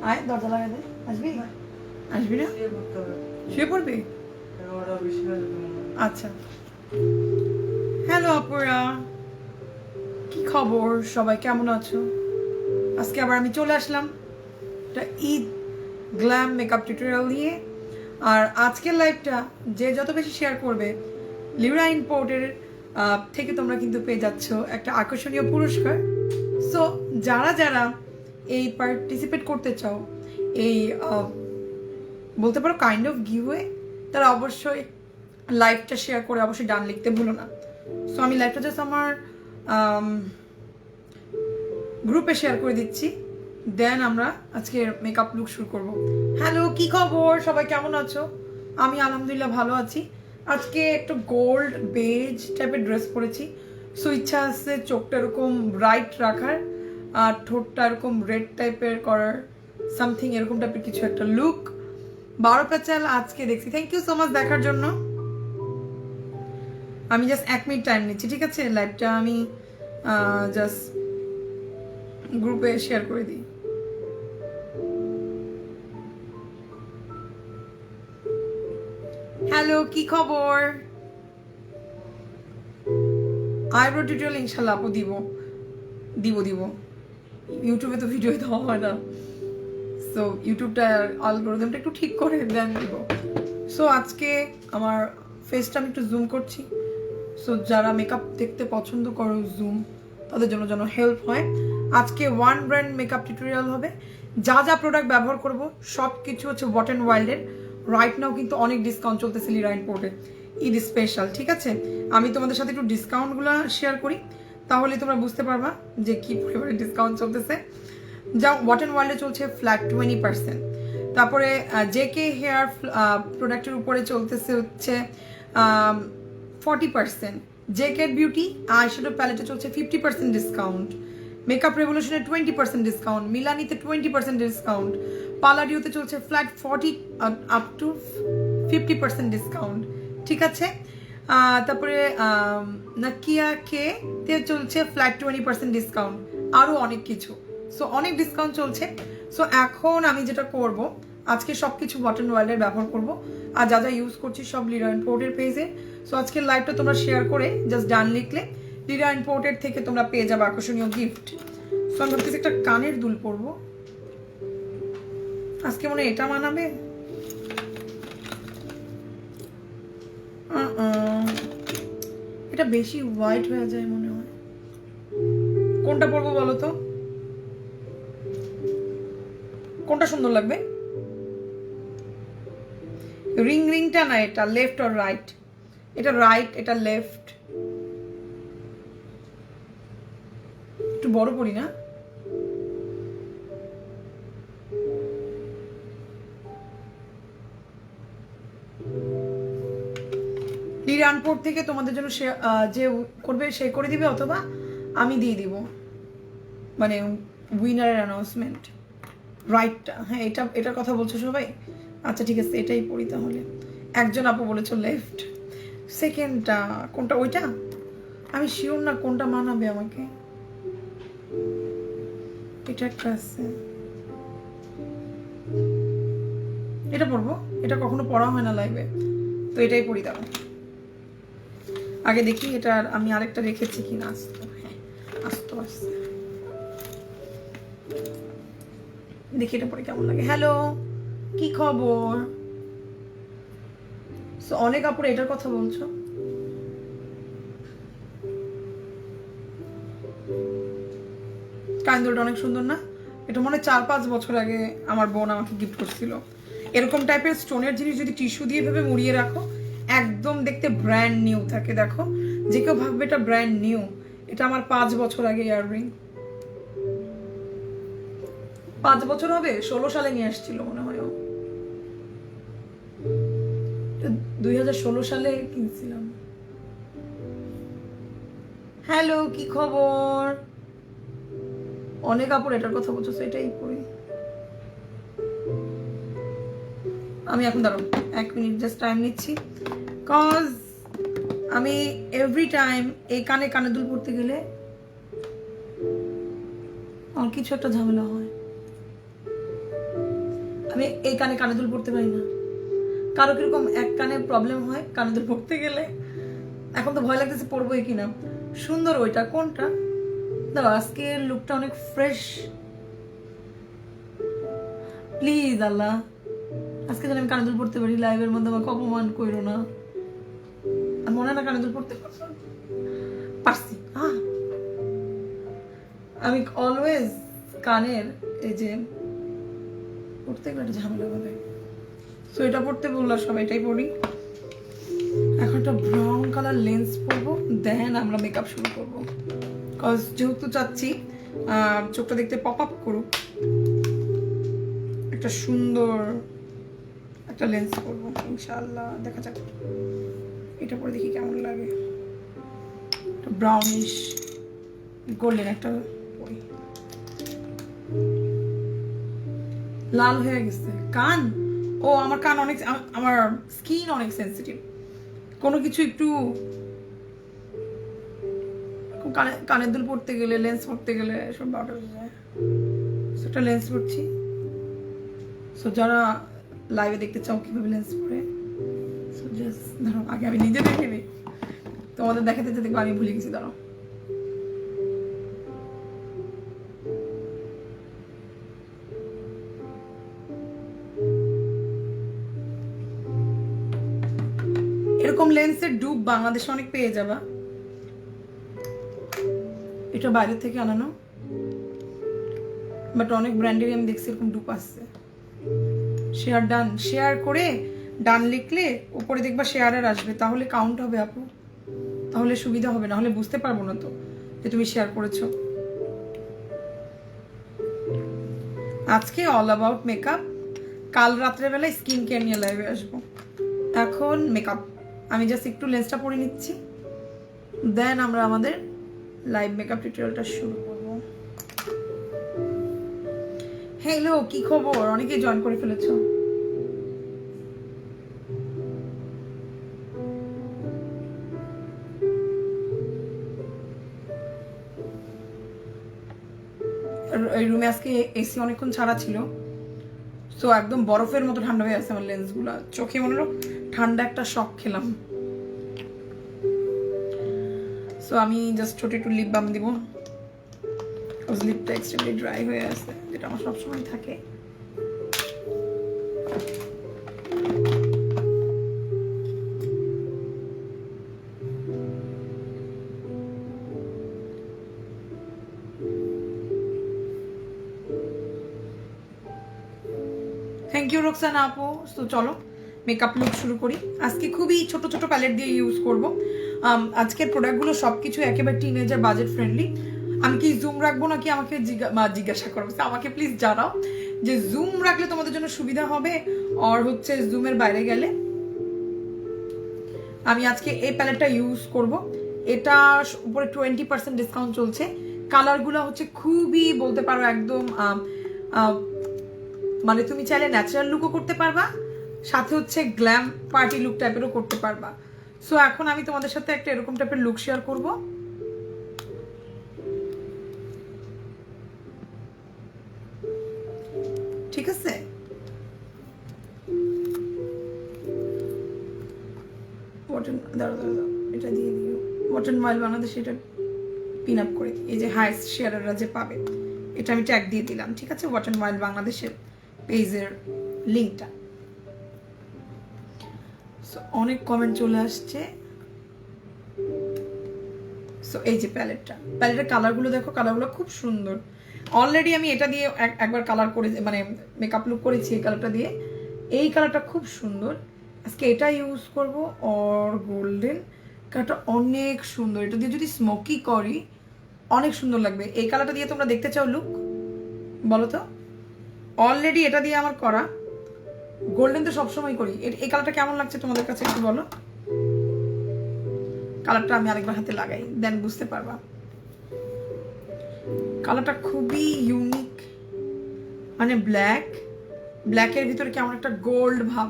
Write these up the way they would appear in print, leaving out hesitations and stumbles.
আয় দরজা লাগাই দে আসবি আসবি না শুয়ে পড়বি আচ্ছা হ্যালো আপুরা কি খবর সবাই কেমন আছো আজকে আবার আমি চলে আসলাম একটা ঈদ গ্ল্যাম মেকআপ টিউটোরিয়াল নিয়ে আর আজকের লাইভটা যে যত বেশি শেয়ার করবে লিরা ইম্পোর্টের থেকে তোমরা কিন্তু পেয়ে যাচ্ছ একটা আকর্ষণীয় পুরস্কার সো যারা যারা এই পার্টিসিপেট করতে চাও এই বলতে পারো কাইন্ড অফ গিভওয়ে তারা অবশ্যই লাইভটা শেয়ার করে অবশ্যই ডান লিখতে ভুলো না সো আমি লাইভটা জাস্ট আমার গ্রুপে শেয়ার করে দিচ্ছি দেন আমরা আজকে মেকআপ লুক শুরু করব হ্যালো কি খবর সবাই কেমন আছো আমি আলহামদুলিল্লাহ ভালো আছি আজকে একটু গোল্ড বেজ টাইপের ড্রেস পরেছি সো ইচ্ছা আছে চোখটা এরকম ব্রাইট রাখার আর ঠোঁটটা এরকম রেড টাইপের করার সামথিং এরকম টাইপের কিছু একটা লুক 12টা চ্যাল আজকে দেখছি থ্যাংক ইউ সো মাচ দেখার জন্য আমি জাস্ট 1 মিনিট টাইম নিচ্ছি ঠিক আছে লাইভটা আমি জাস্ট গ্রুপে শেয়ার করে দিই হ্যালো কি খবর আইব্রো টিউটোরিয়াল ইনশাল্লাহ আপু দিব ইউটিউবে তো ভিডিও দেওয়া হয় না সো ইউটিউবটা অ্যালগরিদমটা একটু ঠিক করে দেন দিব সো আজকে আমার ফেসটা আমি একটু জুম করছি সো যারা মেকআপ দেখতে পছন্দ করো জুম তাদের জন্য যেন হেল্প হয় আজকে ওয়ান ব্র্যান্ড মেকআপ টিউটোরিয়াল হবে যা যা প্রোডাক্ট ব্যবহার করব সব কিছু হচ্ছে ওয়েট এন্ড ওয়াইল্ডের রাইট নাও কিন্তু অনেক ডিসকাউন্ট চলতেছে লিরা ইম্পোর্টে ঈদ স্পেশাল ঠিক আছে আমি তোমাদের সাথে একটু ডিসকাউন্টগুলো শেয়ার করি তাহলে তোমরা বুঝতে পারবা যে কি পরিমাণে ডিসকাউন্ট চলতেছে যা ওয়েট এন্ড ওয়াইল্ডে চলছে ফ্ল্যাট 20% তারপরে জেকে হেয়ার প্রোডাক্টের উপরে চলতেছে হচ্ছে 40% জেকে বিউটি আইশ্যাডো প্যালেটে চলছে 50% ডিসকাউন্ট মেকআপ রেভলিউশনে 20% ডিসকাউন্ট মিলানিতে 20% ডিসকাউন্ট পালাডিওতে চলছে ফ্ল্যাট 40 আপ টু 50% ডিসকাউন্ট ঠিক আছে তারপরে নাকিয়াকে তে চলছে ফ্ল্যাট 20% ডিসকাউন্ট আরও অনেক কিছু সো অনেক ডিসকাউন্ট চলছে সো এখন আমি যেটা করব আজকে সব কিছু ওয়েট এন্ড ওয়াইল্ডের ব্যবহার করব আর যা যা ইউজ করছি সব লিরা ইম্পোর্টের পেজে সো আজকের লাইভটা তোমরা শেয়ার করে জাস্ট ডান লিখলে লিরা ইম্পোর্টেড থেকে তোমরা পেয়ে যাবে আকর্ষণীয় গিফট সো আমি ভাবতেছি একটা কানের দুল পরবো আজকে মনে হয় এটা মানাবে এটা বেশি হোয়াইট হয়ে যায় মনে হয় কোনটা পরবো বলো তো কোনটা সুন্দর লাগবে রিংটা না এটা লেফট আর রাইট এটা রাইট এটা লেফট একটু বড় পড়ি না লিরানপুর থেকে তোমাদের জন্য যে করবে সে করে দিবে অথবা আমি দিয়ে দিব মানে উইনারের অ্যানাউন্সমেন্ট রাইটটা হ্যাঁ এটার কথা বলছো সবাই আচ্ছা ঠিক আছে এটাই পড়ি তাহলে একজন আপু বলেছো লেফট সেকেন্ডটা কোনটা ওইটা আমি শিওর না কোনটা মানাবে আমাকে এটা একটা আছে এটা পড়বো এটা কখনো পড়া হয় না লাইভে তো এটাই পড়ি দাও আগে দেখি এটা আমি আরেকটা রেখেছি কি না আসতো হ্যাঁ আসতো আসছে দেখি এটা পরে কেমন লাগে হ্যালো কি খবর সো অনেক আপুরা এটার কথা বলছো কান্দুলটা অনেক সুন্দর না এটা মনে 4-5 বছর আগে আমার বোন আমাকে গিফট করছিল এরকম টাইপের স্টোনের জিনিস যদি টিস্যু দিয়ে ভেবে মুড়িয়ে রাখো একদম দেখতে ব্র্যান্ড নিউ থাকে দেখো যে কেউ ভাববে এটা ব্র্যান্ড নিউ এটা আমার 5 বছর আগে ইয়াররিং 5 বছর হবে 16 সালে নিয়ে আসছিল মনে হয় 2016 সালে কিনছিলাম হ্যালো কি খবর অনেক আপুর এটার কথা বলছো এটাই পড়ি আমি এখন দাঁড়াও 1 মিনিট জাস্ট টাইম নিচ্ছি কজ আমি এভরি টাইম এই কানে দুল পড়তে গেলে আমার কিছু একটা ঝামেলা হয় আমি এই কানে কানে দুল পড়তে পারি না। কারো কিরকম এক কানে প্রবলেম হয় কানে দুল পড়তে গেলে? এখন তো ভয় লাগতেছে পড়বোই কিনা। সুন্দর ওইটা কোনটা? দাঁড়াও, আজকের লুকটা অনেক ফ্রেশ। প্লিজ আল্লাহ আজকে যেন আমি কানে দুল পড়তে পারি, লাইভের মধ্যে আমাকে অপমান করো না। আর মনে হয় না কানে দুল পড়তে পারছি। আমি অলওয়েজ কানের এই যে পড়তে গেলে একটা ঝামেলা হবে, সো এটা পড়তে বললাম সবাই এটাই পড়ি। এখন একটা ব্রাউন কালার লেন্স পরবো, দেন আমরা মেকআপ শুরু করবো। কজ যেহেতু চাচ্ছি চোখটা দেখতে পপ আপ করুক, একটা সুন্দর একটা লেন্স পরবো ইনশাআল্লাহ। দেখা যাক এটা পরে দেখি কেমন লাগে। ব্রাউনিশ গোল্ডেন একটা পরি। লাল হয়ে গেছে কান। ও আমার কান অনেক, আমার স্কিন অনেক সেন্সিটিভ। কোনো কিছু একটু কানের দুল পড়তে গেলে, লেন্স পড়তে গেলে সব বারোটা বেজে যায়। একটা লেন্স পড়ছি। সো যারা লাইভে দেখতে চাও কিভাবে লেন্স পরে, সো জাস্ট ধরো আগে আমি নিজে দেখে নিই, তোমাদের দেখাতে যেতে আমি ভুলে গেছি। ধরো এরকম লেন্সের ডুব বাংলাদেশে অনেক পেয়ে যাবা। এটা বাইরে থেকে আনানো, বাট অনেক ব্র্যান্ডেরই আমি দেখছি এরকম ডুব আসছে। শেয়ার ডান, শেয়ার করে ডান লিখলে উপরে দেখবা শেয়ারের আসবে, তাহলে কাউন্ট হবে আপু, তাহলে সুবিধা হবে, না হলে বুঝতে পারবো না তো যে তুমি শেয়ার করেছো। আজকে অল অ্যাবাউট মেকআপ, কাল রাত্রেবেলায় স্কিন কেয়ার নিয়ে লাইভে আসবো। এখন মেকআপ আমি জাস্ট একটু লেন্সটা পরে নিচ্ছি, দেন আমরা আমাদের লাইভ মেকআপ টিউটোরিয়ালটা শুরু করবো। হ্যালো, কি খবর? অনেকেই জয়েন করে ফেলেছো। এই রুমে আজকে এসি অনেকক্ষণ ছাড়া ছিল, সো একদম বরফের মতো ঠান্ডা হয়ে আছে আমার লেন্সগুলো। চোখে মনে হলো ঠান্ডা একটা শক খেলাম। সো আমি জাস্ট ছোট একটু লিপ বাম দিব, লিপটা এক্সট্রিমলি ড্রাই হয়ে আছে, যেটা আমার সবসময় থাকে। থ্যাংক ইউ রোকসানা আপু। তো চলো মেকআপ লুক শুরু করি। আজকে খুবই ছোট ছোট প্যালেট দিয়ে ইউজ করব। আজকের প্রোডাক্টগুলো সবকিছু একেবারে টিনেজার বাজেট ফ্রেন্ডলি। আমি কি জুম রাখবো নাকি আমাকে জিজ্ঞাসা করবো, আমাকে প্লিজ জানাও যে জুম রাখলে তোমাদের জন্য সুবিধা হবে, আর হচ্ছে জুমের বাইরে গেলে। আমি আজকে এই প্যালেটটা ইউজ করব, এটা উপরে 20% ডিসকাউন্ট চলছে। কালারগুলো হচ্ছে খুবই বলতে পারো একদম মানে তুমি চাইলে ন্যাচারাল লুকও করতে পারবা, সাথে হচ্ছে গ্ল্যাম পার্টি লুক টাইপেরও করতে পারবা। সো এখন আমি তোমাদের সাথে একটা এরকম টাইপের লুক শেয়ার করব। ঠিক আছে, এটা দিয়ে দিও ওয়াটার মাইল বাংলাদেশ, এটা পিন আপ করে এই যে হাইস্ট শেয়াররা যে পাবে, এটা আমি ট্যাগ দিয়ে দিলাম। ঠিক আছে, ওয়াটার মাইল বাংলাদেশের পেজের লিঙ্কটা। সো অনেক কমেন্ট চলে আসছে। সো এই যে প্যালেটের কালারগুলো দেখো, কালারগুলো খুব সুন্দর। অলরেডি আমি এটা দিয়ে একবার কালার করে মানে মেকআপ লুক করেছি এই কালারটা দিয়ে। এই কালারটা খুব সুন্দর, আজকে এটা ইউজ করব। আর গোল্ডেন কালারটা অনেক সুন্দর, এটা দিয়ে যদি স্মোকি করি অনেক সুন্দর লাগবে। এই কালারটা দিয়ে তোমরা দেখতে চাও লুক, বলো তো? অলরেডি এটা দিয়ে আমার করা, গোল্ডেন তো সবসময় করি। এই কালারটা কেমন লাগছে তোমাদের কাছে একটু বলো। কালারটা আমি আরেকবার হাতে লাগাই, দেন বুঝতে পারবা। কালারটা খুবই ইউনিক, মানে ব্ল্যাকের ভিতরে কেমন একটা গোল্ড ভাব।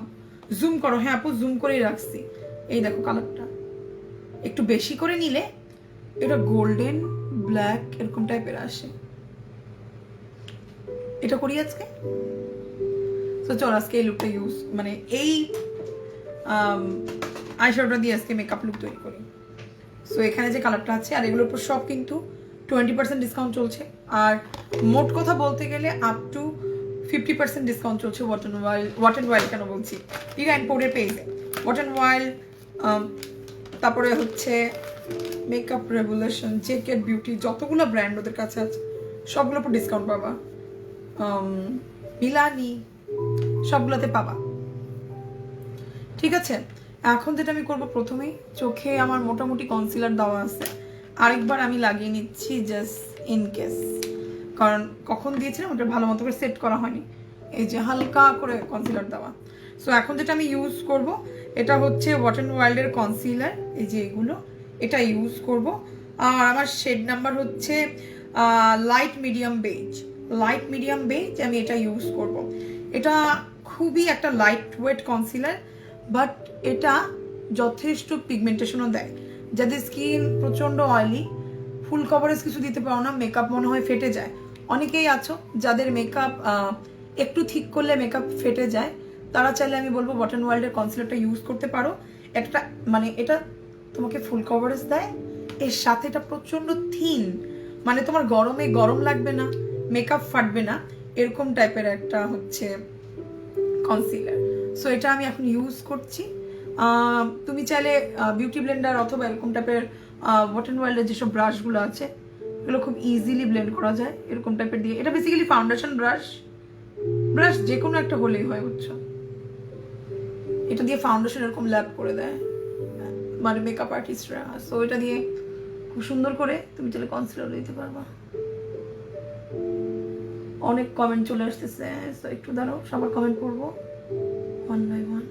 জুম করো, হ্যাঁ আপু জুম করেই রাখছি। এই দেখো কালারটা একটু বেশি করে নিলে এটা গোল্ডেন ব্ল্যাক এরকম টাইপের আসে। এটা করি আজকে। সো চল আজকে এই লুকটা ইউজ মানে এই আইশ্যাডোটা দিয়ে আজকে মেকআপ লুক তৈরি করি। সো এখানে যে কালারটা আছে আর এগুলোর উপর সব কিন্তু 20% ডিসকাউন্ট চলছে। আর মোট কথা বলতে গেলে আপ টু 50% ডিসকাউন্ট চলছে ওয়াট অ্যান্ড ওয়াইল্ড কেন বলছি, ঠিক আছে পোর্টের পেজে ওয়াট অ্যান্ড ওয়াইল্ড, তারপরে হচ্ছে মেকআপ রেভলিউশন, জেকেট বিউটি, যতগুলো ব্র্যান্ড ওদের কাছে আছে সবগুলোর উপর ডিসকাউন্ট পাবা, মিলানি সবগুলোতে পাবা। ঠিক আছে, এখন যেটা আমি করবো প্রথমেই চোখে আমার মোটামুটি কনসিলার দেওয়া আছে, আরেকবার আমি লাগিয়ে নিচ্ছি জাস্ট ইন কেস, কারণ কখন দিয়েছিলাম ওটা ভালো মতো করে সেট করা হয়নি, এই যে হালকা করে কনসিলার দেওয়া। সো এখন যেটা আমি ইউজ করব এটা হচ্ছে ওয়াট অ্যান্ড ওয়াইল্ডের কনসিলার, এই যে এগুলো এটা ইউজ করব। আর আমার শেড নাম্বার হচ্ছে লাইট মিডিয়াম বেজ, আমি এটা ইউজ করব। এটা খুবই একটা লাইট ওয়েট কনসিলার, বাট এটা যথেষ্ট পিগমেন্টেশনও দেয়। যাদের স্কিন প্রচণ্ড অয়েলি, ফুল কভারেজ কিছু দিতে পারো না, মেকআপ মনে হয় ফেটে যায়, অনেকেই আছো যাদের মেকআপ একটু ঠিক করলে মেকআপ ফেটে যায়, তারা চাইলে আমি বলবো ওয়াট অ্যান্ড ওয়াইল্ডের কনসিলারটা ইউজ করতে পারো। একটা মানে এটা তোমাকে ফুল কভারেজ দেয়, এর সাথে এটা প্রচণ্ড থিন, মানে তোমার গরমে গরম লাগবে না, মেকআপ ফাটবে না, এরকম টাইপের একটা হচ্ছে কনসিলার। সো এটা আমি এখন ইউজ করছি। তুমি চাইলে বিউটি ব্লেন্ডার অথবা এরকম টাইপের ওয়াট অ্যান্ড ওয়াইল্ডের যেসব ব্রাশগুলো আছে এগুলো খুব ইজিলি ব্লেন্ড করা যায় এরকম টাইপের দিয়ে। এটা বেসিক্যালি ফাউন্ডেশন ব্রাশ যে কোনো একটা হলেই হয়, বুঝছো, এটা দিয়ে ফাউন্ডেশন এরকম ল্যাপ করে দেয় মানে মেকআপ আর্টিস্টরা। সো এটা দিয়ে খুব সুন্দর করে তুমি চাইলে কনসিলার দিতে পারবা। অনেক কমেন্ট চলে আসতেছে, সো একটু দাঁড়াও, সবার কমেন্ট পড়বো ওয়ান বাই ওয়ান।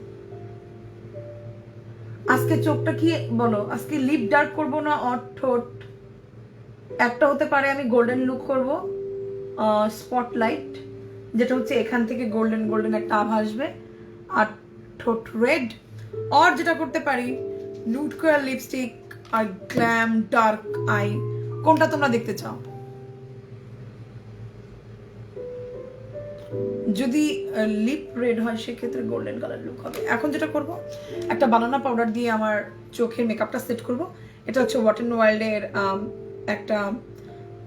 আজকে চোখটা কি বলো, আজকে লিপ ডার্ক করবো না ঠোঁট? একটা হতে পারে আমি গোল্ডেন লুক করব, স্পটলাইট, যেটা হচ্ছে এখান থেকে গোল্ডেন একটা আভা আসবে, আর ঠোঁট রেড। আর যেটা করতে পারি নুড কালার লিপস্টিক আর গ্ল্যাম ডার্ক আই, কোনটা তোমরা দেখতে চাও? যদি লিপ রেড হয় সেক্ষেত্রে গোল্ডেন কালার লুক হবে। এখন যেটা করব একটা বানানা পাউডার দিয়ে আমার চোখের মেকআপটা সেট করব। এটা হচ্ছে ওয়াট অ্যান্ড ওয়াইল্ডের একটা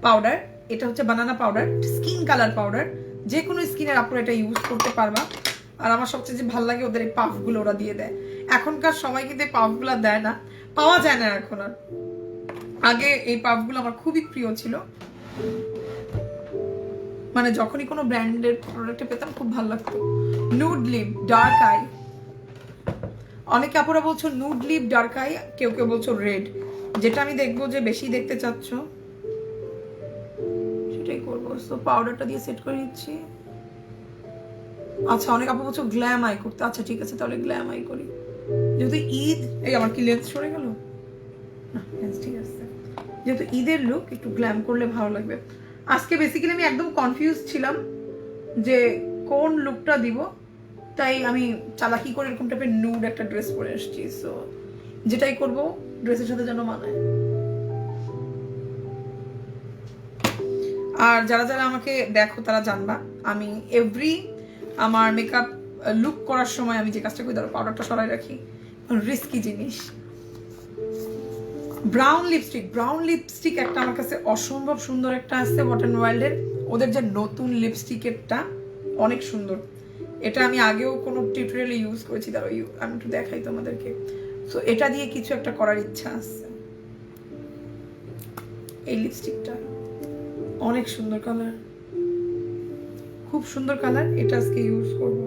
পাউডার, এটা হচ্ছে বানানা পাউডার, স্কিন কালার পাউডার, যে কোনো স্কিনের আপনারা এটা ইউজ করতে পারবা। আর আমার সবচেয়ে যে ভালো লাগে ওদের এই পাফগুলো ওরা দিয়ে দেয়। এখনকার সবাই কিন্তু এই পাফগুলো দেয় না, পাওয়া যায় না এখন আর। আগে এই পাফগুলো আমার খুবই প্রিয় ছিল, মানে যখনই কোনো ব্র্যান্ডের প্রোডাক্টে পেতাম খুব ভালো লাগতো। নুড লিপ ডার্ক আই, অনেকে আপুরা বলছো নুড লিপ ডার্ক আই, কেউ কেউ বলছো রেড, যেটা আমি দেখবো যে বেশি দেখতে চাচ্ছ সেটাই করবো। সো পাউডারটা দিয়ে সেট করে নিচ্ছি। আচ্ছা অনেক আপু বলছো গ্ল্যাম আই করতে, আচ্ছা ঠিক আছে তাহলে গ্ল্যাম আই করি। যেহেতু ঈদ, এই আমার কি লেন্স সরে গেল না, লেন্স ঠিক আছে, যেহেতু ঈদের লুক একটু গ্ল্যাম করলে ভালো লাগবে। আজকে বেসিক্যালি আমি একদম কনফিউজ ছিলাম যে কোন লুকটা দিব, তাই আমি চালাকি করে এরকম টাইপের নুড একটা ড্রেস পরে আসছি। সো যেটাই করব ড্রেসের সাথে যেন মানায়। আর যারা যারা আমাকে দেখো তারা জানবা আমি এভরি আমার মেকআপ লুক করার সময় আমি যে কাজটা করি, ধরো পাউডারটা সরাই রাখি, রিস্কি জিনিস। ব্রাউন লিপস্টিক একটা আমার কাছে অসম্ভব সুন্দর একটা আছে ওয়াট অ্যান্ড ওয়াইল্ডের, ওদের যে নতুন লিপস্টিকেরটা অনেক সুন্দর। এটা আমি আগেও কোনো টিউটোরিয়ালে ইউজ করেছি, ধরো আমি একটু দেখাই তোমাদেরকে। সো এটা দিয়ে কিছু একটা করার ইচ্ছা আছে। এই লিপস্টিকটা অনেক সুন্দর কালার, খুব সুন্দর কালার, এটা আজকে ইউজ করব।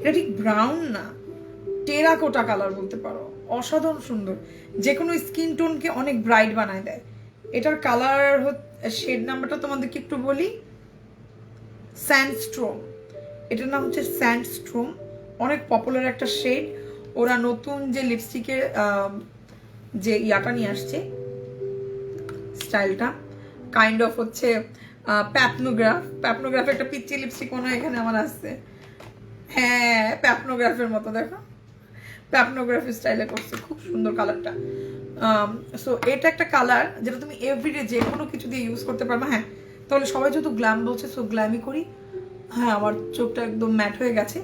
এটা ঠিক ব্রাউন না, টেরাকোটা কালার বলতে পারো, অসাধারণ সুন্দর, যে কোনো স্কিন টোনকে অনেক ব্রাইট বানায় দেয়। এটার কালার শেড নাম্বারটা তোমাদেরকে একটু বলি, স্যান্ডস্ট্রোম, এটার নাম হচ্ছে স্যান্ডস্ট্রোম, অনেক পপুলার একটা শেড। ওরা নতুন যে লিপস্টিকের যে ইয়াটা নিয়ে আসছে স্টাইলটা, কাইন্ড অফ হচ্ছে প্যাপনোগ্রাফ একটা পিচ্চি লিপস্টিক মনে হয় এখানে আমার আসছে, হ্যাঁ প্যাপনোগ্রাফের মতো, দেখো প্যাপনোগ্রাফি স্টাইলে করছে, খুব সুন্দর কালারটা। সো এটা একটা কালার যেটা তুমি এভরিডে যে কোনো কিছু দিয়ে ইউজ করতে পারবে। হ্যাঁ তাহলে সবাই যেহেতু গ্ল্যাম বলছে, সো গ্ল্যামই করি। হ্যাঁ, আমার চোখটা একদম ম্যাট হয়ে গেছে।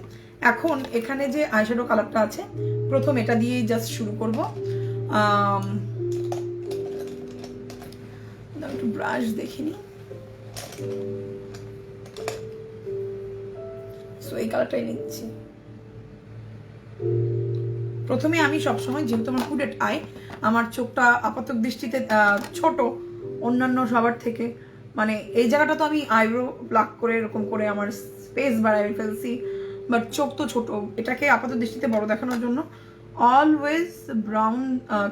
এখন এখানে যে আইশ্যাডো কালারটা আছে, প্রথম এটা দিয়েই জাস্ট শুরু করবো। একটু ব্রাশ দেখিনি, সো এই কালারটাই নিচ্ছি। প্রথমে আমি সবসময়, যেহেতু আমার হুডেড আই, আমার চোখটা আপাত দৃষ্টিতে ছোট অন্যান্য সবার থেকে, মানে এই জায়গাটা তো আমি আইব্রো প্লাক করে এরকম করে আমার স্পেস বাড়াই ফেলছি, বাট চোখ তো ছোট, এটাকে আপাত দৃষ্টিতে বড় দেখানোর জন্য অলওয়েজ ব্রাউন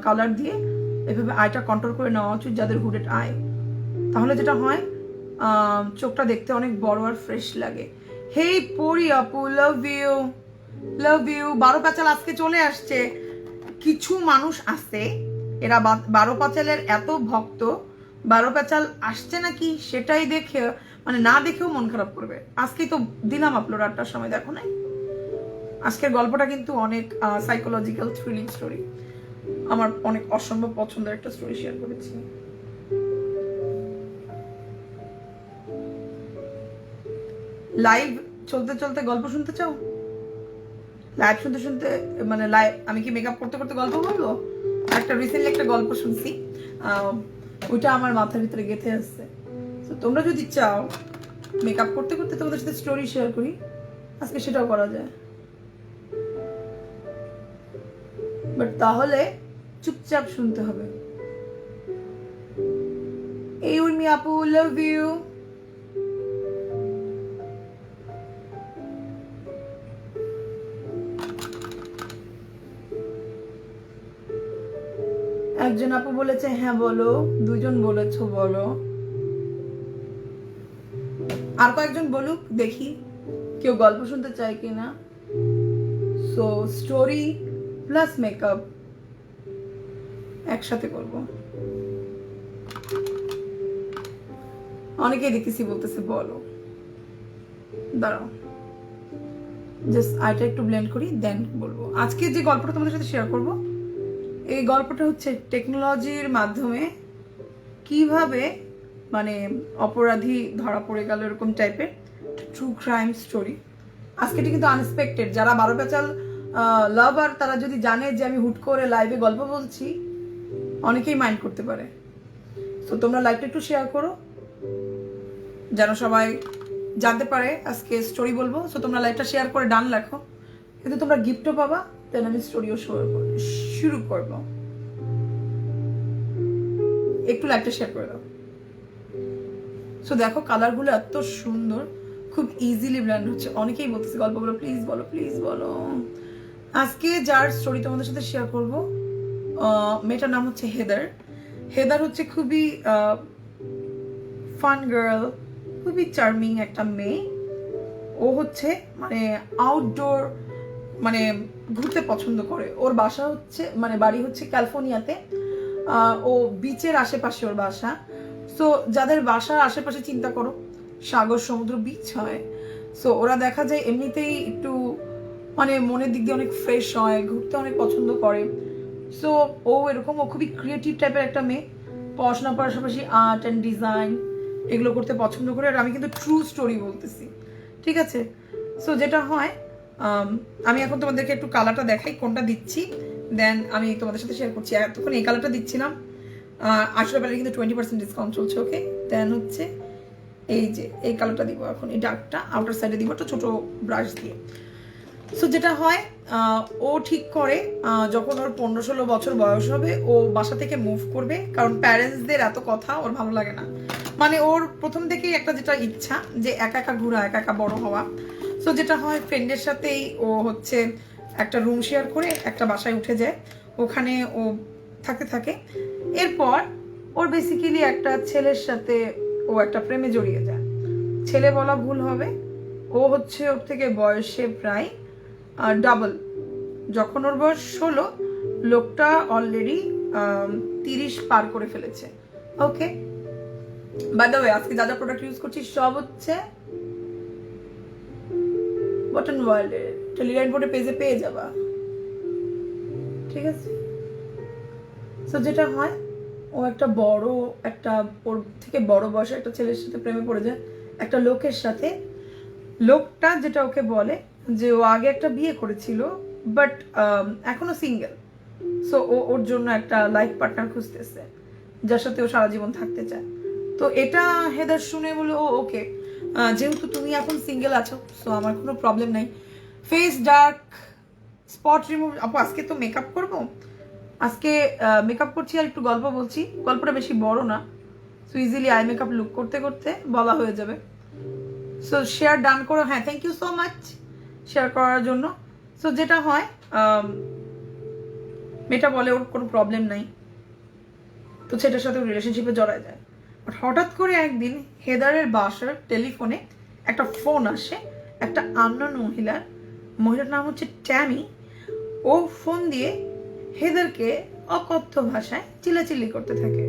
কালার দিয়ে এভাবে আইটা কন্ট্রোল করে নেওয়া উচিত যাদের হুডেড আই। তাহলে যেটা হয় চোখটা দেখতে অনেক বড় আর ফ্রেশ লাগে। হেই পরি আপু, লাভ ইউ লাভ ইউ। 12 প্যাচাল আজকে চলে আসছে। কিছু মানুষ আছে এরা 12 প্যাচালের এত ভক্ত, 12 প্যাচাল আসছে নাকি সেটাই দেখে, মানে না দেখেও মন খারাপ করবে। আজকেই তো দিলাম আপলোড 8টার সময়, দেখো নাই? আজকের গল্পটা কিন্তু অনেক সাইকোলজিক্যাল থ্রিলিং স্টোরি, আমার অনেক অসম্ভব পছন্দের একটা স্টোরি শেয়ার করেছি। লাইভ চলতে চলতে গল্প শুনতে চাও? লাইভ শুনতে শুনতে, মানে লাইভ আমি কি মেকআপ করতে করতে গল্প বলবো? একটা রিসেন্টলি একটা গল্প শুনছি, ওইটা আমার মাথার ভিতরে গেঁথে আসছে। তো তোমরা যদি চাও মেকআপ করতে করতে তোমাদের সাথে স্টোরি শেয়ার করি, আজকে সেটাও করা যায়, বাট তাহলে চুপচাপ শুনতে হবে। এই উর্মি আপু, লাভ ইউ। একজন আপু বলেছে হ্যাঁ বলো, দুজন বলেছো বলো, আর কয়েকজন বলুক দেখি কেউ গল্প শুনতে চায় কিনা। সো স্টোরি প্লাস মেকআপ একসাথে করব। অনেকেই দেখতেছি বলতেছে বলো, দাঁড়াও জাস্ট আইটা একটু ব্লেন্ড করি দেন বলবো। আজকে যে গল্পটা তোমাদের সাথে শেয়ার করব, এই গল্পটা হচ্ছে টেকনোলজির মাধ্যমে কিভাবে মানে অপরাধী ধরা পড়ে গেল, এরকম টাইপের ট্রু ক্রাইম স্টোরি। আজকে এটা কিন্তু আনএক্সপেক্টেড। যারা 12 প্যাচাল লাভার তারা যদি জানে যে আমি হুট করে লাইভে গল্প বলছি, অনেকেই মাইন্ড করতে পারে। তো তোমরা লাইভটা একটু শেয়ার করো যেন সবাই জানতে পারে আজকে স্টোরি বলবো। সো তোমরা লাইভটা শেয়ার করে ডান লেখো, কিন্তু তোমরা গিফটও পাবা, দেন আমি স্টোরিও শুরু করবো। একটু লাইভটা শেয়ার করে দাও। সো দেখো কালারগুলো এত সুন্দর, খুব ইজিলি ব্লেন্ড হচ্ছে। অনেকেই বলতেছে গল্প বলো, প্লিজ বলো, প্লিজ বলো। আজকে যার স্টোরি তোমাদের সাথে শেয়ার করবো, মেয়েটার নাম হচ্ছে হেদার। হেদার হচ্ছে খুবই ফান গার্ল, খুবই চার্মিং একটা মেয়ে। ও হচ্ছে মানে আউটডোর, মানে ঘুরতে পছন্দ করে। ওর বাসা হচ্ছে, মানে বাড়ি হচ্ছে ক্যালিফোর্নিয়াতে। ও বিচের আশেপাশে ওর বাসা। সো যাদের বাসার আশেপাশে চিন্তা করো সাগর, সমুদ্র, বিচ হয়, সো ওরা দেখা যায় এমনিতেই একটু মানে মনের দিক দিয়ে অনেক ফ্রেশ হয়, ঘুরতে অনেক পছন্দ করে। সো ও এরকম, ও খুবই ক্রিয়েটিভ টাইপের একটা মেয়ে, পড়াশোনার পাশাপাশি আর্ট অ্যান্ড ডিজাইন এগুলো করতে পছন্দ করে। আর আমি কিন্তু ট্রু স্টোরি বলতেছি, ঠিক আছে? সো যেটা হয়, আমি এখন তোমাদেরকে একটু কালারটা দেখাই কোনটা দিচ্ছি, দেন আমি তোমাদের সাথে শেয়ার করছি। এতক্ষণ এই কালারটা দিচ্ছিলাম, 800 টাকা কিন্তু 20% ডিসকাউন্ট চলছে। ওকে, দেন হচ্ছে এই যে এই কালারটা দিব এখন, এই ডার্কটা আউটার সাইডে দিব একটা ছোট ব্রাশ দিয়ে। সো যেটা হয়, ও ঠিক করে যখন ওর 15-16 বছর বয়স হবে ও বাসা থেকে মুভ করবে, কারণ প্যারেন্টসদের এত কথা ওর ভালো লাগে না। মানে ওর প্রথম থেকেই একটা যেটা ইচ্ছা যে একা একা ঘোরা, একা একা বড় হওয়া। সো যেটা হয়, ফ্রেন্ডের সাথেই ও হচ্ছে একটা রুম শেয়ার করে একটা বাসায় উঠে যায়, ওখানে ও থাকতে থাকে। এরপর ওর বেসিক্যালি একটা ছেলের সাথে ও একটা প্রেমে জড়িয়ে যায়। ছেলে বলা ভুল হবে, ও হচ্ছে ওর থেকে বয়সে প্রায় ডাবল। যখন ওর বয়স 16, লোকটা অলরেডি 30 পার করে ফেলেছে। ওকে, বাই দ্য ওয়ে আজকে যা যা প্রোডাক্ট ইউজ করছি সব হচ্ছে বটন ওয়ার্ল্ডের, টেলিগ্রাম বোর্ডে পেজে পেয়ে যাবা, ঠিক আছে? সো যেটা হয়, ও একটা বড়, একটা ওর থেকে বড় বয়সের একটা ছেলের সাথে প্রেমে পড়ে যায়, একটা লোকের সাথে। লোকটা যেটা ওকে বলে যে ও আগে একটা বিয়ে করেছিল বাট এখনো সিঙ্গেল, সো ও ওর জন্য একটা লাইফ পার্টনার খুঁজতেছে যার সাথে ও সারা জীবন থাকতে চায়। তো এটা হেদার শুনে বলে ও ওকে, যেহেতু তুমি এখন সিঙ্গেল আছো সো আমার কোনো প্রবলেম নাই, ফেস ডার্ক স্পট রিমুভ। আপু আজকে তো মেকআপ করবো, আজকে মেকআপ করছি আর একটু গল্প বলছি, গল্পটা বেশি বড় না, so easily eye makeup look করতে করতে বলা হয়ে যাবে। সো শেয়ার ডান করো, হ্যাঁ thank you so much share করার জন্য। সো যেটা হয় মেয়েটা বলে ওর কোনো প্রবলেম নাই, তো সেটার সাথে রিলেশনশিপে জড়ায় যায়। বাট হঠাৎ করে একদিন হেদারের বাসার টেলিফোনে একটা ফোন আসে, একটা আননোন মহিলার নাম হচ্ছে ট্যামি। ও ফোন দিয়ে হেদারকে অকথ্য ভাষায় চিল্লাচিল্লি করতে থাকে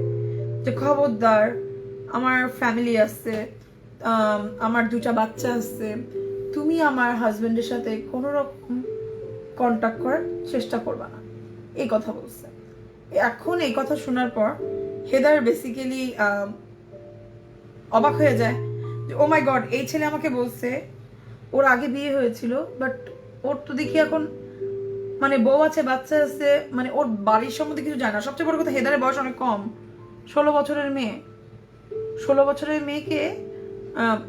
যে খবরদার, আমার ফ্যামিলি আছে, আমার 2টা বাচ্চা আছে, তুমি আমার হাজবেন্ডের সাথে কোনো রকম কন্ট্যাক্ট করার চেষ্টা করবা না, এই কথা বলছে। এখন এই কথা শোনার পর হেদার বেসিক্যালি অবাক হয়ে যায় যে ও মাই গড, এই ছেলে আমাকে বলছে ওর আগে বিয়ে হয়েছিল বাট ওর তো দেখি এখন মানে বউ আছে, বাচ্চা আছে, মানে ওর বাড়ির সম্বন্ধে কিছু জানে না। সবচেয়ে বড় কথা হেদারের বয়স অনেক কম, 16 বছরের মেয়ে। 16 বছরের মেয়েকে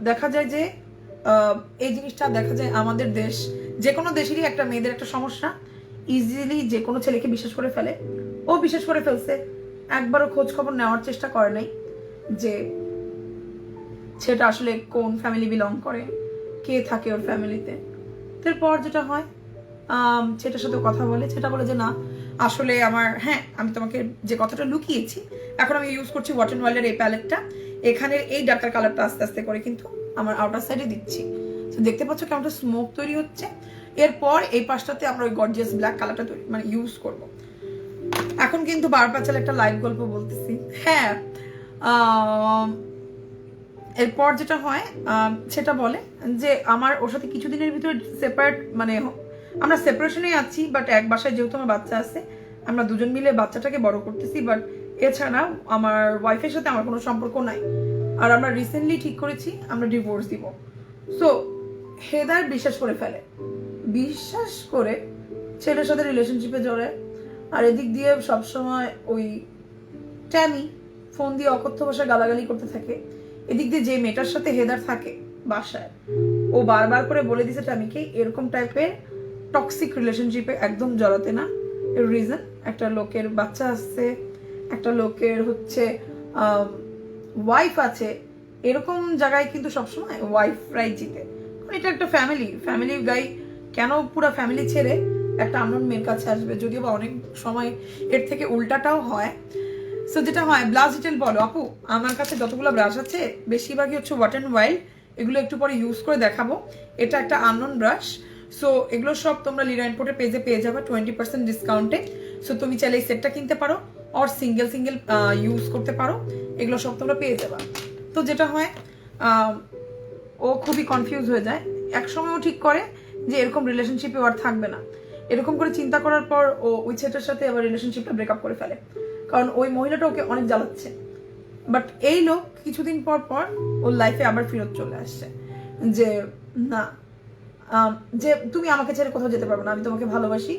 দেখা যায় যে এই জিনিসটা দেখা যায় আমাদের দেশ, যে কোনো দেশেরই একটা মেয়েদের একটা সমস্যা, ইজিলি যে কোনো ছেলেকে বিশ্বাস করে ফেলে। ও বিশ্বাস করে ফেলছে, একবারও খোঁজ খবর নেওয়ার চেষ্টা করে নাই যে সেটা আসলে কোন ফ্যামিলি বিলং করে, কে থাকে ওর ফ্যামিলিতে। তারপর যেটা হয় সেটার সাথে কথা বলে, সেটা বলে যে না আসলে আমার, হ্যাঁ আমি তোমাকে যে কথাটা লুকিয়েছি, এখন আমি ইউজ করছি ওয়াট এন্ড ওয়াইল্ডের এই প্যালেটটা, এখানের এই ডার্কার কালারটা আস্তে আস্তে করে কিন্তু আমার আউটার সাইডে দিচ্ছি। তো দেখতে পাচ্ছ কেমনটা স্মোক তৈরি হচ্ছে। এরপর এই পাশটাতে আমরা ওই গর্জিয়াস ব্ল্যাক কালারটা তৈরি মানে ইউজ করব। এখন কিন্তু বারপাচাল একটা লাইভ গল্প বলতেছি। হ্যাঁ, এরপর যেটা হয় সেটা বলে যে আমার ওর সাথে কিছুদিনের ভিতরে সেপারেট, মানে আমরা সেপারেশনে আছি বাট এক বাসায় যেহেতু আমার বাচ্চা আছে, আমরা দুজন মিলে বাচ্চাটাকে বড় করতেছি, বাট এছাড়াও আমার ওয়াইফের সাথে আমার কোনো সম্পর্ক নাই, আর আমরা রিসেন্টলি ঠিক করেছি আমরা ডিভোর্স দিব। সো হেদার বিশ্বাস করে ফেলে, বিশ্বাস করে ছেলের সাথে রিলেশনশিপে জড়ায়। আর এদিক দিয়ে সবসময় ওই ট্যামি ফোন দিয়ে অকথ্য ভাষায় গালাগালি করতে থাকে। এদিক দিয়ে যে মেয়েটার সাথে হেদার থাকে বাসায়, ও বারবার করে বলে দিছে ট্যামিকে এরকম টাইপের টক্সিক রিলেশনশিপে একদম জড়াতে না। এর রিজন একটা লোকের বাচ্চা আসছে, একটা লোকের হচ্ছে ওয়াইফ আছে, এরকম জায়গায় কিন্তু সবসময় ওয়াইফরাই জিতে। এটা একটা ফ্যামিলি গাই, কেন পুরো ফ্যামিলি ছেড়ে একটা আননোন মেয়ের কাছে আসবে? যদিও বা অনেক সময় এর থেকে উল্টাটাও হয়। সো যেটা হয়, ব্লাশ ডিটেল বলো আপু। আমার কাছে যতগুলো ব্রাশ আছে বেশিরভাগই হচ্ছে ওয়াট এন্ড ওয়াইল্ড, এগুলো একটু পরে ইউজ করে দেখাবো। এটা একটা আননোন ব্রাশ, সো এগুলো সব তোমরা লিরা ইম্পোর্টের পেজে পেয়ে যাবে 20% ডিসকাউন্টে। সো তুমি চাইলে এই সেটটা কিনতে পারো আর সিঙ্গেল ইউজ করতে পারো, এগুলো সব তোমরা পেয়ে যাবা। তো যেটা হয় ও খুবই কনফিউজ হয়ে যায়। একসময়ও ঠিক করে যে এরকম রিলেশনশিপে আর থাকবে না। এরকম করে চিন্তা করার পর ও ওই ছেলেটার সাথে আবার রিলেশনশিপটা ব্রেকআপ করে ফেলে, কারণ ওই মহিলাটা ওকে অনেক জ্বালাচ্ছে। বাট এই লোক কিছুদিন পর পর ওর লাইফে আবার ফেরত চলে আসছে যে না, যে তুমি আমাকে ছেড়ে কোথাও যেতে পারবে না, আমি তোমাকে ভালোবাসি,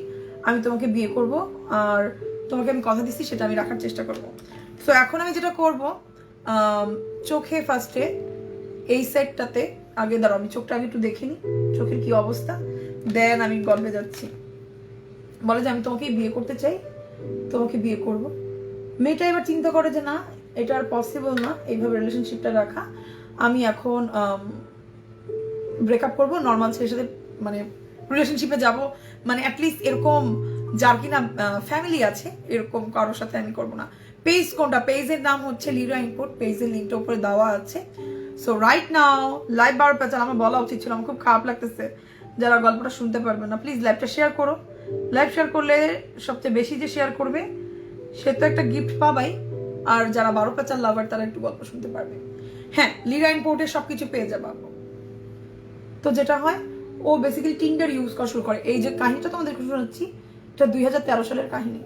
আমি তোমাকে বিয়ে করব, আর তোমাকে আমি কথা দিচ্ছি সেটা আমি রাখার চেষ্টা করব। সো এখন আমি যেটা করব, চোখে ফার্স্টে এই সেটটাতে আগে দাঁড়াও, আমি চোখটা আগে একটু দেখিনি চোখের কি অবস্থা, দেন আমি গল্পে যাচ্ছি। বলে যে আমি তোমাকে বিয়ে করতে চাই, তোমাকে বিয়ে করব। মেয়েটা এবার চিন্তা করে যে না, এটা আর পসিবল না এইভাবে রিলেশনশিপটা রাখা, আমি এখন ব্রেকআপ করবো, নর্মাল ছেলের সাথে মানে রিলেশনশিপে যাব, মানে অ্যাটলিস্ট এরকম যার কিনা ফ্যামিলি আছে এরকম কারোর সাথে আমি করবো না। পেজ কোনটা? পেজের নাম হচ্ছে লিরা ইম্পোর্ট, পেজের লিঙ্কটা উপরে দেওয়া আছে। সো রাইট নাও লাইভ বারপাচাল, আমার বলা উচিত ছিল, আমার খুব খারাপ লাগতেছে যারা গল্পটা শুনতে পারবে না। প্লিজ লাইভটা শেয়ার করো, লাইভ শেয়ার করলে সবচেয়ে বেশি যে শেয়ার করবে সে তো একটা গিফট পাবাই, আর যারা বারপাচাল লাভার তারা একটু গল্প শুনতে পারবে। হ্যাঁ, লিরা ইম্পোর্টে সবকিছু পেয়ে যাবো। তো যেটা হয়, ও বেসিক্যালি টিন্ডার ইউজ করা শুরু করে। এই যে কাহিনীটা তোমাদেরকে শোনাচ্ছি এটা 2013 সালের কাহিনী।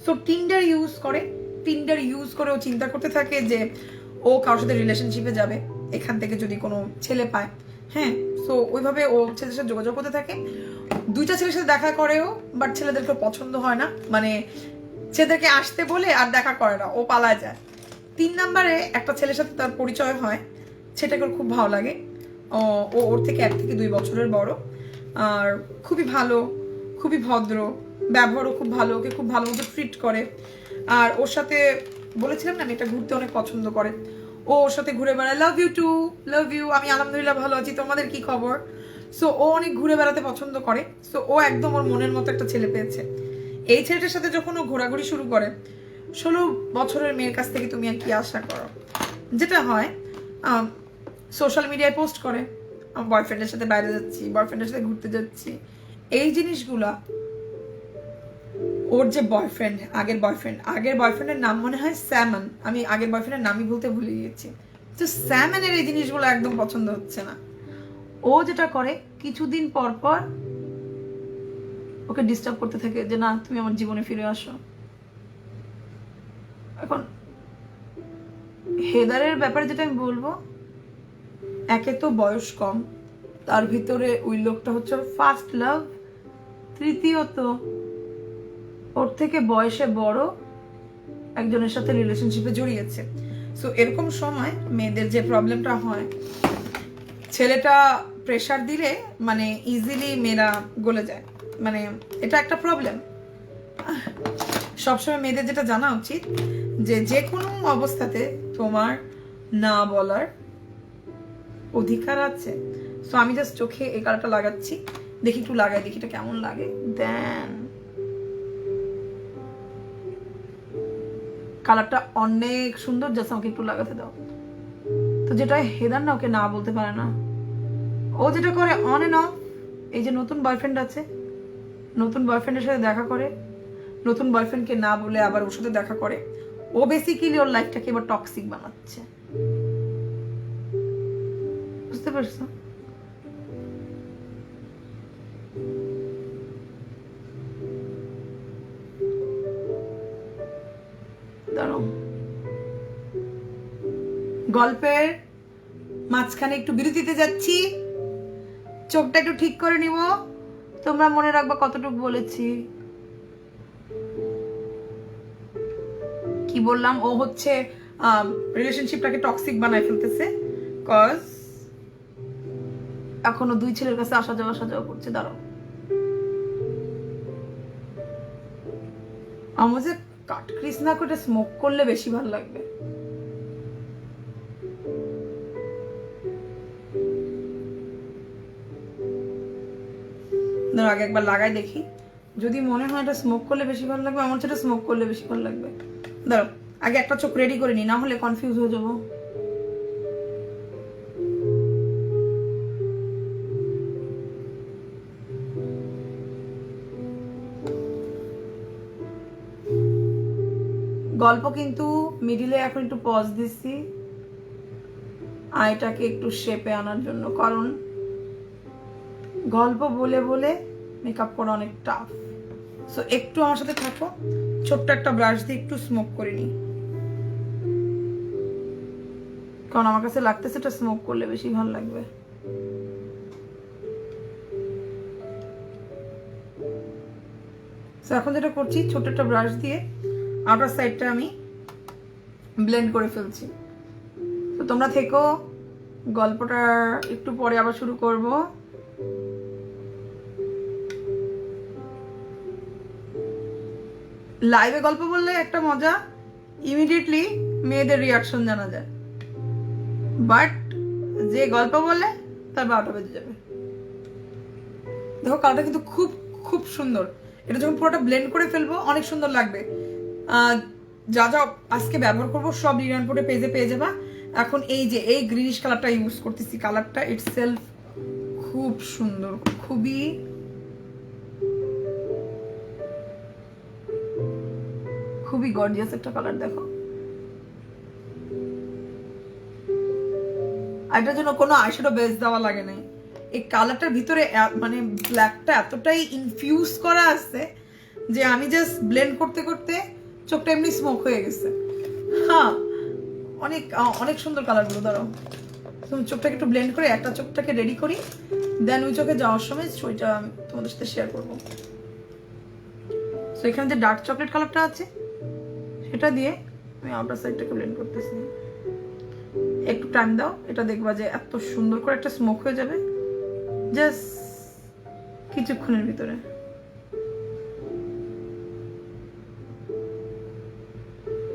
সো টিন্ডার ইউজ করে ও চিন্তা করতে থাকে যে ও কারোর সাথে রিলেশনশিপে যাবে এখান থেকে যদি কোনো ছেলে পায়। হ্যাঁ, সো সো ওইভাবে ও ছেলেদের সাথে যোগাযোগ করতে থাকে। 2টা ছেলের সাথে দেখা করেও, বাট ছেলেদেরকে পছন্দ হয় না, মানে ছেলেদেরকে আসতে বলে আর দেখা করে না, ও পালায় যায়। 3 নম্বরে একটা ছেলের সাথে তার পরিচয় হয়, সেটাকে ওর খুব ভালো লাগে। ও ওর থেকে 1 থেকে 2 বছরের বড়, আর খুবই ভালো, খুবই ভদ্র, ব্যবহারও খুব ভালো, ওকে খুব ভালো মতো ট্রিট করে। আর ওর সাথে বলেছিলাম না মেয়েটা ঘুরতে অনেক পছন্দ করে, ও ওর সাথে ঘুরে বেড়ায়। Love you too, love you, আমি আলহামদুলিল্লাহ ভালো আছি, তোমাদের কি খবর? সো ও অনেক ঘুরে বেড়াতে পছন্দ করে। সো ও একদম ওর মনের মতো একটা ছেলে পেয়েছে। এই ছেলেটার সাথে যখন ও ঘোরাঘুরি শুরু করে, 16 বছরের মেয়ের কাছ থেকে তুমি আর কি আশা করো? যেটা হয়, সোশ্যাল মিডিয়ায় পোস্ট করে বয়ফ্রেন্ডের সাথে বাইরে যাচ্ছি, বয়ফ্রেন্ডের সাথে ঘুরতে যাচ্ছি। এই জিনিসগুলা ওর যে বয়ফ্রেন্ড, আগের বয়ফ্রেন্ডের নাম মনে হয় স্যামন, আমি আগের বয়ফ্রেন্ডের নামই বলতে ভুলে গিয়েছি। তো স্যামনের এই জিনিসগুলো একদম পছন্দ হচ্ছে না। ও যেটা করে, কিছুদিন পর পর ওকে ডিস্টার্ব করতে থাকে যে না তুমি আমার জীবনে ফিরে আসো। এখন হেদারের ব্যাপারে যেটা আমি বলবো, একে তো বয়স কম, তার ভিতরে ওই লোকটা হচ্ছে ফার্স্ট লাভ, তৃতীয়ত ওর থেকে বয়সে বড় একজনের সাথে রিলেশনশিপে জড়িয়েছে। সো এরকম সময় মেয়েদের যে প্রবলেমটা হয়, ছেলেটা প্রেশার দিলে মানে ইজিলি মেয়েরা গলে যায়, মানে এটা একটা প্রবলেম। সবসময় মেয়েদের যেটা জানা উচিত যে যে কোনো অবস্থাতে তোমার না বলার অধিকার আছে। সো আমি জাস্ট চোখে এই কালারটা লাগাচ্ছি, দেখি একটু লাগাই, দেখি এটা কেমন লাগে। দেন কালারটা অনেক সুন্দর, জাস্ট আমাকে একটু লাগাতে দাও। তো যেটা হেদার না ওকে না বলতে পারে না, ও যেটা করে অন এন্ড অফ, এই যে নতুন বয়ফ্রেন্ড আছে, নতুন বয়ফ্রেন্ডের সাথে দেখা করে, নতুন বয়ফ্রেন্ডকে না বলে আবার ওর সাথে দেখা করে। ও বেসিক্যালি ওর লাইফটাকে এবার টক্সিক বানাচ্ছে, বুঝতে পারছো? দাঁড়াও, গল্পের মাঝখানে একটু বিরতিতে যাচ্ছি, চোখটা একটু ঠিক করে নিব। তোমরা মনে রাখবা কতটুকু বলেছি। কি বললাম? ও হচ্ছে রিলেশনশিপটাকে টক্সিক বানায় ফেলতেছে, কজ এখনো 2 ছেলের কাছে আসা যাওয়া করছে। দাঁড়াও, আমার যে কাট ক্রিস না করে স্মোক করলে বেশি ভালো লাগবে। আগে একবার লাগাই দেখি, যদি মনে হয় এটা স্মোক করলে বেশি ভালো লাগবে, আমার সেটা স্মোক করলে বেশি ভালো লাগবে। দাঁড়াও, আগে একটা চোখ রেডি করে নি, না হলে কনফিউজ হয়ে যাবো। গল্প কিন্তু মিডিলে এখন একটু পজ দিচ্ছি আইটাকে একটু শেপে আনার জন্য, কারণ গল্প বলে বলে মেকআপ করা অনেক টাফ। সো একটু আমার সাথে থাকো, ছোট্ট একটা ব্রাশ দিয়ে একটু স্মোক করে নিই, কারণ আমার কাছে লাগতেছে এটা স্মোক করলে বেশি ভালো লাগবে। এখন যেটা করছি, ছোট্ট একটা ব্রাশ দিয়ে আউটার সাইডটা আমি ব্লেন্ড করে ফেলছি। তো তোমরা থেকো, গল্পটা একটু পরে আবার শুরু করব। লাইভে গল্প বললে একটা মজা, ইমিডিয়েটলি মেয়েদের রিয়াকশন জানা যায়, বাট যে গল্প বলে তার 12টা বেজে যাবে। দেখো কালারটা কিন্তু খুব খুব সুন্দর, এটা যখন পুরোটা ব্লেন্ড করে ফেলবো অনেক সুন্দর লাগবে। যা যা আজকে ব্যবহার করবো সব রিরানপুরে পেজে পেয়ে যাবা। এখন এই যে এই গ্রিনিশ কালারটা ইউজ করতেছি, কালারটা ইটসেলফ খুব সুন্দর, খুবই খুবই গর্জিয়াস একটা কালার। দেখো, এটার জন্য কোনো আইশ্যাডো বেস দেওয়া লাগে নাই, এই কালারটার ভিতরে মানে ব্ল্যাকটা এতটাই ইনফিউজ করা আছে যে আমি জাস্ট ব্লেন্ড করতে করতে চোখটা এমনি স্মোক হয়ে গেছে। হ্যাঁ, অনেক অনেক সুন্দর কালারগুলো। দাঁড়াও, প্রথম চোখটাকে একটু ব্লেন্ড করে একটা চোখটাকে রেডি করি, দেন ওই চোখে যাওয়ার সময় ওইটা আমি তোমাদের সাথে শেয়ার করবো। তো এখানে যে ডার্ক চকলেট কালারটা আছে সেটা দিয়ে আমি আউটার সাইডটাকে ব্লেন্ড করতেছি। একটু টাইম দাও, এটা দেখবা যে এত সুন্দর করে একটা স্মোক হয়ে যাবে জাস্ট কিছুক্ষণের ভিতরে।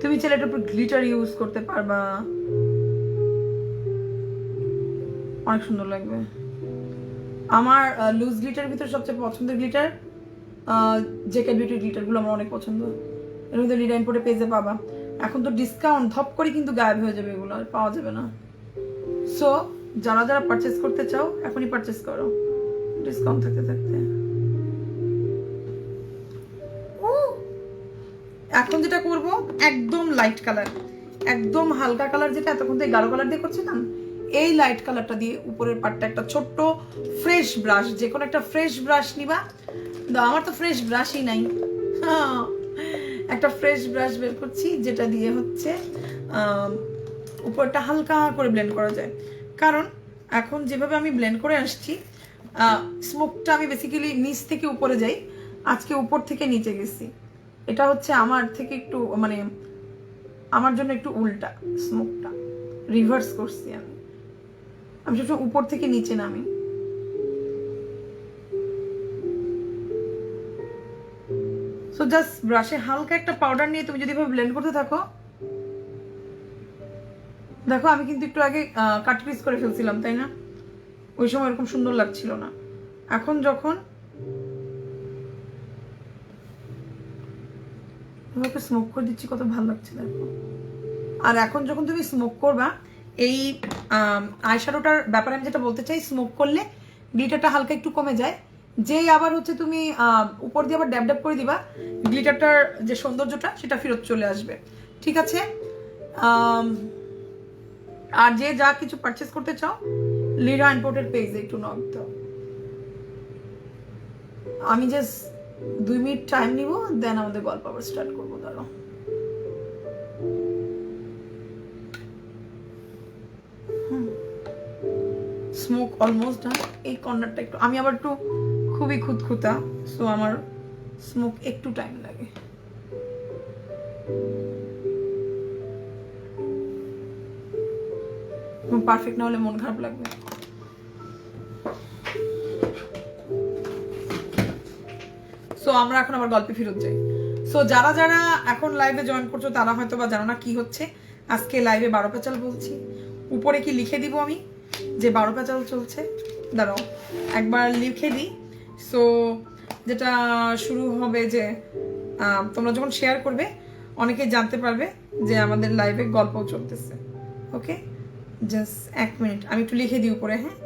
তুমি চাইলে এটার উপর গ্লিটার ইউজ করতে পারবা, অনেক সুন্দর লাগবে। আমার লুজ গ্লিটার ভিতরে সবচেয়ে পছন্দের গ্লিটার জেকে বিউটি গ্লিটার গুলো আমার অনেক পছন্দ। এর মধ্যে রিডাইন পরে পেজে পাবা। এখন তো ডিসকাউন্ট ধপ করে কিন্তু গায়েব হয়ে যাবে, এগুলো আর পাওয়া যাবে না। সো যারা যারা পারচেস করতে চাও এখনই পারচেস করো ডিসকাউন্ট থাকতে থাকতে। এখন যেটা করব একদম লাইট কালার, একদম হালকা কালার, যেটা এতক্ষণ থেকে গাঢ় কালার দিয়ে করছিলাম, এই লাইট কালারটা দিয়ে উপরের পাটটা একটা ছোট্ট ফ্রেশ ব্রাশ, যে কোনো একটা ফ্রেশ ব্রাশ নিবা। আমার তো ফ্রেশ ব্রাশই নাই, একটা ফ্রেশ ব্রাশ বের করছি যেটা দিয়ে হচ্ছে উপরটা হালকা করে ব্লেন্ড করা যায়। কারণ এখন যেভাবে আমি ব্লেন্ড করে আসছি, স্মোকটা আমি বেসিক্যালি নিচ থেকে উপরে যাই, আজকে উপর থেকে নিচে গেছি। এটা হচ্ছে আমার থেকে একটু মানে আমার জন্য একটু উল্টা, স্মোকটা রিভার্স করছি আমি সবসময় উপর থেকে নিচে নামি। সো জাস্ট ব্রাশে হালকা একটা পাউডার নিয়ে তুমি যদি এভাবে ব্লেন্ড করতে থাকো, দেখো আমি কিন্তু একটু আগে কাট পিস করে ফেলছিলাম, তাই না? ওই সময় এরকম সুন্দর লাগছিল না। এখন যখন স্মোক করে দিচ্ছি কত ভালো লাগছে দেখো। আর এখন যখন তুমি স্মোক করবা, এই আইশ্যাডোটার ব্যাপারে আমি যেটা বলতে চাই, স্মোক করলে গ্লিটারটা হালকা একটু কমে যায়। যেই আবার হচ্ছে তুমি উপর দিয়ে আবার ড্যাব ড্যাব করে দিবা, গ্লিটারটার যে সৌন্দর্যটা সেটা ফেরত চলে আসবে। ঠিক আছে? আর যে যা কিছু পারচেস করতে চাও লিরা ইম্পোর্টেড পেজে একটু নক দাও। আমি জাস্ট 2 মিনিট টাইম নিব, দেন আমাদের গল্প আবার স্টার্ট করবো। দাঁড়াও, স্মোক অলমোস্ট ডান। এই কর্নারটা একটু আমি আবার একটু খুবই খুঁতখুঁতা, সো আমার স্মোক একটু টাইম লাগে। পারফেক্ট না হলে মন খারাপ লাগবে। সো আমরা এখন আবার গল্পে ফিরত যাই। সো যারা যারা এখন লাইভে জয়েন করছো তারা হয়তো বা জানো না কি হচ্ছে। আজকে লাইভে 12 পেঁচাল বলছি। উপরে কি লিখে দিব আমি যে 12 পেঁচাল চলছে? দাঁড়াও একবার লিখে দিই। সো যেটা শুরু হবে যে তোমরা যখন শেয়ার করবে অনেকে জানতে পারবে যে আমাদের লাইভে গল্প চলতেছে। ওকে, জাস্ট 1 মিনিট আমি একটু লিখে দিই উপরে। হ্যাঁ,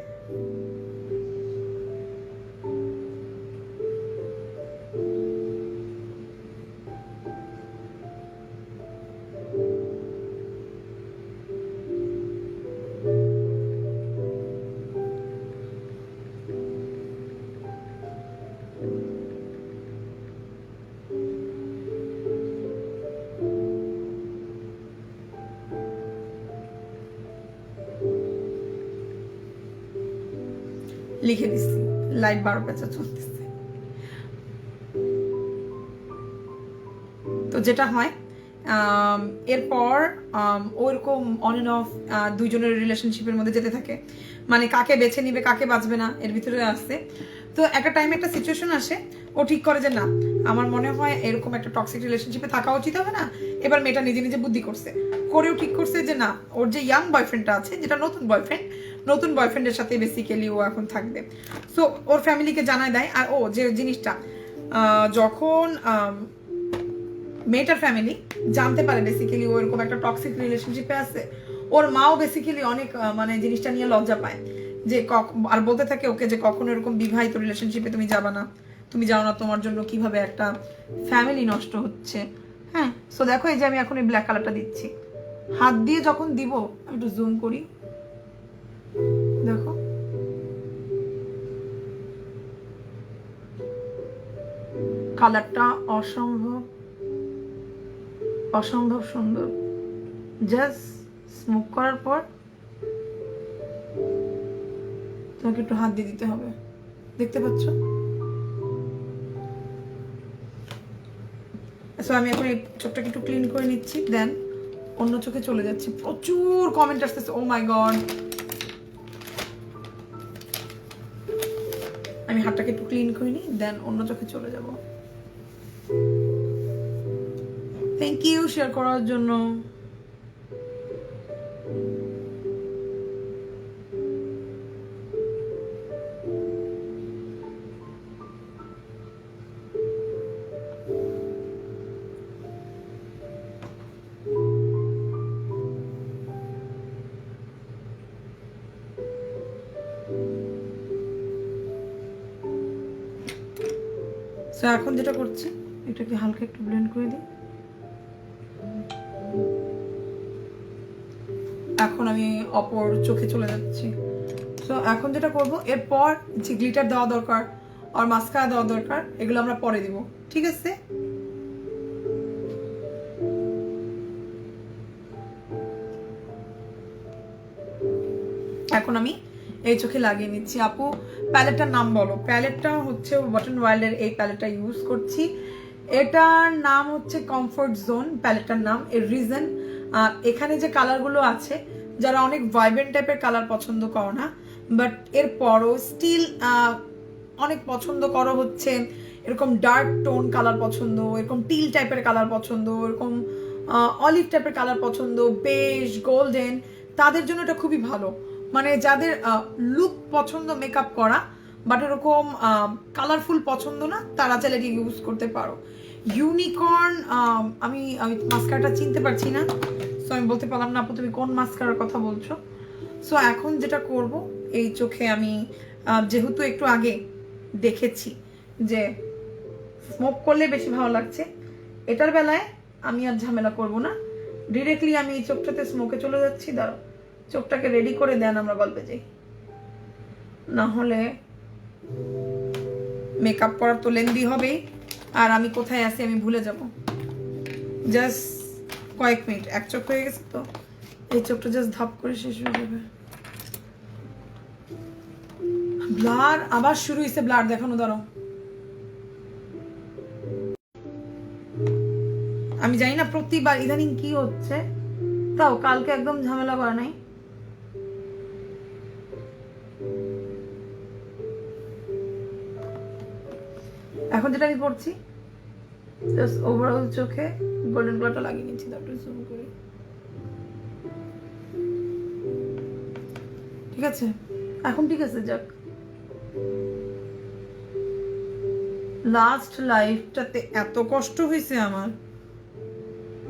লিখে দিচ্ছি লাইভ 12 পেঁচাল চলতেছে। তো যেটা হয় এরপর ওরকম অন এন্ড অফ দুইজনের রিলেশনশিপের মধ্যে যেতে থাকে, মানে কাকে বেছে নিবে কাকে বাঁচবে না এর ভিতরে আসছে। তো একটা টাইমে একটা সিচুয়েশন আসে, ও ঠিক করে যে না আমার মনে হয় এরকম একটা টক্সিক রিলেশনশিপে থাকা উচিত হবে না। এবার মেয়েটা নিজে নিজে বুদ্ধি করছে, করেও ঠিক করছে যে না ওর যে ইয়াং বয়ফ্রেন্ডটা আছে, যেটা নতুন বয়ফ্রেন্ডের সাথে বেসিক্যালি ও এখন থাকবে। সো ওর ফ্যামিলিকে জানায় দেয়। আর ও যে জিনিসটা যখন মেয়েটার ফ্যামিলি জানতে পারে বেসিক্যালি ও এরকম একটা টক্সিক রিলেশনশিপে আছে, ওর মাও বেসিক্যালি অনেক মানে জিনিসটা নিয়ে লজ্জা পায় যে আর বলতে থাকে ওকে যে কখনো এরকম বিবাহিত রিলেশনশিপে তুমি যাবা না, তুমি যাও না, তোমার জন্য কিভাবে একটা ফ্যামিলি নষ্ট হচ্ছে। হ্যাঁ, সো দেখো এই যে আমি এখন এই ব্ল্যাক কালারটা দিচ্ছি, হাত দিয়ে যখন দিব আমি একটু জুম করি, দেখো কালারটা অসম্ভব সুন্দর। জাস্ট স্মোক করার পর তোমাকে একটু হাত দিয়ে দিতে হবে, দেখতে পাচ্ছ? সো আমি এখন এই চোখটাকে একটু ক্লিন করে নিচ্ছি, দেন অন্য চোখে চলে যাচ্ছি। প্রচুর কমেন্ট আসতেছে, ও মাই গড। আমি হাতটাকে একটু ক্লিন করে নিই, দেন অন্য চোখে চলে যাব। থ্যাংক ইউ শেয়ার করার জন্য। সো এখন যেটা করছি, এটাকে হালকা একটু ব্লেন্ড করে দিই। এখন আমি অপর চোখে চলে যাচ্ছি। সো এখন যেটা করব, এরপর যে গ্লিটার দেওয়া দরকার আর মাস্কারা দেওয়া দরকার, এগুলো আমরা পরে দিব, ঠিক আছে? এখন আমি এই চোখে লাগিয়ে নিচ্ছি। আপু প্যালেটটার নাম বলো। প্যালেটটা হচ্ছে ওয়েট এন্ড ওয়াইল্ডের এই প্যালেটটা ইউজ করছি। এটার নাম হচ্ছে কমফোর্ট জোন প্যালেটটার নাম। এর রিজন, এখানে যে কালারগুলো আছে, যারা অনেক ভাইব্রেন্ট টাইপের কালার পছন্দ করো না, বাট এরপরও স্টিল অনেক পছন্দ করো হচ্ছে এরকম ডার্ক টোন কালার পছন্দ, এরকম টিল টাইপের কালার পছন্দ, এরকম অলিভ টাইপের কালার পছন্দ, বেজ, গোল্ডেন, তাদের জন্য এটা খুবই ভালো। মানে যাদের লুক পছন্দ মেকআপ করা বাট এরকম কালারফুল পছন্দ না, তারা চাইলে এটা ইউজ করতে পারো। ইউনিকর্ন, আমি মাস্কারাটা চিনতে পারছি না, সো আমি বলতে পারলাম না আপু তুমি কোন মাস্কারার কথা বলছো। সো এখন যেটা করব, এই চোখে আমি যেহেতু একটু আগে দেখেছি যে স্মোক করলে বেশি ভালো লাগছে, এটার বেলায় আমি আর ঝামেলা করব না, ডিরেক্টলি আমি এই চোখটাতে স্মোকে চলে যাচ্ছি। দাঁড়াও, চোখটাকে রেডি করে দেন, আমরা গল্পে যাই, না হলে মেকআপ করার তো লেন্দি হবেই, আর আমি কোথায় আছি আমি ভুলে যাব। জাস্ট কয়েক মিনিট, এক চোখ হয়ে গেছে তো এই চোখটা জাস্ট ধাপ করে শেষ হয়ে যাবে। ব্লার আবার শুরু হয়েছে, ব্লার দেখানো। দাঁড়াও, আমি জানি না প্রতিবার ইদানিং কি হচ্ছে, তাও কালকে একদম ঝামেলা করা নাই। এখন যেটা আমি করছি, জাস্ট ওভারঅল চোখে গোল্ডেন কালারটা লাগিয়ে নিচ্ছি। তারপরে জুম করে, ঠিক আছে? এখন ঠিক আছে, যাক। লাস্ট লাইফটাতে এত কষ্ট হয়েছে আমার,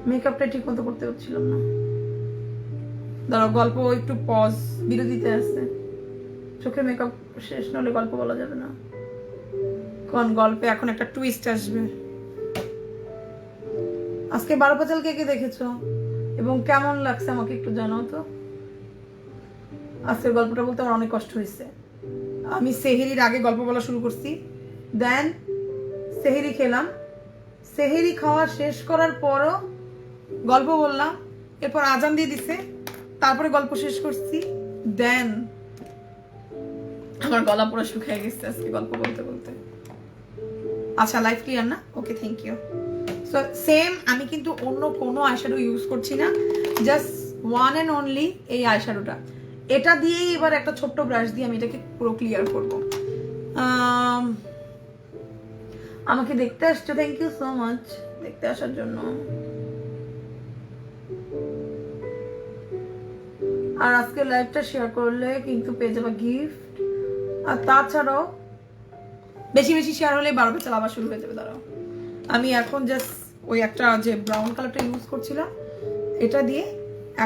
মেকআপটা ঠিক মতো করতে পারছিলাম না। ধরো গল্প একটু পজ, বিরতিতে আসছে, চোখে মেকআপ শেষ না হলে গল্প বলা যাবে না, কোন গল্পে এখন একটা টুইস্ট আসবে। আজকে 12 পাঁচাল কে কে দেখেছো এবং কেমন লাগছে আমাকে একটু জানাও তো। আজকের গল্পটা বলতে আমার অনেক কষ্ট হয়েছে। আমি সেহেরির আগে গল্প বলা শুরু করছি, দেন সেহেরি খেলাম, সেহেরি খাওয়া শেষ করার পরও গল্প বললাম, এরপর আজান দিয়ে দিছে, তারপরে গল্প শেষ করছি, দেন আমার গলা পুরো শুকিয়ে গেছে আজকে গল্প বলতে বলতে। আচ্ছা, লাইফ ক্লিয়ার না? ওকে, থ্যাংক ইউ। সো সেম, আমি কিন্তু অন্য কোনো আইশ্যাডো ইউজ করছি না, জাস্ট ওয়ান অ্যান্ড অনলি এই আইশ্যাডোটা। এটা দিয়েই এবার একটা ছোট্ট ব্রাশ দিয়ে আমি এটাকে পুরো ক্লিয়ার করব। আমাকে দেখতে আসছো, থ্যাংক ইউ সো মাচ দেখতে আসার জন্য। আর আজকে লাইভটা শেয়ার করলে কিন্তু পেয়ে যাবে গিফট, আর তাছাড়াও বেশি বেশি শেয়ার হলে 12 পাঁচাল আবার শুরু হয়ে যাবে। দাঁড়াও, আমি এখন জাস্ট ওই একটা যে ব্রাউন কালারটা ইউজ করছিলাম, এটা দিয়ে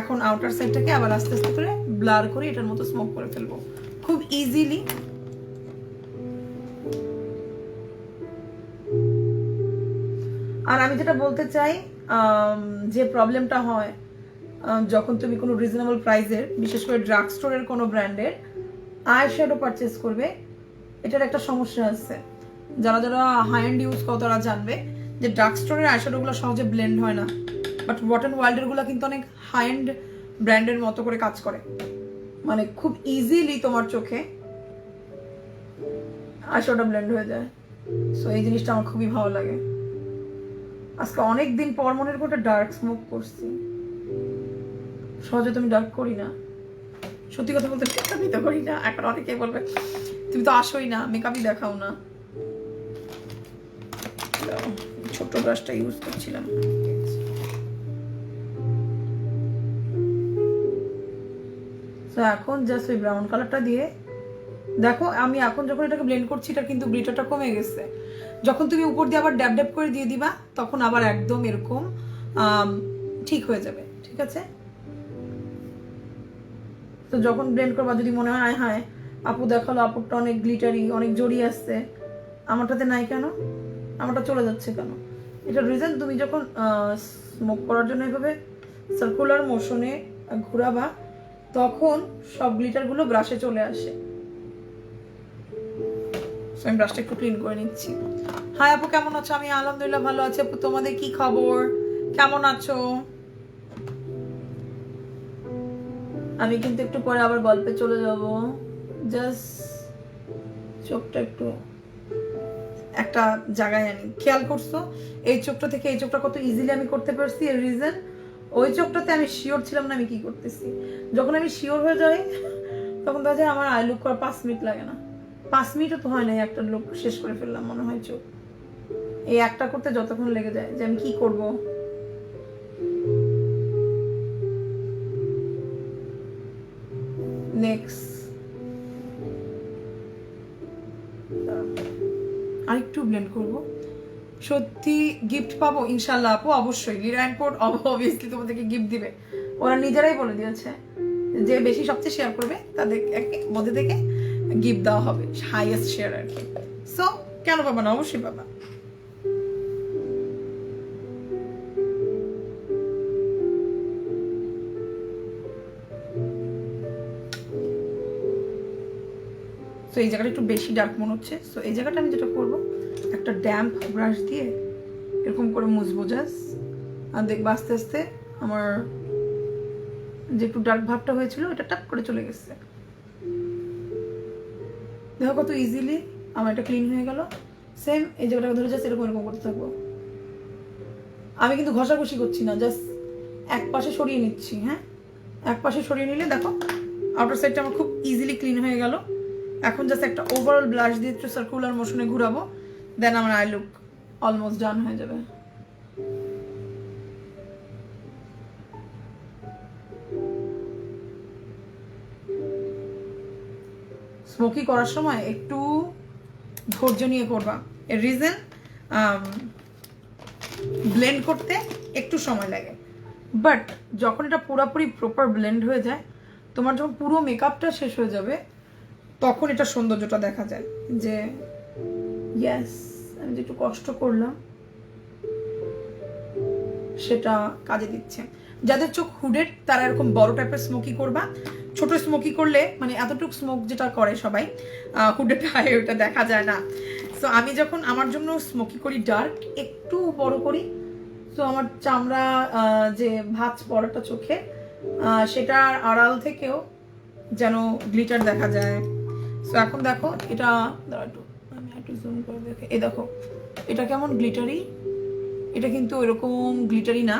এখন আউটার সাইডটাকে আবার আস্তে আস্তে করে ব্লার করে এটার মতো স্মোক করে ফেলবো খুব ইজিলি। আর আমি যেটা বলতে চাই, যে প্রবলেমটা হয় যখন তুমি কোনো রিজনেবল প্রাইসের, বিশেষ করে ড্রাগ স্টোরের কোনো ব্র্যান্ডের আই শ্যাডো পারচেস করবে, এটার একটা সমস্যা আছে। যারা যারা হাই এন্ড ইউজ করো তারা জানবে যে ড্রাগ স্টোরের আই শ্যাডোগুলো সহজে ব্লেন্ড হয় না, বাট ওয়েট এন্ড ওয়াইল্ডের গুলো কিন্তু অনেক হাই এন্ড ব্র্যান্ডের মতো করে কাজ করে, মানে খুব ইজিলি তোমার চোখে আইশ্যাডো ব্লেন্ড হয়ে যায়। সো এই জিনিসটা আমার খুবই ভালো লাগে। আজকে অনেক দিন পর মনের করে ডার্ক স্মোক করছি। সহজে তুমি ডার্ক করি না, সত্যি কথা বলতে মেকআপই তো করি না। এখন অনেকেই বলবে তুমি তো আসোই না, মেকআপই দেখাও না। ছোট্ট ব্রাশটা ইউজ করছিলাম। তো এখন জাস্ট ওই ব্রাউন কালারটা দিয়ে দেখো, আমি এখন যখন এটাকে ব্লেন্ড করছি এটা কিন্তু গ্লিটারটা কমে গেছে। যখন তুমি উপর দিয়ে আবার ড্যাব ড্যাব করে দিয়ে দিবা তখন আবার একদম এরকম ঠিক হয়ে যাবে। ঠিক আছে, তো যখন ব্লেন্ড করবা যদি মনে হয় হায় আপু দেখালো আপুরটা অনেক গ্লিটারি, অনেক জড়িয়ে আসছে, আমারটাতে নাই কেন, আমারটা চলে যাচ্ছে কেন, এটা রিজন তুমি যখন স্মোক করার জন্য এভাবে সার্কুলার মোশনে ঘোরাবা তখন সব গ্লিটারগুলো ব্রাশে চলে আসে। আমি ব্রাশটা একটু ক্লিন করে নিচ্ছি। হাই আপু কেমন আছো? আমি আলহামদুলিল্লাহ ভালো আছি। আপু তোমাদের কি খবর, কেমন আছো? আমি কিন্তু একটু পরে আবার গল্পে চলে যাব। জাস্ট চোখটা একটু একটা জায়গায় আনি। খেয়াল করছো এই চোখটা থেকে এই চোখটা কত ইজিলি আমি করতে পারছি? এর রিজন ওই চোখটাতে আমি শিওর ছিলাম না আমি কি করতেছি। যখন আমি শিওর হয়ে যাই তখন দেখা যায় আমার আই লুক করা 5 মিনিট লাগে না। 5 মিনিটও তো হয় না, একটা লুক শেষ করে ফেললাম মনে হয়। চোখ এই একটা করতে যতক্ষণ লেগে যায় যে আমি কি করব। নেক্সট আরেকটু ব্লেন্ড করব। সত্যি গিফট পাবো ইনশাল্লাহ আপু, অবশ্যই। লিরা এন্ড কোড অবভিয়াসলি তোমাদেরকে গিফট দিবে। ওরা নিজেরাই বলে দিয়েছে যে বেশি সবচেয়ে শেয়ার করবে তাদের মধ্যে থেকে গিফট দেওয়া হবে, হাইয়েস্ট শেয়ার আর কি। সো কেন পাবা না, অবশ্যই পাবা। সো এই জায়গাটা একটু বেশি ডার্ক মনে হচ্ছে। সো এই জায়গাটা আমি যেটা করবো একটা ড্যাম্প ব্রাশ দিয়ে এরকম করে মুছবো জাস্ট, আর দেখবো আস্তে আস্তে আমার যে একটু ডার্ক ভাবটা হয়েছিল এটা টাপ করে চলে গেছে। দেখো কত ইজিলি আমার এটা ক্লিন হয়ে গেল। সেম এই জায়গাটা ধরে জাস্ট এরকম এরকম করতে থাকবো। আমি কিন্তু ঘষাঘষি করছি না, জাস্ট এক পাশে সরিয়ে নিচ্ছি। হ্যাঁ, এক পাশে সরিয়ে নিলে দেখো আউটার সাইডটা আমার খুব ইজিলি ক্লিন হয়ে গেল। এখন জাস্ট একটা ওভারঅল ব্লাশ দিয়ে একটু সার্কুলার মোশনে ঘুরাবো, দেন আমার আই লুক অলমোস্ট ডান হয়ে যাবে। স্মোকি করার সময় একটু ধৈর্য নিয়ে করবা। এর রিজন ব্লেন্ড করতে একটু সময় লাগে, বাট যখন এটা পুরোপুরি প্রপার ব্লেন্ড হয়ে যায়, তোমার যখন পুরো মেকআপটা শেষ হয়ে যাবে তখন এটা সৌন্দর্যটা দেখা যায় যে ইয়েস আমি যে একটু কষ্ট করলাম সেটা কাজে দিচ্ছে। যাদের চোখ হুডেড তারা এরকম বড় টাইপের স্মোকি করবা। ছোট স্মোকি করলে মানে এতটুকু স্মোক যেটা করে সবাই হুডেড হয় ওটা দেখা যায় না। সো আমি যখন আমার জন্য স্মোকি করি ডার্ক একটু বড় করি, তো আমার চামড়া যে ভাঁজ পড়াটা চোখে সেটার আড়াল থেকেও যেন গ্লিটার দেখা যায়। সো এখন দেখো এটা একটু আমি একটু জুম করে দেখে, এই দেখো এটা কেমন গ্লিটারি। এটা কিন্তু এরকম গ্লিটারি না,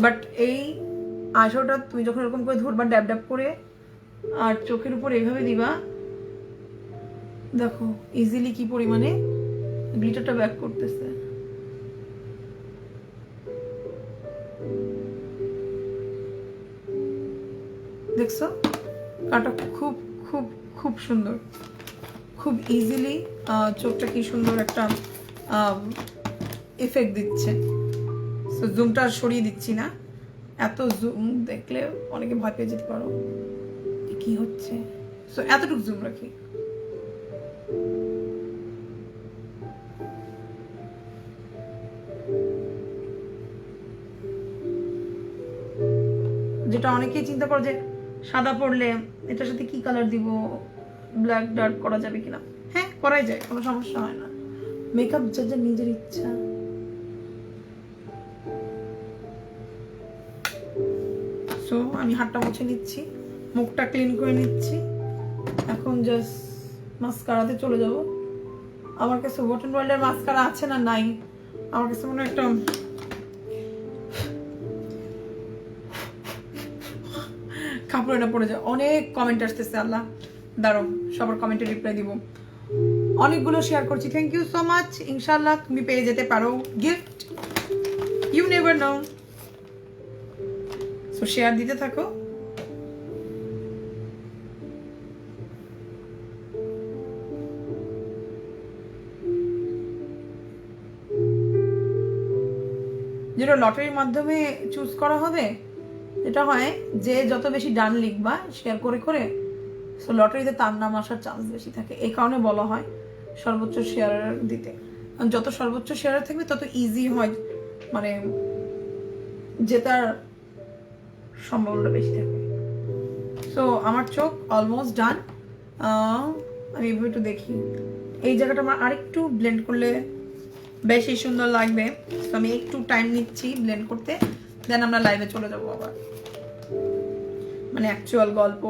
বাট এই আইশ্যাডোটা তুমি যখন এরকম করে ধরবা ড্যাব ড্যাব করে আর চোখের উপর এইভাবে দিবা, দেখো ইজিলি কি পরিমাণে গ্লিটারটা ব্যাক করতেছে। দেখছো কাটা খুব খুব খুব সুন্দর, খুব ইজিলি চোখটা কি সুন্দর একটা এফেক্ট দিচ্ছে। সো জুমটা সরিয়ে দিচ্ছি না, এত জুম দেখলে অনেকে ভয় পেয়ে যেতে পারো কি হচ্ছে। সো এতটুকু জুম রাখি। যেটা অনেকেই চিন্তা করে যে সাদা পড়লে এটার সাথে কি কালার দিব, ব্ল্যাক ডার্ক করা যাবে কিনা। হ্যাঁ করাই যায়, কোনো সমস্যা হয় না। মেকআপ যার যার নিজের ইচ্ছা। সো আমি হাতটা মুছে নিচ্ছি, মুখটা ক্লিন করে নিচ্ছি। এখন জাস্ট মাস্কারাতে চলে যাব। আমার কাছে ওয়াট এন্ড ওয়াইল্ডের মাস্কারা আছে না নাই, আমার কাছে মনে হয় একটা কাপড় এটা পড়ে যায়। অনেক কমেন্ট আসতেছে, আল্লাহ দাঁড়ো সবার কমেন্টে রিপ্লাই দিব। অনেকগুলো শেয়ার করছি, থ্যাংক ইউ সো মাচ। ইনশাল্লাহ তুমি পেয়ে যেতে পারো gift, you never know. So share দিতে থাকো। যেটা লটারির মাধ্যমে চুজ করা হবে, এটা হয় যে যত বেশি ডান লিখবা শেয়ার করে করে, সো লটারিতে তার নাম আসার চান্স বেশি থাকে। এই কারণে বলা হয় সর্বোচ্চ শেয়ার দিতে, কারণ যত সর্বোচ্চ শেয়ার থাকবে তত ইজি হয়, মানে জেতার সম্ভাবনাটা বেশি থাকবে। সো আমার চোখ অলমোস্ট ডান। আমি এভাবে একটু দেখি, এই জায়গাটা আমার আরেকটু ব্লেন্ড করলে বেশি সুন্দর লাগবে। তো আমি একটু টাইম নিচ্ছি ব্লেন্ড করতে, দেন আমরা লাইভে চলে যাবো আবার, মানে অ্যাকচুয়াল গল্প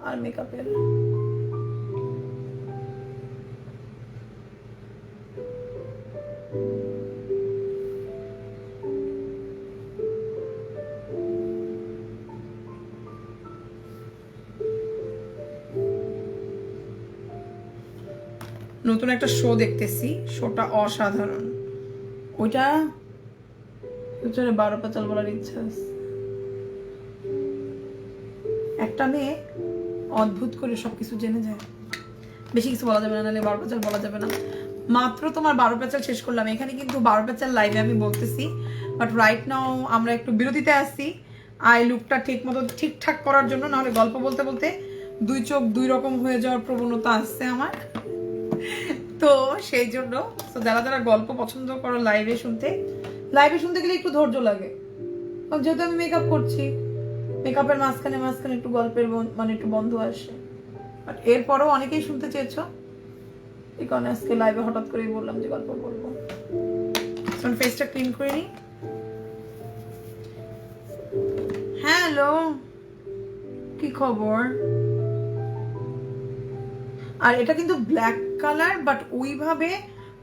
আর মেকআপের। নতুন একটা শো দেখতেছি, শোটা অসাধারণ। ওইটা 12 পাঁচাল বলার ইচ্ছা আছে। একটা মেয়ে অদ্ভুত করে সবকিছু জেনে যায়, বেশি কিছু বলা যাবে না, নাহলে 12 পাঁচাল বলা যাবে না। মাত্র তোমার 12 পাঁচাল শেষ করলাম, এখানে কিন্তু 12 পাঁচাল লাইভে আমি বলতেছি, বাট রাইট নাও আমরা একটু বিরতিতে আসছি আই লুকটা ঠিক মতো ঠিকঠাক করার জন্য, নাহলে গল্প বলতে বলতে দুই চোখ দুই রকম হয়ে যাওয়ার প্রবণতা আসছে আমার। তো সেই জন্য যারা যারা গল্প পছন্দ করো লাইভে শুনতে গেলে একটু ধৈর্য লাগে, যেহেতু আমি মেকআপ করছি, মেকআপের মাঝখানে মাঝখানে একটু গল্পের মানে একটু বন্ধ আসে, বাট এরপরও অনেকেই শুনতে চেয়েছো, এই কারণে আজকে লাইভে হঠাৎ করেই বললাম যে গল্প বলবো। ফেসটা ক্লিন করে নি। হ্যালো, কি খবর? আর এটা কিন্তু ব্ল্যাক কালার, বাট ওইভাবে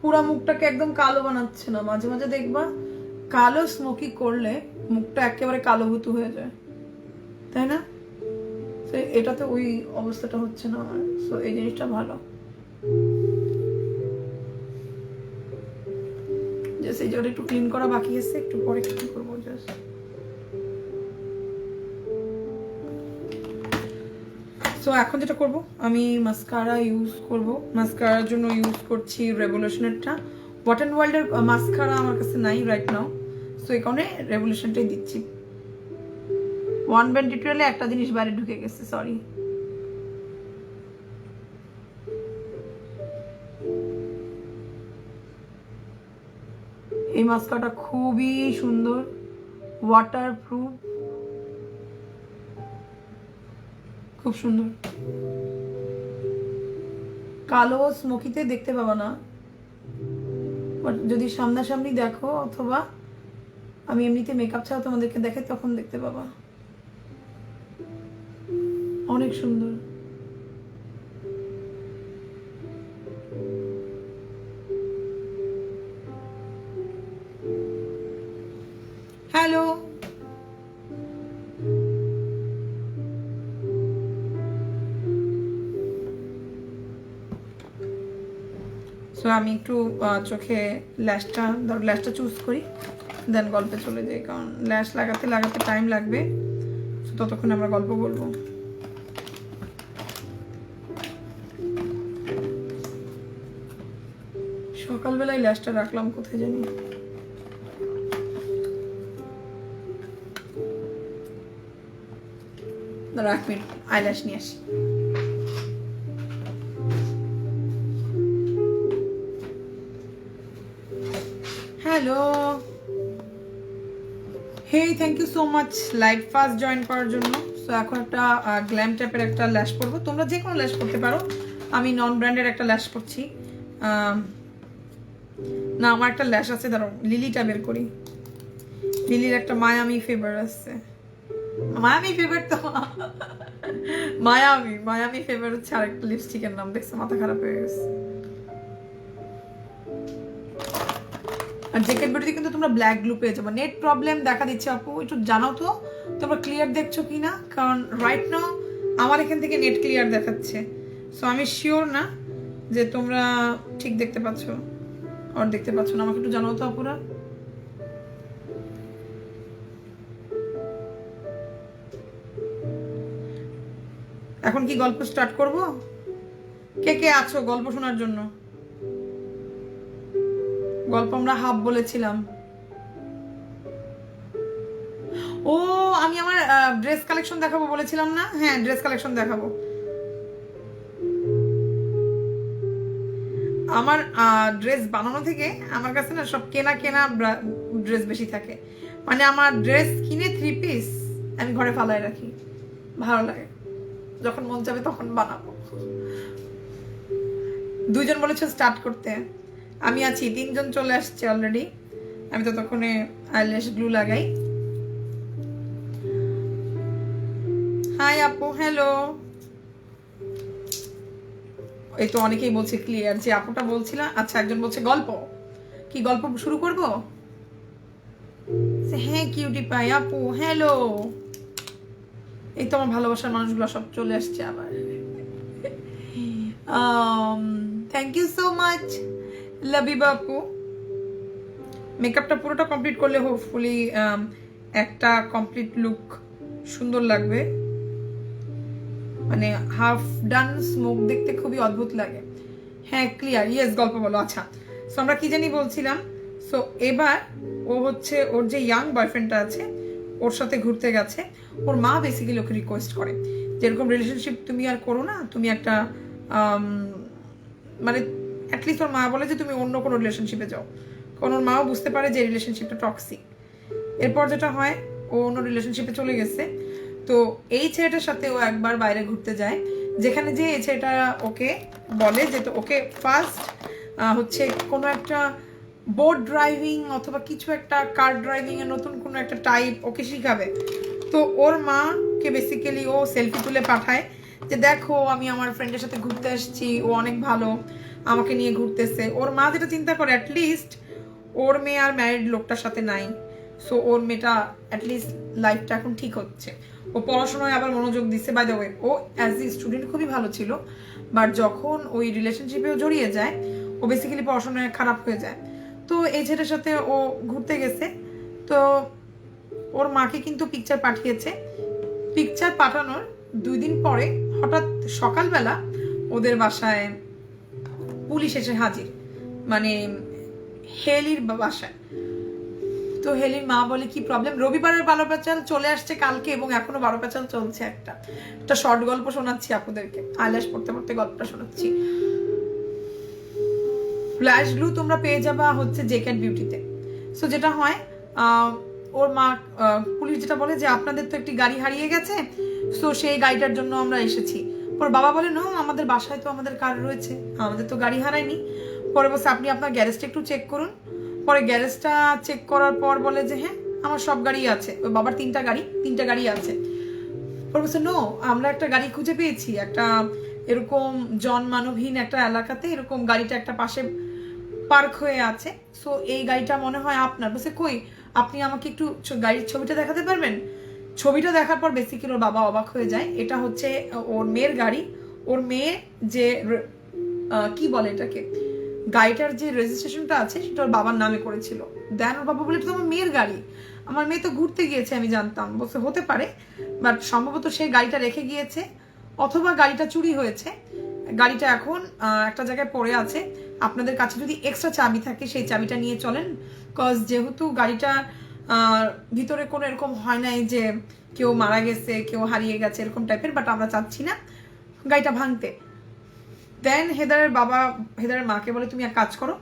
পুরো মুখটাকে একদম কালো বানাচ্ছে না। মাঝে মাঝে দেখবা কালো স্মোকি করলে মুখটা একেবারে কালো ভুতু হয়ে যায়, তাই না? তো এটাতে ওই অবস্থাটা হচ্ছে না আমার, সো এই জিনিসটা ভালো। জাস্ট এই জায়গাটা একটু ক্লিন করা বাকি আছে, একটু পরে ক্লিন করবো জাস্ট। সো এখন যেটা করব, আমি মাস্কারা ইউজ করব। মাস্কারার জন্য ইউজ করছি রেভলিউশনেরটা। ওয়াট এন্ড ওয়াইল্ডের মাস্কারা আমার কাছে নাই রাইট নাও, সো এই কারণে রেভলিউশনটাই দিচ্ছি। ওয়ান ব্যান্ড টিউটোরিয়ালে একটা জিনিস বাইরে ঢুকে গেছে, সরি। এই মাস্কারাটা খুবই সুন্দর, ওয়াটারপ্রুফ, খুব সুন্দর। কালো স্মোকিতে দেখতে পাবা না, বাট যদি সামনাসামনি দেখো অথবা আমি এমনিতে মেকআপ ছাড়া তোমাদেরকে দেখাই তখন দেখতে পাবা, অনেক সুন্দর। হ্যালো, সো আমি একটু চোখে ল্যাশটা চুজ করি, দেন গল্পে চলে যাই, কারণ ল্যাশ লাগাতে লাগাতে টাইম লাগবে, ততক্ষণ আমরা গল্প বলবো। সকালবেলায় ল্যাশটা রাখলাম কোথায় জানি, এক মিনিট আইল্যাশ নিয়ে আসি। Hello, hey, thank you so much live first join করার জন্য। সো এখন একটা গ্ল্যাম টাইপের একটা ল্যাশ পরবো, তোমরা যে কোনো ল্যাশ করতে পারো, আমি নন ব্র্যান্ডের একটা ল্যাশ করছি। না, আমার একটা ল্যাশ আছে, ধরো লিলিটা বের করি, লিলির একটা মায়ামি ফেভার আছে, মায়ামি ফেভারিট তো মায়ামি ফেভারিট হচ্ছে আরেকটা লিপস্টিকের নাম, দেখছো মাথা খারাপ হয়ে গেছে। আর জ্যাকেট বিউটিতে কিন্তু তোমরা ব্ল্যাক গ্লু পেয়ে যাবে। নেট প্রবলেম দেখা দিচ্ছে আপু, একটু জানাও তো তোমরা ক্লিয়ার দেখছো কিনা, কারণ রাইট নাও আমার এখান থেকে নেট ক্লিয়ার দেখাচ্ছে, সো আমি শিওর না যে তোমরা ঠিক দেখতে পাচ্ছ আর দেখতে পাচ্ছ না। আমাকে একটু জানাও তো আপুরা। এখন কি গল্প স্টার্ট করব? কে কে আছো গল্প শোনার জন্য? গল্প আমরা হাফ বলেছিলাম। ও আমি আমার ড্রেস কালেকশন দেখাবো বলেছিলাম না? হ্যাঁ ড্রেস কালেকশন দেখাবো। আমার ড্রেস বানানো থেকে আমার কাছে না সব কেনা ড্রেস বেশি থাকে। মানে আমার ড্রেস কিনে 3 পিস আমি ঘরে ফালায় রাখি, ভালো লাগে, যখন মন যাবে তখন বানাবো। 2 জন বলেছে স্টার্ট করতে, আমি আছি, 3 জন চলে আসছে অলরেডি। আমি তো তখন আইল্যাশ গ্লু লাগাই। হাই আপু, হ্যালো। এই তো অনেকেই বলছে ক্লিয়ার, যে আপুটা বলছিলাম। আচ্ছা একজন বলছে গল্প, কি গল্প শুরু করব? হ্যাঁ কিউটি পাই আপু, হ্যালো। এই তো আমার ভালোবাসার মানুষগুলো সব চলে আসছে আবার। Thank you so much Labiba আপু। মেকআপটা পুরোটা কমপ্লিট করলে হোপফুলি একটা কমপ্লিট লুক সুন্দর লাগবে। মানে হাফ ডান স্মোক দেখতে খুবই অদ্ভুত লাগে। হ্যাঁ ক্লিয়ার, ইয়েস গল্প বলো। আচ্ছা সো আমরা কি জানি বলছিলাম। সো এবার ও হচ্ছে ওর যে ইয়াং বয়ফ্রেন্ডটা আছে ওর সাথে ঘুরতে গেছে। ওর মা বেসিক্যালি ওকে রিকোয়েস্ট করে যেরকম রিলেশনশিপ তুমি আর করো না, তুমি একটা মানে অ্যাটলিস্ট ওর মা বলে যে তুমি অন্য কোনো রিলেশনশিপে যাও, কারণ ওর মাও বুঝতে পারে যে রিলেশনশিপটা টক্সিক। এরপর যেটা হয় ও অন্য রিলেশনশিপে চলে গেছে। তো এই ছেলেটার সাথে ও একবার বাইরে ঘুরতে যায়, যেখানে যে এই ছেলেটা ওকে বলে যে তো ওকে ফার্স্ট হচ্ছে কোনো একটা বোট ড্রাইভিং অথবা কিছু একটা কার ড্রাইভিং এর নতুন কোনো একটা টাইপ ওকে শিখাবে। তো ওর মাকে বেসিক্যালি ও সেলফি তুলে পাঠায় যে দেখো আমি আমার ফ্রেন্ডের সাথে ঘুরতে আসছি, ও অনেক ভালো, আমাকে নিয়ে ঘুরতেছে। ওর মা যেটা চিন্তা করে অ্যাটলিস্ট ওর মেয়ে আর ম্যারিড লোকটার সাথে নাই, সো ওর মেয়েটা অ্যাটলিস্ট লাইফটা এখন ঠিক হচ্ছে। ও পড়াশোনায় আবার মনোযোগ দিচ্ছে। বাই দ্য ওয়ে ও অ্যাজ এ স্টুডেন্ট খুবই ভালো ছিল, বাট যখন ওই রিলেশনশিপেও জড়িয়ে যায় ও বেসিক্যালি পড়াশোনায় খারাপ হয়ে যায়। তো এই ছেলের সাথে ও ঘুরতে গেছে, তো ওর মাকে কিন্তু পিকচার পাঠিয়েছে। পিকচার পাঠানোর 2 দিন পরে হঠাৎ সকালবেলা ওদের বাসায় পুলিশ এসে হাজির, মানে হেলির বাসায়। তো হেলির মা বলে কি প্রবলেম? রবিবারের 12 প্যাচাল চলে আসছে কালকে এবং এখনো 12 প্যাচাল চলছে। একটা শর্ট গল্প শোনাচ্ছি আপনাদেরকে, আইল্যাশ পড়তে পড়তে গল্পটা শোনাচ্ছি। ফ্ল্যাশ গ্লু তোমরা পেয়ে যাবা হচ্ছে জ্যাকেট বিউটিতে। সো যেটা হয় ওর মা পুলিশ যেটা বলে যে আপনাদের তো একটি গাড়ি হারিয়ে গেছে, সো সেই গাড়িটার জন্য আমরা এসেছি। ওর বাবা বলে নো আমাদের বাসায় তো আমাদের কার রয়েছে, আমাদের তো গাড়ি হারায়নি। পরে বলছে আপনি আপনার গ্যারেজটা একটু চেক করুন। পরে গ্যারেজটা চেক করার পর বলে যে হ্যাঁ আমার সব গাড়ি আছে। ওই বাবার 3টা গাড়ি আছে। পরে বলছে নো আমরা একটা গাড়ি খুঁজে পেয়েছি, একটা এরকম জনমানবহীন একটা এলাকাতে এরকম গাড়িটা একটা পাশে পার্ক হয়ে আছে, সো এই গাড়িটা মনে হয় আপনার। বলছে কই আপনি আমাকে একটু গাড়ির ছবিটা দেখাতে পারবেন? ছবিটা দেখার পর বেসিক্যালি ওর বাবা অবাক হয়ে যায়। এটা হচ্ছে ওর মেয়ের গাড়ি। ওর মেয়ে যে কি বলে এটাকে, গাড়িটার যে রেজিস্ট্রেশনটা আছে সেটা ওর বাবার নামে করেছিল। দেন ওর বাবা বলে এটা তো আমার মেয়ের গাড়ি, আমার মেয়ে তো ঘুরতে গিয়েছে আমি জানতাম। বলছে হতে পারে, বাট সম্ভবত সে গাড়িটা রেখে গিয়েছে অথবা গাড়িটা চুরি হয়েছে। গাড়িটা এখন একটা জায়গায় পড়ে আছে। আপনাদের কাছে যদি এক্সট্রা চাবি থাকে সেই চাবিটা নিয়ে চলেন, কজ যেহেতু গাড়িটা ভিতরে কোনো এরকম হয় নাই যে কেউ মারা গেছে কেউ হারিয়ে গেছে এরকম টাইপের, বাট আমরা চাচ্ছি না গাড়িটা ভাঙতে। দেন হেদারের মাকে বলে তুমি এক কাজ করো,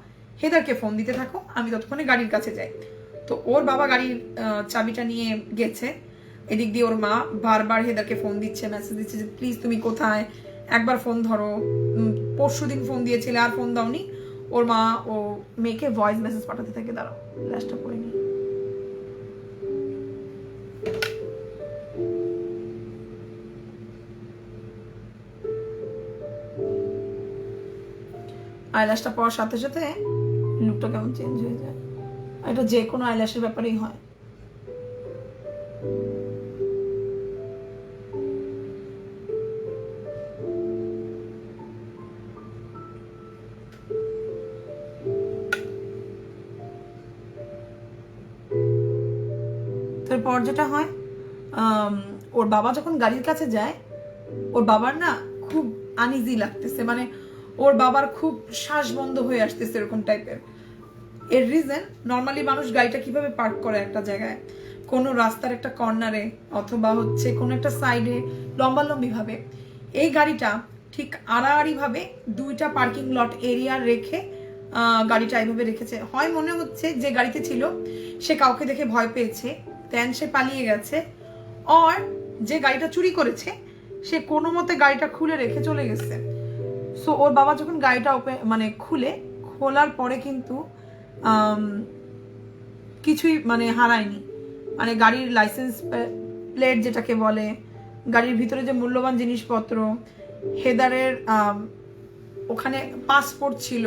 হেদারকে ফোন দিতে থাকো, আমি ততক্ষণে গাড়ির কাছে যাই। তো ওর বাবা গাড়ির চাবিটা নিয়ে গেছে। এদিক দিয়ে ওর মা বারবার হেদারকে ফোন দিচ্ছে, মেসেজ দিচ্ছে যে প্লিজ তুমি কোথায়, একবার ফোন ধরো, পরশুদিন ফোন দিয়েছিলে আর ফোন দাওনি। ওর মা ও মেয়েকে ভয়েস মেসেজ পাঠাতে থাকে। দাঁড়াও লাস্টটা পড়ে নি। আইল্যাশটা পরার সাথে সাথে লুকটা কেমন চেঞ্জ হয়ে যায়। এটা যে কোনো আইল্যাশের ব্যাপারেই হয়। তারপর যেটা হয়, ওর বাবা যখন গাড়ির কাছে যায়, ওর বাবার না খুব আনইজি লাগতেছে, মানে ওর বাবার খুব শ্বাস বন্ধ হয়ে আসতেছে এরকম টাইপের। এর রিজন, নর্মালি মানুষ গাড়িটা কিভাবে পার্ক করে একটা জায়গায়, কোনো রাস্তার একটা কর্নারে অথবা হচ্ছে কোনো একটা সাইডে লম্বালম্বি ভাবে। এই গাড়িটা ঠিক আড়াআড়ি ভাবে দুইটা পার্কিং লট এরিয়া রেখে গাড়িটা এইভাবে রেখেছে। হয় মনে হচ্ছে যে গাড়িতে ছিল সে কাউকে দেখে ভয় পেয়েছে, দেন সে পালিয়ে গেছে, আর যে গাড়িটা চুরি করেছে সে কোনো মতে গাড়িটা খুলে রেখে চলে গেছে। সো ওর বাবা যখন গাড়িটা মানে খোলার পরে কিন্তু কিছুই মানে হারায়নি, মানে গাড়ির লাইসেন্স প্লেট যেটাকে বলে, গাড়ির ভিতরে যে মূল্যবান জিনিসপত্র, হেদারের ওখানে পাসপোর্ট ছিল,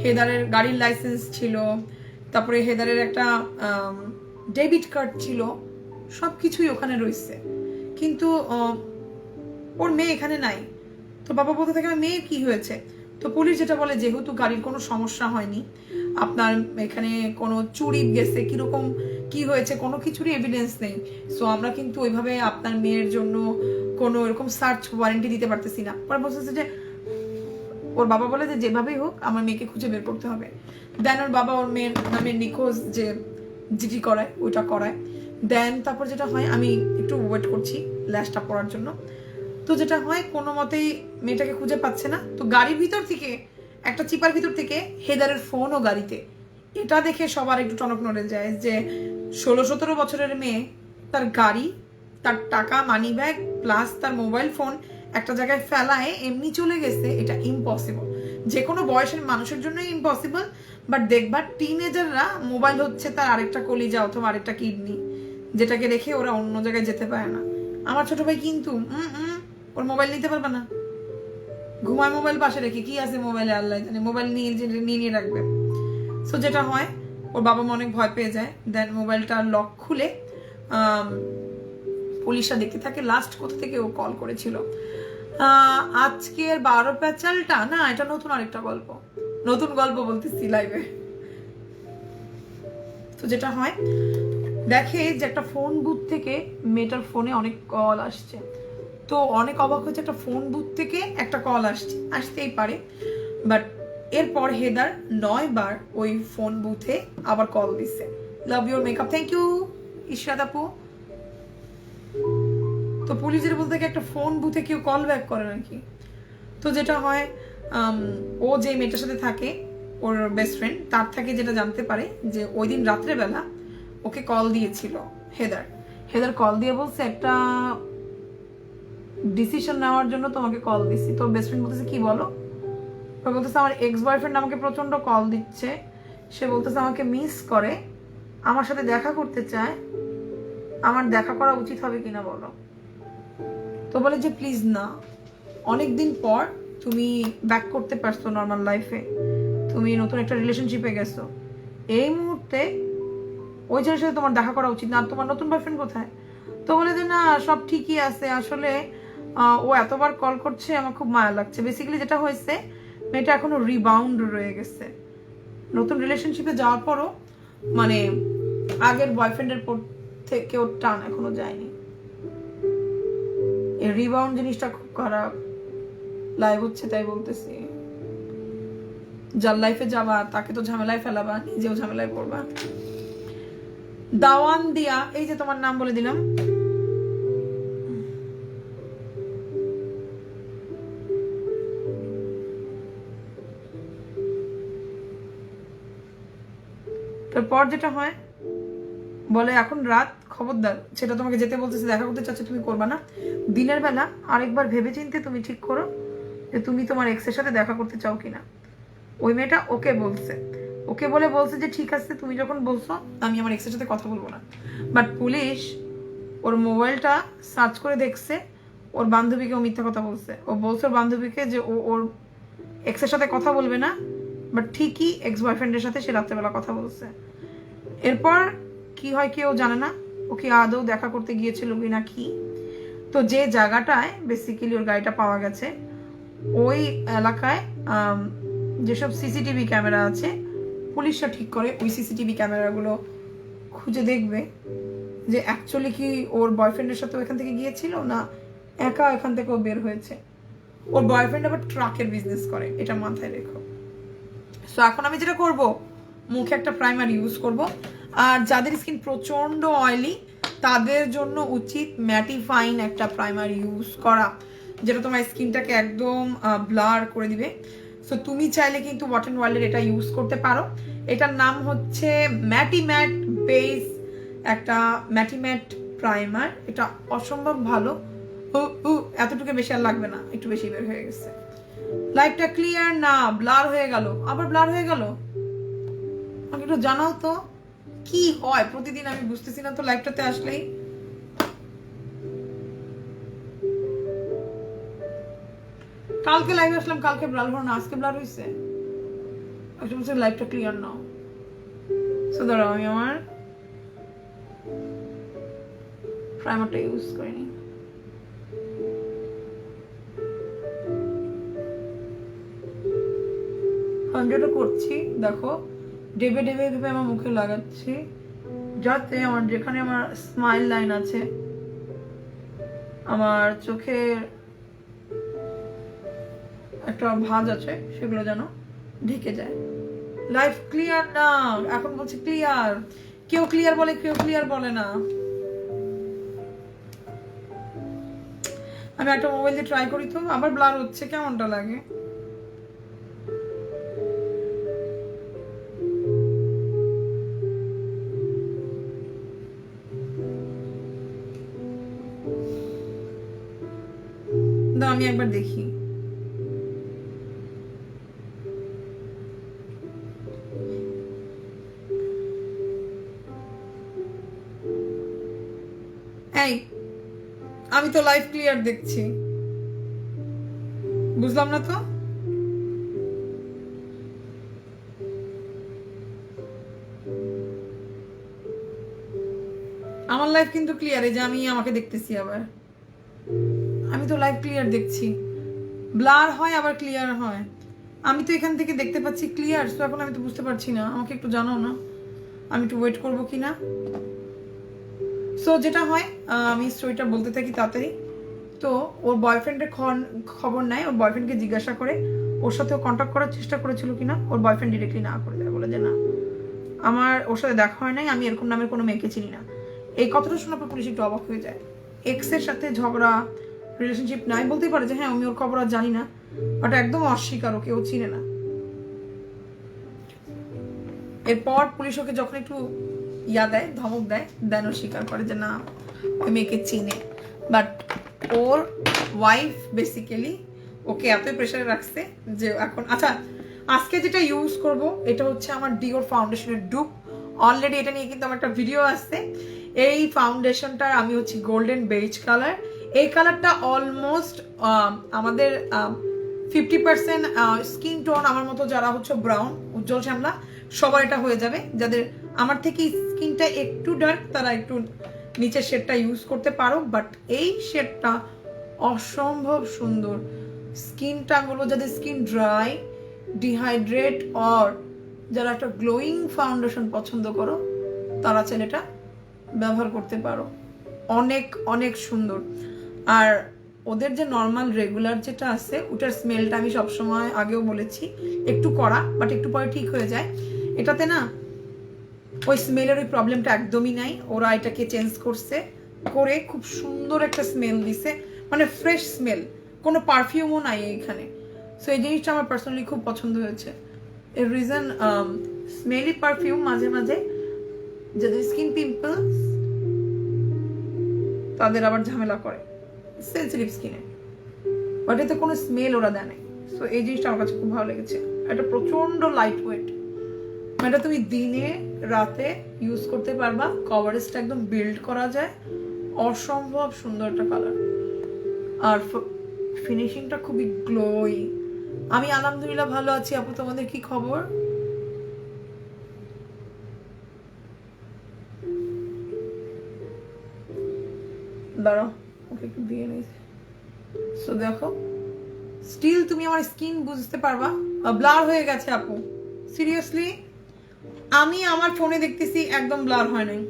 হেদারের গাড়ির লাইসেন্স ছিল, তারপরে হেদারের একটা ডেবিট কার্ড ছিল, সব কিছুই ওখানে রয়েছে। কিন্তু ওর মেয়ে এখানে নাই। তো বাবা বলতে থাকে মেয়ের কি হয়েছে? তো পুলিশ যেটা বলে, যেহেতু গাড়ির কোনো সমস্যা হয়নি, আপনার এখানে কোনো চুরি গেছে কিরকম কি হয়েছে কোনো কিছুরই এভিডেন্স নেই, সো আমরা কিন্তু ওইভাবে আপনার মেয়ের জন্য কোনো এরকম সার্চ ওয়ারেন্টি দিতে পারতেছি না। পরে বলতেছে যে, ওর বাবা বলে যে যেভাবেই হোক আমার মেয়েকে খুঁজে বের করতে হবে। দেন ওর বাবা ওর মেয়ের নামে নিখোঁজ যে জিডি করায় ওইটা করায়। দেন তারপর যেটা হয়, আমি একটু ওয়েট করছি ল্যাশটা পড়ার জন্য। তো যেটা হয়, কোনো মতেই মেয়েটাকে খুঁজে পাচ্ছে না। তো গাড়ির ভিতর থেকে, একটা চিপার ভিতর থেকে হেদারের ফোনও গাড়িতে। এটা দেখে সবার একটু টনক নড়ে যায় যে 16-17 বছরের মেয়ে, তার গাড়ি, তার টাকা, মানি ব্যাগ প্লাস তার মোবাইল ফোন একটা জায়গায় ফেলায় এমনি চলে গেছে। এটা ইম্পসিবল, যে কোনো বয়সের মানুষের জন্য ইম্পসিবল। বাট দেখবার টিনেজাররা মোবাইল হচ্ছে তার আরেকটা কলিজা অথবা আরেকটা কিডনি, যেটাকে রেখে ওরা অন্য জায়গায় যেতে পারে না। আমার ছোট ভাই কিন্তু ওর মোবাইল নিতে পারবে না, ঘুমায় মোবাইল পাশে রেখে, কি আছে মোবাইলে আল্লাহ জানে, মোবাইল নিয়ে নিয়ে রাখবে। সো যেটা হয়, ওর বাবা মা অনেক ভয় পেয়ে যায়। দেন মোবাইলটা লক খুলে পুলিশরা দেখতে থাকে লাস্ট কোথা থেকে ও কল করেছিল। আজকের 12 প্যাচালটা না, এটা নতুন আরেকটা গল্প, নতুন গল্প বলতেছি লাইভে। তো যেটা হয়, দেখে যে একটা ফোন বুথ থেকে মেয়েটার ফোনে অনেক কল আসছে। তো অনেক অবাক হচ্ছে, একটা ফোন বুথ থেকে একটা কল আসতেই পারে। বাট এরপর হেদার 9 বার ওই ফোন বুথে আবার কল দিচ্ছে। Love your makeup, thank you Ishrat আপু। তো পুলিশের বলতে একটা ফোন বুথে কেউ কল ব্যাক করে নাকি? তো যেটা হয়, ও যে মেয়েটার সাথে থাকে, ওর বেস্ট ফ্রেন্ড, তার থেকে যেটা জানতে পারে যে ওই দিন রাত্রেবেলা ওকে কল দিয়েছিল হেদার কল দিয়ে বলছে একটা ডিসিশন নেওয়ার জন্য তোমাকে কল দিচ্ছি। তোর বেস্ট ফ্রেন্ড বলতেছে কি বলো? বলতেছে আমার এক্স বয়ফ্রেন্ড আমাকে প্রচন্ড কল দিচ্ছে, সে বলতেছে আমাকে মিস করে, আমার সাথে দেখা করতে চায়, আমার দেখা করা উচিত হবে কিনা বলো। তো বলে যে প্লিজ না, অনেকদিন পর তুমি ব্যাক করতে পারছো নর্মাল লাইফে, তুমি নতুন একটা রিলেশনশিপে গেছো, এই মুহূর্তে ওই ছেলের সাথে তোমার দেখা করা উচিত না। আর তোমার নতুন বয়ফ্রেন্ড কোথায়? তো বলে যে না, সব ঠিকই আছে, আসলে ও এতবার কল করছে, আমার খুব মায়া লাগছে। বেসিক্যালি যেটা হয়েছে, মেয়েটা এখনো রিবাউন্ড রয়ে গেছে, নতুন রিলেশনশিপে যাওয়ার পরও মানে আগের বয়ফ্রেন্ডের থেকে ওর টান এখনো যায়নি। এই রিবাউন্ড জিনিসটা খুব খারাপ। লাইভ হচ্ছে তাই বলতেছি, যার লাইফে যাবা তাকে তো ঝামেলায় ফেলাবা, নিজেও ঝামেলায় পড়বা। দাওয়ান দিয়া, এই যে তোমার নাম বলে দিলাম। তারপর যেটা হয়, বলে এখন রাত, খবরদার, সেটা তোমাকে যেতে বলতেছে, দেখা করতে চাচ্ছে, তুমি করবা না। দিনের বেলা আরেকবার ভেবে চিনতে তুমি ঠিক করো যে তুমি তোমার এক্সের সাথে দেখা করতে চাও কিনা। ওই মেয়েটা ওকে বলছে যে ঠিক আছে, তুমি যখন বলছো আমি আমার এক্সের সাথে কথা বলবো না। বাট পুলিশ ওর মোবাইলটা সার্চ করে দেখছে, ওর বান্ধবীকে ও মিথ্যা কথা বলছে। ও বলছে ওর বান্ধবীকে যে ও ওর এক্সের সাথে কথা বলবে না, বাট ঠিকই এক্স বয়ফ্রেন্ডের সাথে সে রাত্রেবেলা কথা বলছে। এরপর কি হয় কেউ জানে না, ওকে আদৌ দেখা করতে গিয়েছিল কিনা কি। তো যে জায়গাটায় বেসিক্যালি ওর গাড়িটা পাওয়া গেছে ওই এলাকায় যেসব সিসিটিভি ক্যামেরা আছে পুলিশরা ঠিক করে ওই সিসিটিভি ক্যামেরাগুলো খুঁজে দেখবে যে অ্যাকচুয়ালি কি ওর বয়ফ্রেন্ডের সাথে এখান থেকে গিয়েছিল না একা এখান থেকেও বের হয়েছে। ওর বয়ফ্রেন্ড আবার ট্রাকের বিজনেস করে, এটা মাথায় রেখো। সো এখন আমি যেটা করব, মুখে একটা প্রাইমার ইউজ করব। আর যাদের স্কিন প্রচন্ড অয়েলি তাদের জন্য উচিত ম্যাটিফাইং একটা প্রাইমার ইউজ করা, যেটা তোমার স্কিনটাকে একদম ব্লার করে দিবে। সো তুমি চাইলে কিন্তু ওয়াট এন্ড ওয়ার্ল্ডের এটা ইউজ করতে পারো। এটার নাম হচ্ছে ম্যাটিম্যাট বেস, একটা ম্যাটিম্যাট প্রাইমার। এটা অসম্ভব ভালো। এতটুকু বেশি আর লাগবে না, একটু বেশি বের হয়ে গেছে। লাইটটা ক্লিয়ার না, ব্লার হয়ে গেল, আবার ব্লার হয়ে গেল। আমাকে একটু জানাও তো কি হয় প্রতিদিন, আমি বুঝতেছি না তো লাইভটাতে আসলেই। কালকে লাইভে আসলাম, কালকে ব্লার হলো না, আজকে ব্লার হয়েছে। লাইভটা ক্লিয়ার নাও। সো দাঁড়াও আমি আমার প্রাইমারটা ইউজ করিনি। আমি যেটা করছি দেখো, ডেবে ডেবে ভেবে আমার মুখে লাগাচ্ছি যাতে আমার যেখানে আমার স্মাইল লাইন আছে, আমার চোখে একটা ভাঁজ আছে, সেগুলো যেন ঢেকে যায়। লাইফ ক্লিয়ার না, এখন বলছি ক্লিয়ার। কেউ ক্লিয়ার বলে, কেউ ক্লিয়ার বলে না। আমি একটা মোবাইল দিয়ে ট্রাই করি তো, আবার ব্লার হচ্ছে, কেমনটা লাগে। আমি একবার দেখি। এই আমি তো লাইভ ক্লিয়ার দেখছি, বুঝলাম না তো। আমার লাইভ কিন্তু ক্লিয়ার, এই যে আমি আমাকে দেখতেছি আবার, আমি তো লাইভ ক্লিয়ার দেখছি। ব্লার হয় আবার ক্লিয়ার হয়, আমি তো এখান থেকে দেখতে পাচ্ছি ক্লিয়ার। সো এখন আমি তো বুঝতে পারছি না, আমাকে একটু জানাও না, আমি একটু ওয়েট করবো কিনা। সো যেটা হয়, আমি স্টোরিটা বলতে থাকি তাড়াতাড়ি। তো ওর বয়ফ্রেন্ডের খবর নেয়, ওর বয়ফ্রেন্ডকে জিজ্ঞাসা করে ওর সাথে কন্ট্যাক্ট করার চেষ্টা করেছিল কিনা। ওর বয়ফ্রেন্ড ডিরেক্টলি না করে দেয়, বলে যে না, আমার ওর সাথে দেখা হয় নাই, আমি এরকম নামের কোনো মেয়েকে চিনি না। এই কথাটা শোনার পর পুলিশ একটু অবাক হয়ে যায়। এক্সের সাথে ঝগড়া, রিলেশনশিপ নাই, বলতেই পারে যে হ্যাঁ আমি ওর খবর আর জানি না, বাট একদম অস্বীকার, ওকে ও চিনে না। এরপর পুলিশ ওকে যখন একটু দেয়, ধমক দেয়, দেন ও স্বীকার করে যে না ওই মেয়েকে চিনে। বাট ওর ওয়াইফ বেসিক্যালি ওকে এতই প্রেশারে রাখছে যে এখন আচ্ছা আজকে যেটা ইউজ করব এটা হচ্ছে আমার ডিওর ফাউন্ডেশনের ডুপ। অলরেডি এটা নিয়ে কিন্তু আমার একটা ভিডিও আসছে। এই ফাউন্ডেশনটার আমি হচ্ছে গোল্ডেন বেজ কালার। এই কালারটা অলমোস্ট আমাদের 50% স্কিন টোন আমার মতো যারা হচ্ছে ব্রাউন উজ্জ্বল শ্যামলা সবার এটা হয়ে যাবে। যাদের আমার থেকে স্কিনটা একটু ডার্ক তারা একটু নিচের শেডটা ইউজ করতে পারো, বাট এই শেডটা অসম্ভব সুন্দর। স্কিনটা বলবো যাদের স্কিন ড্রাই, ডিহাইড্রেট অর যারা একটা গ্লোয়িং ফাউন্ডেশন পছন্দ করো তারা চাইলে এটা ব্যবহার করতে পারো। অনেক অনেক সুন্দর। আর ওদের যে নর্মাল রেগুলার যেটা আছে ওটার স্মেলটা আমি সবসময় আগেও বলেছি একটু কড়া, বাট একটু পরে ঠিক হয়ে যায়। এটাতে না ওই স্মেলের ওই প্রবলেমটা একদমই নাই। ওরা এটাকে চেঞ্জ করছে, করে খুব সুন্দর একটা স্মেল দিছে, মানে ফ্রেশ স্মেল, কোনো পারফিউমও নাই এইখানে। সো এই জিনিসটা আমার পার্সোনালি খুব পছন্দ হয়েছে। এর রিজন স্মেলি পারফিউম মাঝে মাঝে যাদের স্কিন পিম্পলস তাদের আবার ঝামেলা করে সেন্সিটিভ স্কিনে, বাট এতে কোনো স্মেল ওরা দেয় নাই। সো এই জিনিসটা আমার কাছে খুব ভালো লেগেছে। এটা প্রচন্ড লাইট ওয়েট, এটা তুমি দিনে রাতে ইউজ করতে পারবা, কভারেজটা একদম বিল্ড করা যায়। অসম্ভব সুন্দর একটা কালার, আর ফিনিশিংটা খুবই গ্লোই। আমি আলহামদুলিল্লাহ ভালো আছি আপু, তোমাদের কি খবর? দাঁড়াও ওকে একটু দিয়ে নিয়েছি। সো দেখো স্টিল তুমি আমার স্কিন বুঝতে পারবা, ব্লার হয়ে গেছে আপু, সিরিয়াসলি আমি আমার ফোনে দেখতেছি একদম ব্লার হয় নাই,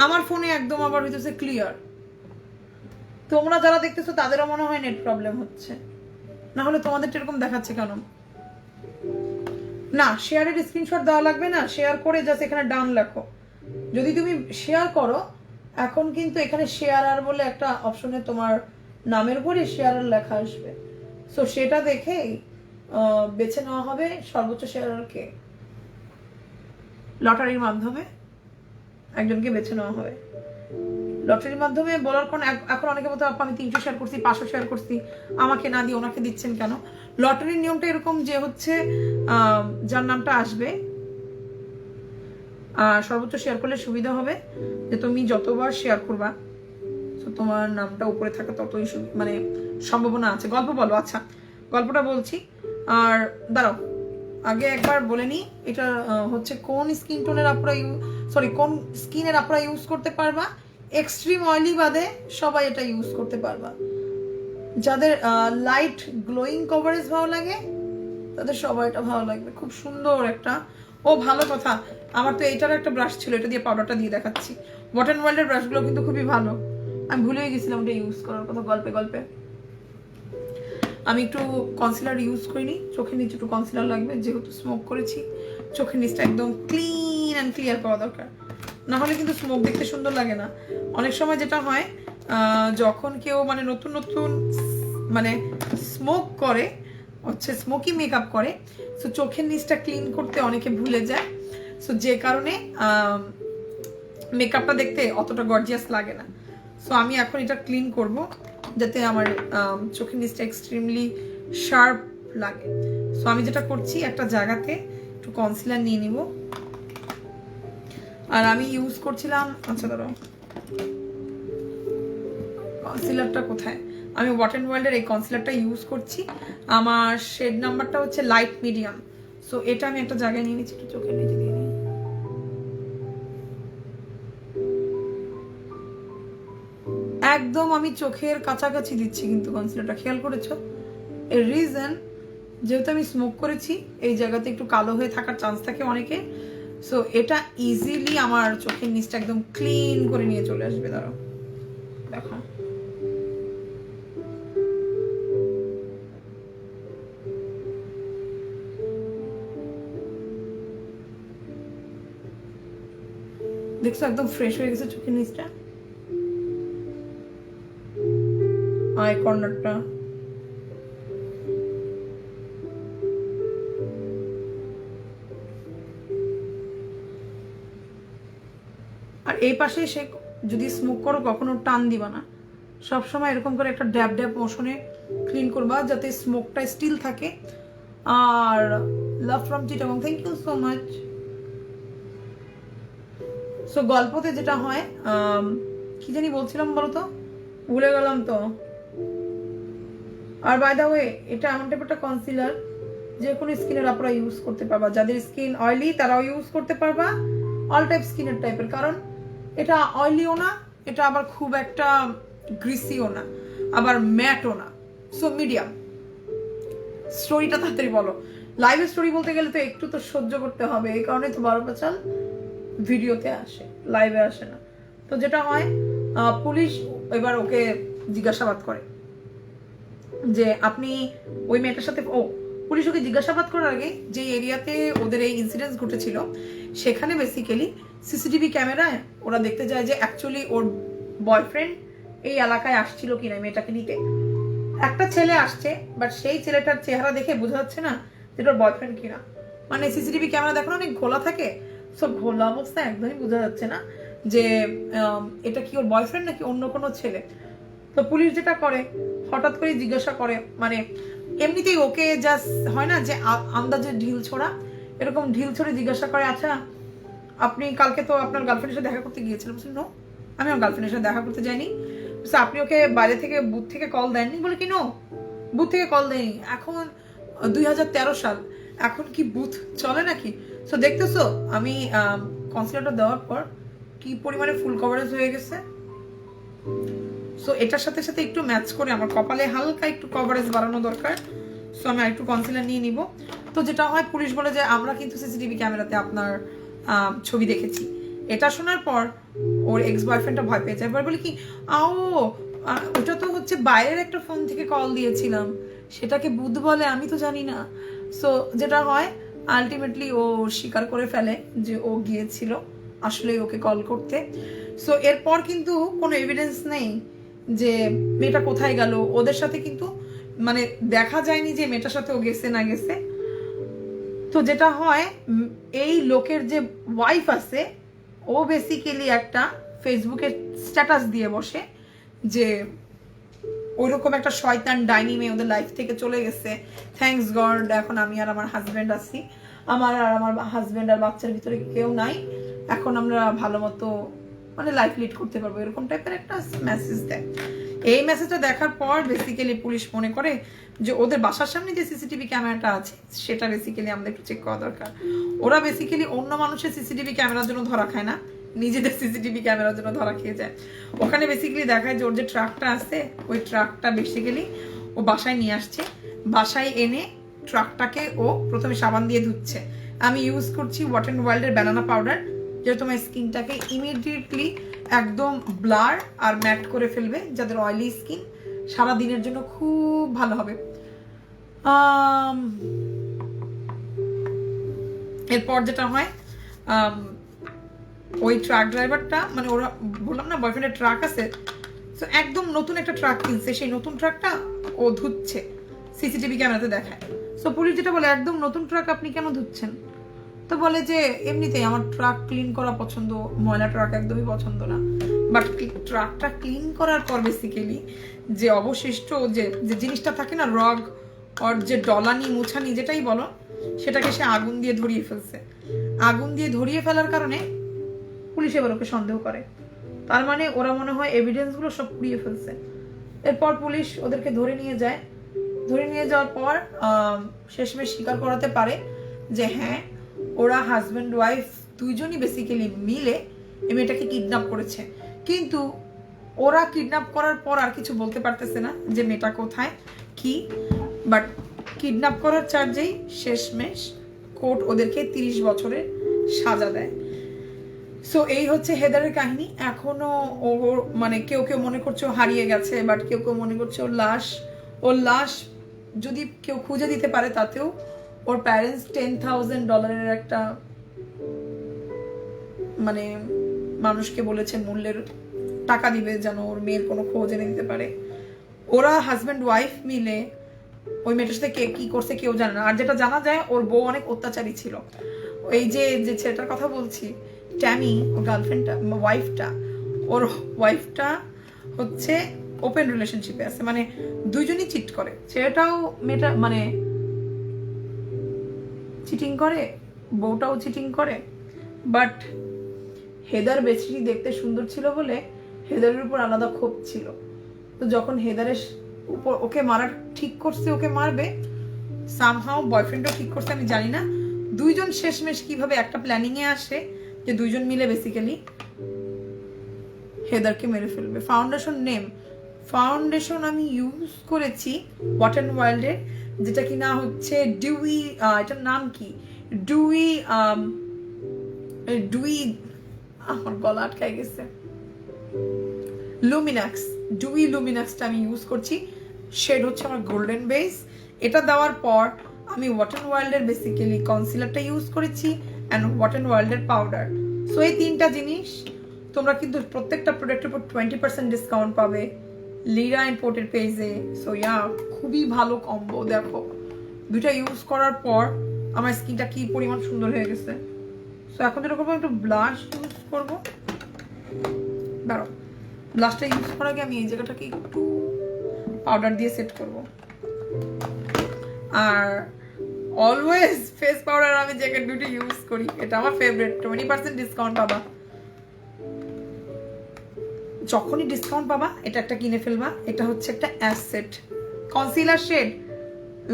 আমার ফোনে একদম আবার হইতেছে ক্লিয়ার। তোমরা যারা দেখতেছো তাদেরও মনে হয় নেট প্রবলেম হচ্ছে, না হলে তোমাদের এরকম দেখাচ্ছে কেন? না শেয়ারের স্ক্রিনশট দেওয়া লাগবে না, শেয়ার করে জাস্ট এখানে ডান লেখো। যদি তুমি শেয়ার করো এখন কিন্তু এখানে শেয়ারার বলে একটা অপশনে তোমার নামের উপরে শেয়ারার লেখা আসবে, সো সেটা দেখেই বেছে নেওয়া হবে সর্বোচ্চ শেয়ারারকে, লটারির মাধ্যমে একজনকে বেছে নেওয়া হবে। লটারির মাধ্যমে বলার কোন এখন অনেকে বলতে আমি 300 শেয়ার করছি 500 শেয়ার করছি, আমাকে না দিয়ে ওনাকে দিচ্ছেন কেন? লটারির নিয়মটা এরকম যে হচ্ছে যার নামটা আসবে সর্বোচ্চ শেয়ার করলে সুবিধা হবে যে তুমি যতবার শেয়ার করবা তো তোমার নামটা উপরে থাকা ততই মানে সম্ভাবনা আছে। গল্প বলো, আচ্ছা গল্পটা বলছি। আর দাঁড়াও আগে একবার বলে নি এটা হচ্ছে কোন স্কিন টোনের আপনারা কোন স্কিনের আপনারা ইউজ করতে পারবা। এক্সট্রিম অয়েলি বাদে সবাই এটা ইউজ করতে পারবা। যাদের লাইট গ্লোয়িং কভারেজ ভালো লাগে তাদের সবাই এটা ভালো লাগবে, খুব সুন্দর একটা। ও ভালো কথা, আমার তো এটার একটা ব্রাশ ছিল, এটা দিয়ে পাউডারটা দিয়ে দেখাচ্ছি। ওয়াট অ্যান্ড ওয়াইল্ডের ব্রাশগুলো কিন্তু খুবই ভালো, আমি ভুলেই গেছিলাম এটা ইউজ করার কথা গল্পে গল্পে। আমি একটু কনসিলার ইউজ করিনি, চোখের নিচে একটু কনসিলার লাগবে যেহেতু স্মোক করেছি, চোখের নিচটা একদম ক্লিন অ্যান্ড ক্লিয়ার করা দরকার, না হলে কিন্তু স্মোক দেখতে সুন্দর লাগে না। অনেক সময় যেটা হয় যখন কেউ মানে নতুন নতুন মানে স্মোক করে হচ্ছে স্মোকি মেকআপ করে, সো চোখের নিচটা ক্লিন করতে অনেকে ভুলে যায়, সো যে কারণে মেকআপটা দেখতে অতটা গর্জিয়াস লাগে না। সো আমি এখন এটা ক্লিন করব যাতে আমার চোখের নিচটা এক্সট্রিমলি শার্প লাগে। সো আমি যেটা করছি একটা জায়গাতে একটু কনসিলার নিয়ে নিব, আর আমি ইউজ করছিলাম, আচ্ছা ধরো কনসিলারটা কোথায়, আমি ওয়াট অ্যান্ড ওয়াইল্ডের এই কনসিলারটা ইউজ করছি, আমার শেড নাম্বারটা হচ্ছে লাইট মিডিয়াম। সো এটা আমি একটা জায়গায় নিয়ে নিচ্ছি, একটু চোখের নিচে দিয়ে নিই। একদম আমি চোখের কাছাকাছি দিচ্ছি কিন্তু কনসিলারটা, খেয়াল করেছো? এর রিজন যেহেতু আমি স্মোক করেছি এই জায়গাতে একটু কালো হয়ে থাকার চান্স থাকে অনেকে, সো এটা ইজিলি আমার চোখের নিচটা একদম ক্লিন করে নিয়ে চলে আসবে। দাঁড়াও দেখো, দেখছো একদম ফ্রেশ হয়ে গেছে চোখের নিচটা, আই কর্নারটা। আর এই পাশে সে যদি স্মোক করো কখনো টান দিবা না, সবসময় এরকম করে একটা ড্যাব ড্যাব মোশনে ক্লিন করবা যাতে স্মোকটা স্টিল থাকে। আর love from Chittagong, thank you so much. So গল্পতে যেটা হয় কি জানি বলছিলাম বলো তো, ভুলে গেলাম তো। আর বাই দা ওয়ে এটা এমন টাইপের একটা কনসিলার যে কোনো স্কিনের আপনারা ইউজ করতে পারবা, যাদের স্কিন অয়েলি তারাও ইউজ করতে পারবা, অল টাইপ স্কিনের টাইপের, কারণ এটা অয়েলিও না, এটা আবার খুব একটা গ্রিসিও না, আবার ম্যাটও না, সো মিডিয়াম। স্টোরিটা তাড়াতাড়ি বলো, লাইভ স্টোরি বলতে গেলে তো একটু তো সহ্য করতে হবে, এই কারণে তো 12 পেঁচাল ভিডিওতে আসে, লাইভে আসে না। তো যেটা হয় পুলিশ এবার ওকে জিজ্ঞাসাবাদ করে যে আপনি ওই মেয়েটার সাথে, পুলিশ ওকে জিজ্ঞাসাবাদ করার আগে যে এরিয়াতে ওদের এই ইনসিডেন্ট ঘটেছিল সেখানে বেসিক্যালি সিসিটিভি ক্যামেরায় ওরা দেখতে যায় যে অ্যাকচুয়ালি ওর বয়ফ্রেন্ড এই এলাকায় আসছিল কিনা মেয়েটাকে নিতে। একটা ছেলে আসছে, বাট সেই ছেলেটার চেহারা দেখে বোঝা যাচ্ছে না যে ওর বয়ফ্রেন্ড কিনা, মানে সিসিটিভি ক্যামেরা দেখানো অনেক ঘোলা থাকে, সব ঘোলা অবস্থায় একদমই বোঝা যাচ্ছে না যে এটা কি ওর বয়ফ্রেন্ড নাকি অন্য কোনো ছেলে। তো পুলিশ যেটা করে হঠাৎ করে জিজ্ঞাসা করে, মানে এমনিতেই ওকে জাস্ট হয় না যে আন্দাজে ঢিল ছোড়া, এরকম ঢিল ছড়ে জিজ্ঞাসা করে, আচ্ছা আপনি কালকে তো আপনার গার্লফ্রেন্ডের সাথে দেখা করতে গিয়েছিলেন? বলছেন নো, আমি আমার গার্লফ্রেন্ডের সাথে দেখা করতে যাইনি। আপনি ওকে বাইরে থেকে বুথ থেকে কল দেননি? বলে কি নো, বুথ থেকে কল দেয়নি। এখন 2013 সাল, এখন কি বুথ চলে নাকি? সো দেখতেছো আমি কনসিলারটা দেওয়ার পর কি পরিমাণে ফুল কভারেজ হয়ে গেছে। সো এটার সাথে সাথে একটু ম্যাচ করে আমার কপালে হালকা একটু কভারেজ বাড়ানো দরকার। সো আমি আরেকটু কনসিলার নিয়ে নিব। তো যেটা হয়, পুলিশ বলে যে আমরা কিন্তু সিসিটিভি ক্যামেরাতে আপনার ছবি দেখেছি। এটা শোনার পর ওর এক্স বয়ফ্রেন্ডটা ভয় পেয়ে যায়, বলে কি ওটা তো হচ্ছে বাইরের একটা ফোন থেকে কল দিয়েছিলাম, সেটাকে বুধ বলে, আমি তো জানি না। সো যেটা হয়, আলটিমেটলি ও স্বীকার করে ফেলে যে ও গিয়েছিল আসলে ওকে কল করতে। সো এরপর কিন্তু কোনো এভিডেন্স নেই যে মেয়েটা কোথায় গেল। ওদের সাথে কিন্তু মানে দেখা যায়নি যে মেয়েটার সাথে ও গেছে না গেছে। তো যেটা হয়, এই লোকের যে ওয়াইফ আছে, ও বেসিক্যালি একটা ফেসবুকে স্ট্যাটাস দিয়ে বসে যে ওইরকম একটা শয়তান ডাইনি মেয়ে ওদের লাইফ থেকে চলে গেছে, থ্যাঙ্কস গড, এখন আমি আর আমার হাজব্যান্ড আছি, আমার হাজব্যান্ড আর বাচ্চার ভিতরে কেউ নাই, এখন আমরা ভালো মতো মানে লাইফ লিড করতে পারবো, এরকম টাইপের একটা মেসেজ দেয়। এই মেসেজটা দেখার পর বেসিক্যালি পুলিশ মনে করে যে ওদের বাসার সামনে যে সিসিটিভি ক্যামেরাটা আছে সেটা বেসিক্যালি আমাদের একটু চেক করা দরকার। ওরা বেসিক্যালি অন্য মানুষের সিসিটিভি ক্যামেরার জন্য ধরা খায় না, নিজেদের সিসিটিভি ক্যামেরার জন্য ধরা খেয়ে যায়। ওখানে বেসিক্যালি দেখায় যে ওর যে ট্রাকটা আছে, ওই ট্রাকটা বেসিক্যালি ও বাসায় নিয়ে আসছে, বাসায় এনে ট্রাকটাকে ও প্রথমে সাবান দিয়ে ধুচ্ছে। আমি ইউজ করছি ওয়াট অ্যান্ড ওয়াইল্ডের ব্যানানা পাউডার, যেটা তোমার স্কিনটাকে ইমিডিয়েটলি একদম ব্লার আর ম্যাট করে ফেলবে, যাদের অয়েলি স্কিন সারা দিনের জন্য খুব ভালো হবে। এরপর যেটা হয়, ওই ট্রাক ড্রাইভারটা মানে ওরা বললাম না বয়ফ্রেন্ডের ট্রাক আছে, তো একদম নতুন একটা ট্রাক কিনছে, সেই নতুন ট্রাকটা ও ধুচ্ছে, সিসিটিভি ক্যামেরাতে দেখায়। সো পুলিশ যেটা বলে, একদম নতুন ট্রাক আপনি কেন ধুচ্ছেন? তো বলে যে এমনিতেই আমার ট্রাক ক্লিন করা পছন্দ, ময়লা ট্রাক একদমই পছন্দ না। বাট ট্রাকটা ক্লিন করার পর বেসিক্যালি যে অবশিষ্ট যে জিনিসটা থাকে না, রগ ওর যে ডলানি মুছানি যেটাই বলো, সেটাকে সে আগুন দিয়ে ধরিয়ে ফেলছে। আগুন দিয়ে ধরিয়ে ফেলার কারণে পুলিশ এবার ওকে সন্দেহ করে। তার মানে ওরা মনে হয় এভিডেন্সগুলো সব পুড়িয়ে ফেলছে। এরপর পুলিশ ওদেরকে ধরে নিয়ে যায়। ধরে নিয়ে যাওয়ার পর শেষমেশ স্বীকার করাতে পারে যে হ্যাঁ, ওরা হাজব্যান্ড ওয়াইফ দুইজনই বেসিক্যালি মিলে এই মেয়েটাকে কিডন্যাপ করেছে। কিন্তু ওরা কিডন্যাপ করার পর আর কিছু বলতে পারতেছে না যে মেয়েটা কোথায় কি। বাট কিডন্যাপ করার চার্জেই শেষমেশ কোর্ট ওদেরকে 30 বছরের সাজা দেয়। সো এই হচ্ছে হেদারের কাহিনী। এখনো ওর মানে কেউ কেউ মনে করছে ও হারিয়ে গেছে, বাট কেউ কেউ মনে করছে ওর লাশ যদি কেউ খুঁজে দিতে পারে, তাতেও ওর প্যারেন্টস $10,000 একটা মানে মানুষকে বলেছে মূল্যের টাকা দিবে যেন ওর মেয়ের কোনো খোঁজ এনে দিতে পারে। ওরা হাজব্যান্ড ওয়াইফ মিলে ওই মেয়েটার সাথে কে কি করছে কেউ জানে না। আর যেটা জানা যায়, ওর বউ অনেক অত্যাচারী ছিল। এই যে ছেলেটার কথা বলছি, ট্যামি, ওর গার্লফ্রেন্ডটা, ওয়াইফটা হচ্ছে ওপেন রিলেশনশিপে আছে, মানে দুইজনই চিট করে। ছেলেটাও মেয়েটা মানে চিটিং করে, বউটাও চিটিং করে। বাট হেদার বেশি দেখতে সুন্দর ছিল বলে হেদারের উপর আলাদা ক্ষোভ ছিল। তো যখন হেদারের উপর ওকে মারার ঠিক করছে, ওকে মারবে, সামহাও বয়ফ্রেন্ডও ঠিক করছে, আমি জানি না দুইজন শেষমেশ কিভাবে একটা প্ল্যানিং এ আসে যে দুইজন মিলে বেসিক্যালি হেদারকে মেরে ফেলবে। ফাউন্ডেশন আমি ইউজ করেছি ওয়াট অ্যান্ড ওয়াইল্ডের, যেটা কিনা হচ্ছে ডিউই, এটার নাম কি, ডুই আমার গলা আটকায় গেছে, লুমিনাক্সটা আমি ইউজ করছি। শেড হচ্ছে আমার গোল্ডেন বেস। এটা দেওয়ার পর আমি ওয়াট অ্যান্ড ওয়াইল্ডের বেসিক্যালি কনসিলারটা ইউজ করেছি অ্যান্ড ওয়াট অ্যান্ড ওয়াইল্ডের পাউডার। সো এই তিনটা জিনিস তোমরা কিন্তু প্রত্যেকটা প্রোডাক্টের উপর 20% ডিসকাউন্ট পাবে লিরা ইম্পোর্টের পেজে। সো খুবই ভালো কম্বো। দেখো দুইটা ইউজ করার পর আমার স্কিনটা কি পরিমাণ সুন্দর হয়ে গেছে। সো এখন যেটা করবো, একটু ব্লাশ ইউজ করবো। দাঁড়াও, ব্লাশটা ইউজ করার আগে আমি এই জায়গাটাকে একটু পাউডার দিয়ে সেট করব। আর অলওয়েজ ফেস পাউডার আমি জ্যাকেট বিউটি ইউজ করি, এটা আমার ফেভারিট। 20% ডিসকাউন্ট পাবা, যখনই ডিসকাউন্ট পাবা এটা একটা কিনে ফেলবা। এটা হচ্ছে একটা asset concealer shade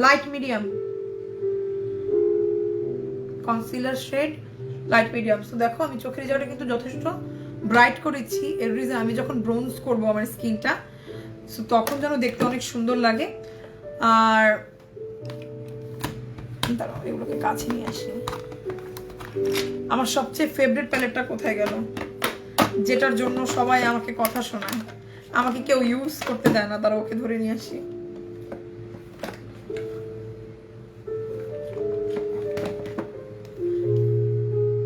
light medium, concealer shade light medium. So দেখো আমি চোখের জায়গাটা কিন্তু যথেষ্ট ব্রাইট করেছি, এর রিজন আমি যখন ব্রোঞ্জ করব আমার স্কিনটা, সো তখন যেন দেখতে অনেক সুন্দর লাগে। আর দাঁড়াও এগুলোকে কাছে নিয়ে আসি। আমার সবচেয়ে ফেভারিট প্যালেটটা কোথায় গেল, যেটার জন্য সবাই আমাকে কথা শোনায়, আমাকে কেউ ইউজ করতে দেয় না, তারা ওকে ধরে নিয়ে আসি।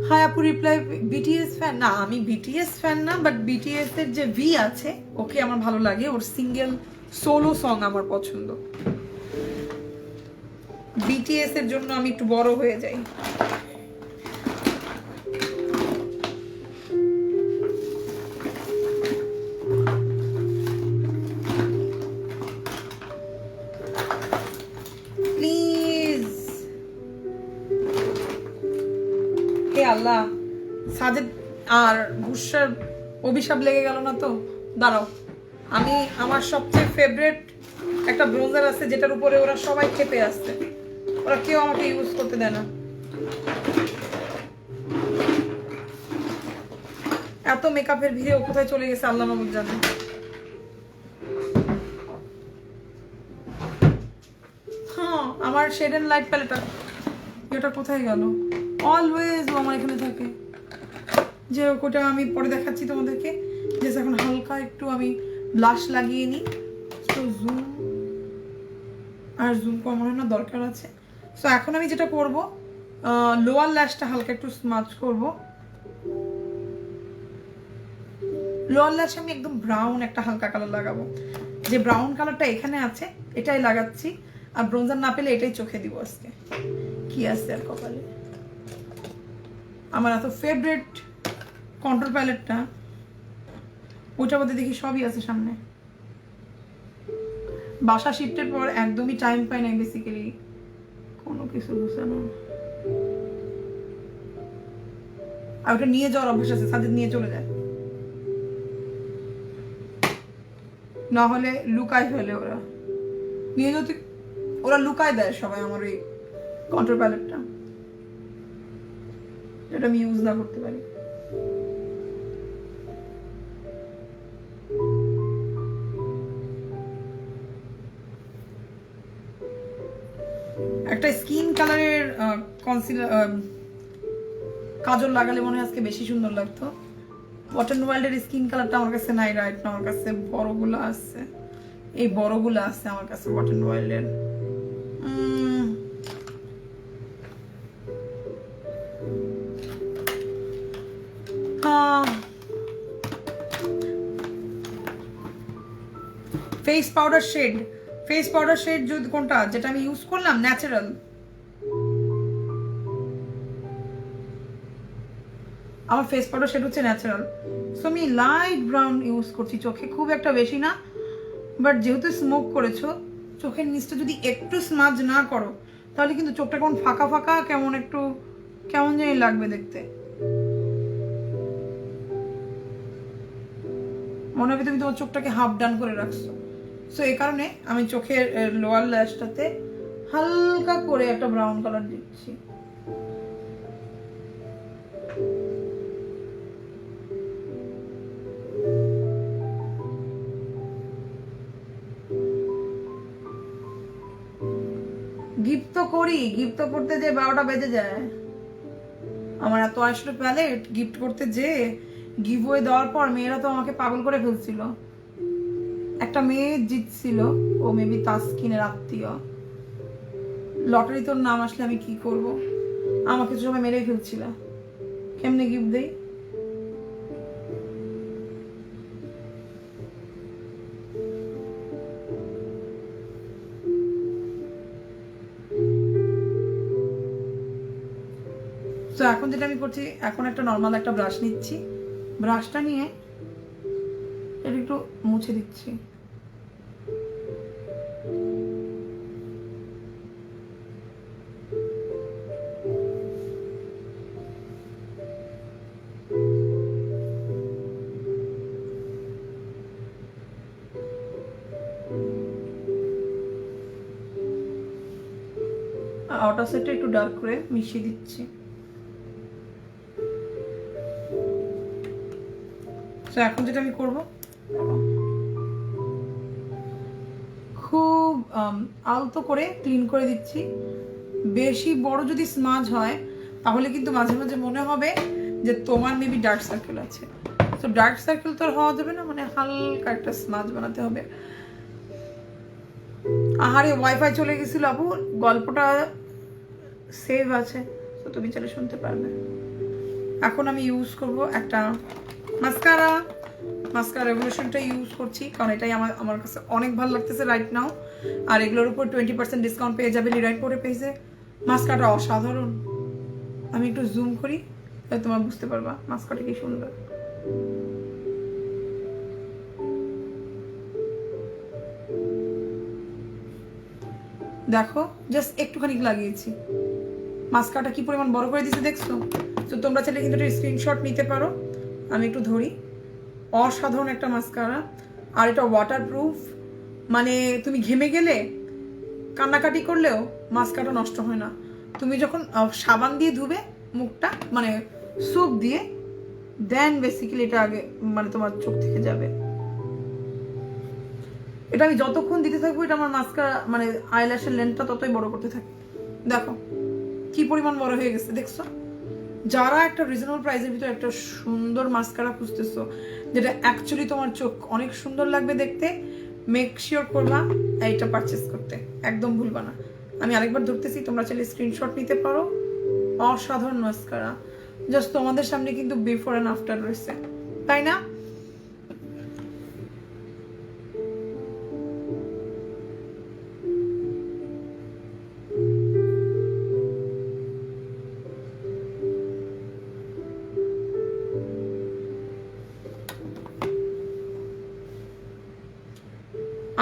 হাই আপু রিপ্লাই বিটিএস ফ্যান না, আমি বিটিএস ফ্যান না, বাট বিটিএস এর যে ভি আছে ওকে আমার ভালো লাগে, ওর সিঙ্গেল সোলো সং আমার পছন্দ। বিটিএস এর জন্য আমি একটু বড় হয়ে যাই। আল্লাহ, সাজেদ আর গুসার অভিশাপ লেগে গেল না তো? দাঁড়াও, আমি আমার সবচেয়ে ফেভারিট একটা ব্রোঞ্জার আছে যেটার উপরে ওরা সবাই খেপে আসছে, ওরা কেউ আমাকে ইউজ করতে দেয় না। এত মেকআপের ভিড়ে ও কোথায় চলে গেছে আল্লাহ মাহমুদ জানে। হ্যাঁ, আমার শেড এন্ড লাইট প্যালেটটা এটা কোথায় গেল? অলওয়েজ ও আমার এখানে থাকে, যে ওটা আমি পরে দেখাচ্ছি তোমাদেরকে। যে এখন হালকা একটু আমি ব্লাশ লাগিয়ে নিই, তো জুম আর জুম কমানোর না দরকার আছে। সো এখন আমি যেটা করব, লোয়ার ল্যাশটা হালকা একটু স্মাচ করব। লোয়ার ল্যাশ আমি একদম ব্রাউন একটা হালকা কালার লাগাবো, যে ব্রাউন কালারটা এখানে আছে এটাই লাগাচ্ছি। আর ব্রোঞ্জার না পেলে এটাই চোখে দিব আজকে। কি আছে আর কপালে? আমার এত ফেভারিট কন্ট্রোল প্যালেটটা, ওইটার মধ্যে দেখি সবই আছে সামনে। বাসা শিফটের পর একদমই টাইম পাই নাই বেসিক্যালি কোনো কিছু গুছানো। আর ওটা নিয়ে যাওয়ার অভ্যাস আছে, সাজেদ নিয়ে চলে যায়, না হলে লুকায় ফেলে ওরা। নিয়ে যেতে ওরা লুকায় দেয় সবাই আমার ওই কন্ট্রোল প্যালেটটা, যেটা আমি ইউজ না করতে পারি। একটা স্কিন কালারের কনসিলার কাজল লাগালে মনে হয় আজকে বেশি সুন্দর লাগতো। ওয়াট এন্ড ওয়াইল্ডের স্কিন কালারটা আমার কাছে নাই রাইট না, আমার কাছে বড়গুলো আছে, এই বড়গুলো আছে আমার কাছে ওয়াট এন্ড ওয়াইল্ডের। ফেস পাউডার শেড যদি কোনটা, যেটা আমি ইউজ করলাম ন্যাচারাল, আমার ফেস পাউডার শেড হচ্ছে ন্যাচারাল। সো আমি লাইট ব্রাউন ইউজ করছি চোখে, খুব একটা বেশি না। বাট যেহেতু স্মোক করেছো, চোখের নিচটা যদি একটু স্মাজ না করো তাহলে কিন্তু চোখটা কেমন ফাঁকা ফাঁকা, কেমন একটু কেমন জানি লাগবে দেখতে, মনে হবে তুমি তোমার চোখটাকে হাফ ডান করে রাখছো। সো এই কারণে আমি চোখের লোয়ার ল্যাশটাতে হালকা করে একটা ব্রাউন কালার দিচ্ছি। গিফট তো করি, গিফট তো করতে যে 12টা বেজে যায়। আমার এত আসলে প্যালেট গিফট করতে যে গিভওয়ে দেওয়ার পর মেয়েরা তো আমাকে পাগল করে ফেলছিল। একটা মেয়ে জিতছিল, ও মেবি তাসকিনের আত্মীয়। লটারি তোর নাম আসলে আমি কি করব, আমাকে তো সবাই মেরেই ফেলছিল। কেমনে গিফট দেই? তো এখন যেটা আমি করছি, এখন একটা নর্মাল একটা ব্রাশ নিচ্ছি, ব্রাশটা নিয়ে এটা একটু মুছে দিচ্ছি। আউটার সাইডটা একটু ডার্ক করে মিশিয়ে দিচ্ছি। তো এখন যেটা আমি করব, খুব আলতো করে ক্লিন করে দিচ্ছি। বেশি বড় যদি স্মাজ হয় তাহলে কিন্তু মাঝে মাঝে মনে হবে যে তোমার মেবি ডার্ক সার্কেল আছে। তো ডার্ক সার্কেল তো আর হওয়া যাবে না, মানে হালকা একটা স্মাজ বানাতে হবে। আহারে ওয়াইফাই চলে গেছিল আপু, গল্পটা সেভ আছে, তো তুমি চলে শুনতে পারবে। এখন আমি ইউজ করব একটা মাস্কারা রেভলিউশনটা ইউজ করছি, কারণ এটাই আমার কাছে অনেক ভালো লাগতেছে রাইট নাও। আর এগুলোর উপর 20% ডিসকাউন্ট পেয়ে যাবে লিরাইট পরে পেজে। মাস্কারাটা অসাধারণ। আমি একটু জুম করি তাহলে তোমরা বুঝতে পারবা মাস্কারাটা কি সুন্দর। দেখো জাস্ট একটুখানি লাগিয়েছি, মাস্কারাটা কি পরিমাণ বড় করে দিয়েছে দেখছো? তো তোমরা চাইলে কিন্তু একটা স্ক্রিনশট নিতে পারো। আমি একটু ধরি, অসাধারণ একটা মাস্কারা। আর এটা ওয়াটারপ্রুফ, মানে তুমি ঘেমে গেলে কান্নাকাটি করলেও মাস্কারাটা নষ্ট হয় না। তুমি যখন সাবান দিয়ে ধুবে মুখটা, মানে সোপ দিয়ে, দেন বেসিক্যালি এটা আগে মানে তোমার চোখ থেকে যাবে। এটা আমি যতক্ষণ দিতে থাকবো এটা আমার মাস্কারা মানে আইল্যাশের লেন্থটা ততই বড় করতে থাকে। দেখো কি পরিমাণ বড় হয়ে গেছে দেখছো? যারা একটা রিজনেবল প্রাইসের ভিতরে একটা সুন্দর মাস্কারা খুঁজতেছো যেটা অ্যাকচুয়ালি তোমার চোখ অনেক সুন্দর লাগবে দেখতে, মেক শিওর করবা এইটা পারচেস করতে, একদম ভুলবা না। আমি আরেকবার ধরতেছি, তোমরা চাইলে স্ক্রিনশট নিতে পারো। অসাধারণ মাস্কারা, জাস্ট তোমাদের সামনে কিন্তু বিফোর অ্যান্ড আফটার রয়েছে, তাই না?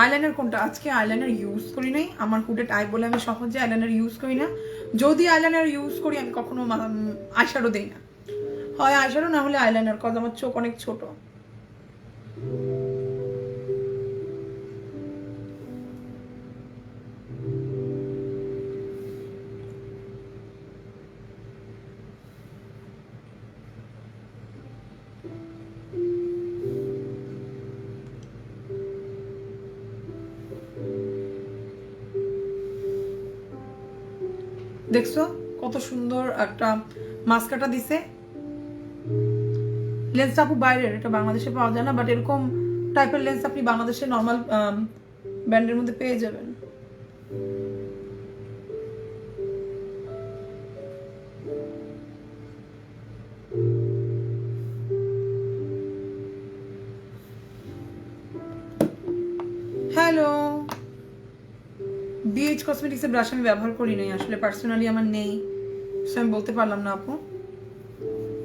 আইলাইনার কোনটা? আজকে আইলাইনার ইউজ করি নাই, আমার হুডেড আই বলে আমি সহজে আইলাইনার ইউজ করি না। যদি আইলাইনার ইউজ করি আমি কখনো আইশ্যাডো দেই না, হয় আইশ্যাডো না হলে আইলাইনার, কজ আমার চোখ অনেক ছোট। দেখছো কত সুন্দর একটা মাস্কাটা দিছে। লেন্সটা আপু বাইরের, এটা বাংলাদেশে পাওয়া যায় না, বাট এরকম টাইপের লেন্স আপনি বাংলাদেশে নর্মাল ব্র্যান্ডের মধ্যে পেয়ে যাবেন। হ্যালো, বিএইচ কসমেটিক্সের ব্রাশ আমি ব্যবহার করি নাই আসলে, পার্সোনালি আমার নেই, সো আমি বলতে পারলাম না আপু,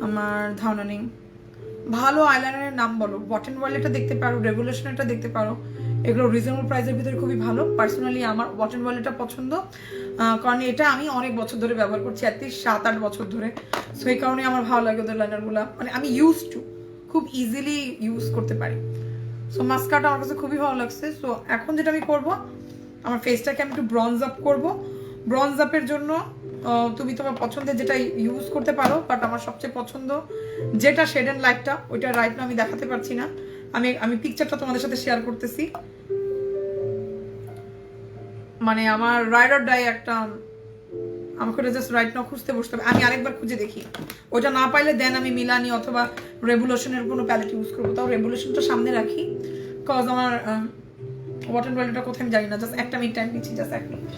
আমার ধারণা নেই। ভালো আইলাইনারের নাম বলো। ওয়াট এন্ড ওয়ার্ল্ড এটা দেখতে পারো, রেভলিউশন এটা দেখতে পারো, এগুলো রিজনেবল প্রাইসের ভিতরে খুবই ভালো। পার্সোনালি আমার ওয়াট এন্ড ওয়ার্ল্ড এটা পছন্দ, কারণ এটা আমি অনেক বছর ধরে ব্যবহার করছি, অ্যাটলিস্ট 7-8 বছর ধরে। সো এই কারণে আমার ভালো লাগে ওদের লাইনারগুলো, মানে আমি ইউজ টু খুব ইজিলি ইউজ করতে পারি। সো মাস্কারাটা আমার কাছে খুবই ভালো লাগছে। সো এখন যেটা আমি করবো, আমার ফেসটাকে আমি একটু ব্রঞ্জ আপ করবো। ব্রঞ্জ আপের জন্য তুমি তোমার পছন্দের যেটা ইউজ করতে পারো, বাট আমার সবচেয়ে পছন্দ যেটা শেড অ্যান্ড লাইটটা, ওইটা রাইট না আমি দেখাতে পারছি না, আমি পিকচারটা তোমাদের সাথে শেয়ার করতেছি। মানে আমার রাইড অর ডাই একটা, আমাকে ওটা জাস্ট রাইট নাও খুঁজতে বসতে হবে, আমি আরেকবার খুঁজে দেখি, ওটা না পাইলে দেন আমি মিলানি অথবা রেভলিউশনের কোনো প্যালেট ইউজ করবো। তাও রেভলিউশনটা সামনে রাখি, কজ আমার ওয়াট এন্ড ওয়ার্ল্ডটা কোথায় আমি জানি না। জাস্ট একটা মিনিট টাইম নিচ্ছি, জাস্ট এক মিনিট।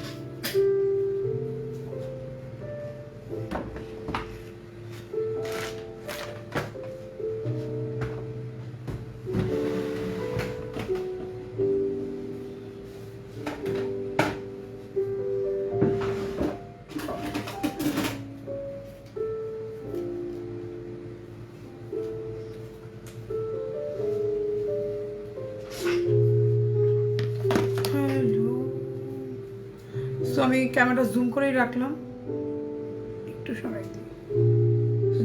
সো আমি ক্যামেরাটা জুম করেই রাখলাম, একটু সরাই দিই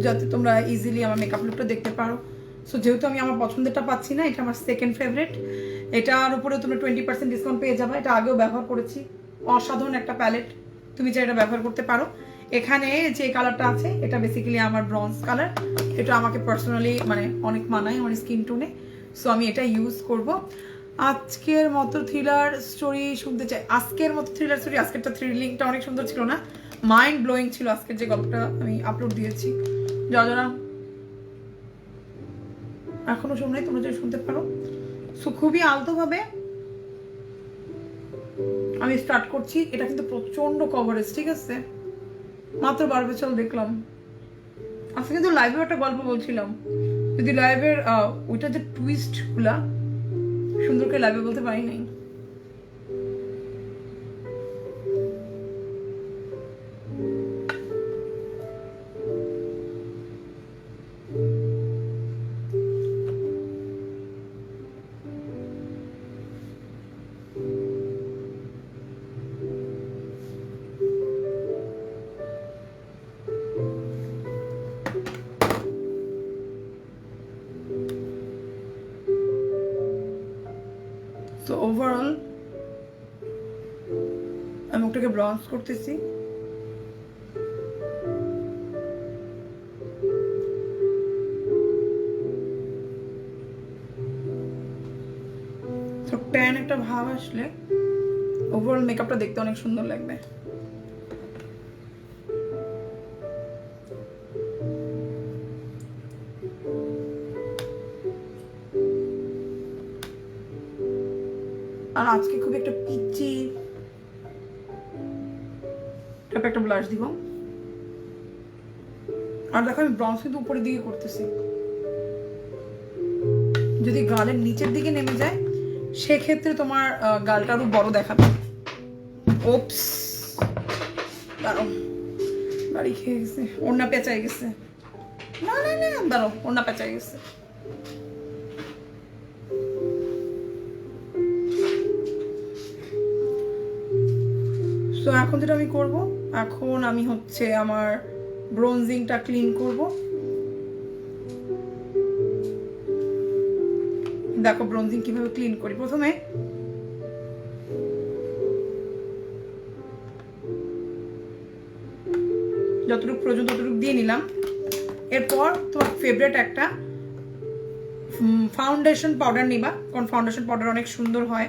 যাতে তোমরা ইজিলি আমার মেকআপ লুকটা দেখতে পারো। সো যেহেতু আমি আমার পছন্দেরটা পাচ্ছি না, এটা আমার সেকেন্ড ফেভারিট, এটার উপরে তোমরা 20% ডিসকাউন্ট পেয়ে যাবে। এটা আগেও ব্যবহার করেছি, অসাধারণ একটা প্যালেট, তুমি চাই এটা ব্যবহার করতে পারো। এখানে যে কালারটা আছে এটা বেসিক্যালি আমার ব্রঞ্জ কালার, এটা আমাকে পার্সোনালি মানে অনেক মানায় আমার স্কিন টোনে, সো আমি এটা ইউজ করব। আজকের মতো থ্রিলার স্টোরি শুনতে চাই, আজকের মতো থ্রিলার স্টোরি, আজকেরটা থ্রিলিংটা অনেক সুন্দর ছিল না, মাইন্ড ব্লোয়িং ছিল আজকের যে গল্পটা আমি আপলোড দিয়েছি। যারা এখনো শোন নাই তোমরা যদি শুনতে পারো। সো খুবই আলতোভাবে আমি স্টার্ট করছি। এটা কিন্তু প্রচন্ড কভারেজ, ঠিক আছে? মাত্র 12 বছর দেখলাম আজকে, কিন্তু লাইভেও একটা গল্প বলছিলাম, যদি লাইভের ওইটা যে টুইস্ট গুলা সুন্দর করে লাইভে বলতে পারি নাই। তো ওভারঅল আমি ওটাকে ব্রাউজ করতেছি। তো ট্যান একটা ভাব আসলে ওভারঅল মেকআপটা দেখতে অনেক সুন্দর লাগবে। আর আজকে খুব একটা পিচি একটা ব্লাশ দিব। আর দেখো আমি ব্রাউজ কিন্তু উপরের দিকে করতেছি, যদি গালের নিচের দিকে নেমে যায় সেক্ষেত্রে তোমার গালটা আরো বড় দেখাবে। ওপস, দাঁড়াও, বাড়ি খেয়ে গেছে, ওড়না পেঁচাই গেছে। না না না, দাঁড়াও, ওড়না পেঁচাই গেছে। সো এখন যেটা আমি করব, এখন আমি হচ্ছে আমার ব্রোনজিংটা ক্লিন করব। দেখো ব্রোনজিং কিভাবে ক্লিন করি। প্রথমে যতটুকু প্রয়োজন ততটুকু দিয়ে নিলাম। এরপর তোমার ফেভারিট একটা ফাউন্ডেশন পাউডার নিবা, কারণ ফাউন্ডেশন পাউডার অনেক সুন্দর হয়।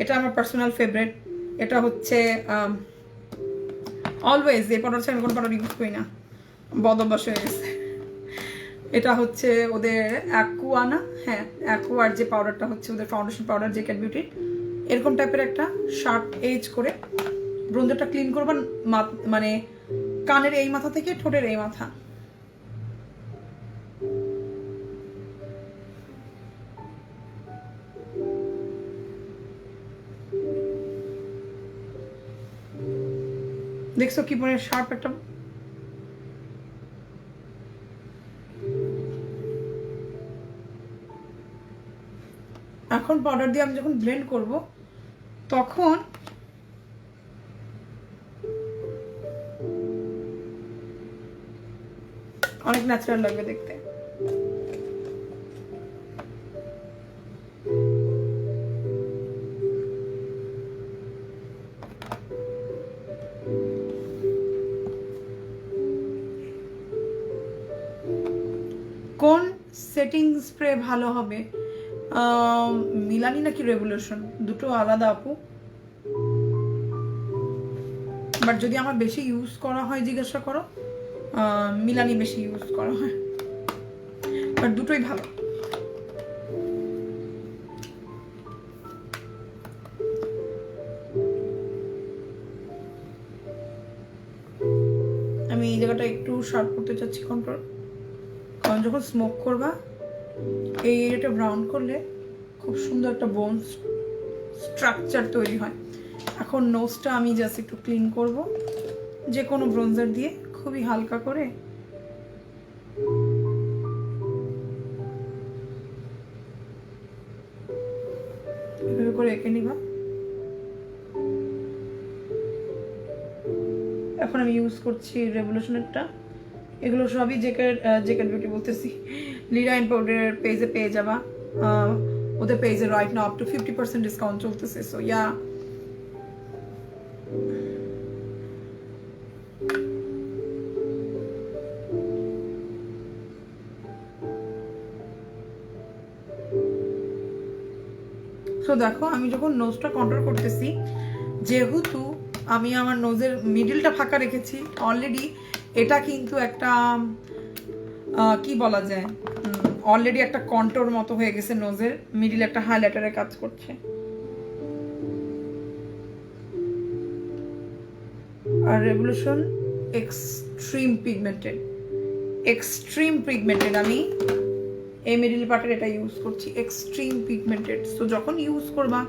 এটা আমার পার্সোনাল ফেভারিট। এটা হচ্ছে অলওয়েজ, এই পাউডার আমি কোনো পাউডার ইউজ করি না, বদ অভ্যাস হয়ে গেছে। এটা হচ্ছে ওদের অ্যাকুয়ানা, হ্যাঁ অ্যাকুয়ার যে পাউডারটা হচ্ছে ওদের ফাউন্ডেশন পাউডার জেকেট বিউটির, এরকম টাইপের একটা শার্প এজ করে ব্রোঞ্জারটা ক্লিন করবা, মানে কানের এই মাথা থেকে ঠোঁটের এই মাথা। দেখছো কি পরে শার্প একটা। এখন পাউডার দিয়ে আমি যখন ব্লেন্ড করব তখন অনেক ন্যাচারাল লাগবে দেখতে। কোন সেটিং স্প্রে ভালো হবে, মিলানি নাকি রেভলিউশন? দুটো আলাদা আপু, বাট যদি আমার বেশি ইউজ করা হয় জিজ্ঞাসা করো, মিলানি বেশি ইউজ করা হয়, বাট দুটোই ভালো। আমি এই জায়গাটা একটু শার্প করতে চাচ্ছি, কন্ট্রোল, কারণ যখন স্মোক করবা এই এরিয়াটা ব্রাউন করলে খুব সুন্দর একটা বোন স্ট্রাকচার তৈরি হয়। এখন নোজটা আমি জাস্ট একটু ক্লিন করব যে কোনো ব্রোঞ্জার দিয়ে, খুবই হালকা করে। এভাবে করে এঁকে নিবা। এখন আমি ইউজ করছি রেভলিউশনেরটা। এগুলো সবই জেকেট বিউটি বলতেছি, লিরা এন্ড পাউডারের পেজে পেয়ে যাবা। ওদের পেজে right now up to 50% discount চলতেছে। সো ইয়া, সো দেখো আমি যখন নোজটা কন্ট্রোল করতেছি, যেহেতু আমি আমার নোজের মিডিলটা ফাঁকা রেখেছি অলরেডি, এটা কিন্তু একটা কি বলা যায়, অলরেডি একটা কন্ট্রোর মতো হয়ে গেছে, নোজের মিডিল একটা হাইলাইটারের কাজ করছে। আর রেভলিউশন এক্সট্রিম পিগমেন্টেড আমি এই মিডিল পার্টের এটা ইউজ করছি, এক্সট্রিম পিগমেন্টেড। সো যখন ইউজ করবা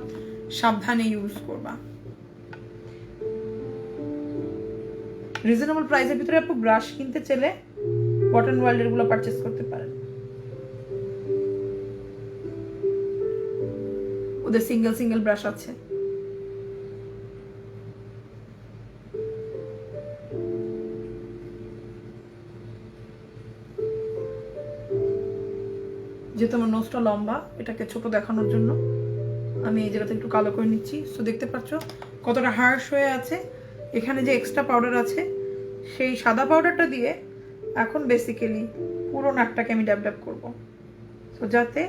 সাবধানে ইউজ করবা। রিজনেবল প্রাইসের ভিতরে আপু ব্রাশ কিনতে চাইলে ওয়াট এন্ড ওয়াইল্ডের গুলো পারচেজ করতে পারেন, ওদের সিঙ্গেল ব্রাশ আছে। যেহেতু আমার নোজটা লম্বা, এটাকে ছোট দেখানোর জন্য আমি এই জায়গাতে একটু কালো করে নিচ্ছি। সো দেখতে পাচ্ছ কতটা হার্শ হয়ে আছে। এখানে যে এক্সট্রা পাউডার আছে, সেই সাদা পাউডারটা দিয়ে এখন বেসিক্যালি পুরো নাকটাকে আমি ডেভেলপ করব। সো যাতে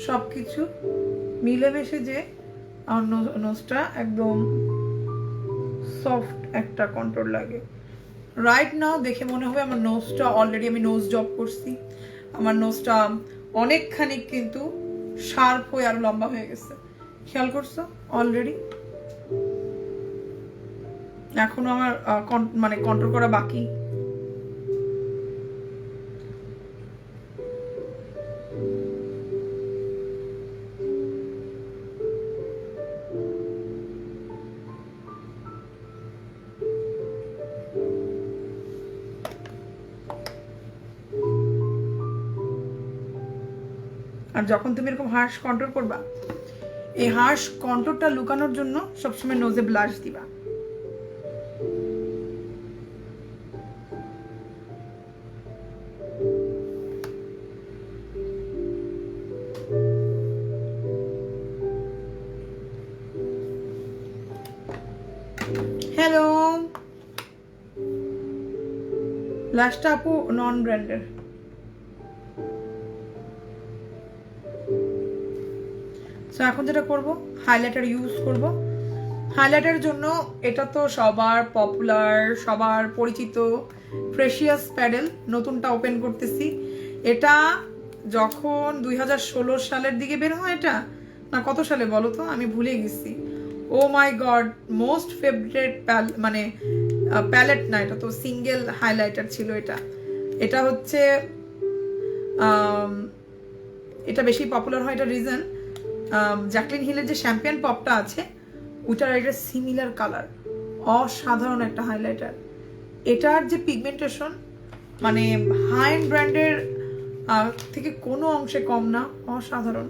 সব কিছু মিলেমিশে যে আমার নোজটা একদম সফট একটা কন্ট্রোল লাগে। রাইট নাও দেখে মনে হবে আমার নোজটা অলরেডি আমি নোজ জব করছি, আমার নোজটা অনেকখানি কিন্তু শার্প হয়ে আর লম্বা হয়ে গেছে। খেয়াল করছো অলরেডি? এখনো আমার মানে কন্ট্রোল করা বাকি। আর যখন তুমি এরকম হার্শ কন্ট্রোল করবা, এই হার্শ কন্ট্রোলটা লুকানোর জন্য সবসময় নোজে ব্লাশ দিবা। হ্যালো, ব্লাশটা আপু নন ব্র্যান্ডের। সো এখন যেটা করব, হাইলাইটার ইউজ করব। হাইলাইটারের জন্য এটা তো সবার পপুলার, সবার পরিচিত প্রেশিয়াস প্যাডেল, নতুনটা ওপেন করতেছি। এটা যখন 2016 সালের দিকে বের হয়, এটা না কত সালে বলো তো, আমি ভুলে গেছি। ও মাই গড, মোস্ট ফেভারিট মানে প্যালেট না, এটা তো সিঙ্গেল হাইলাইটার ছিল। এটা হচ্ছে এটা বেশি পপুলার হয়, এটা রিজন জ্যাকলিন হিলের যে চ্যাম্পিয়ন পপটা আছে ওটার একটা সিমিলার কালার, অসাধারণ একটা হাইলাইটার। এটার যে পিগমেন্টেশন মানে হাই এন্ড ব্র্যান্ডের থেকে কোনো অংশে কম না, অসাধারণ।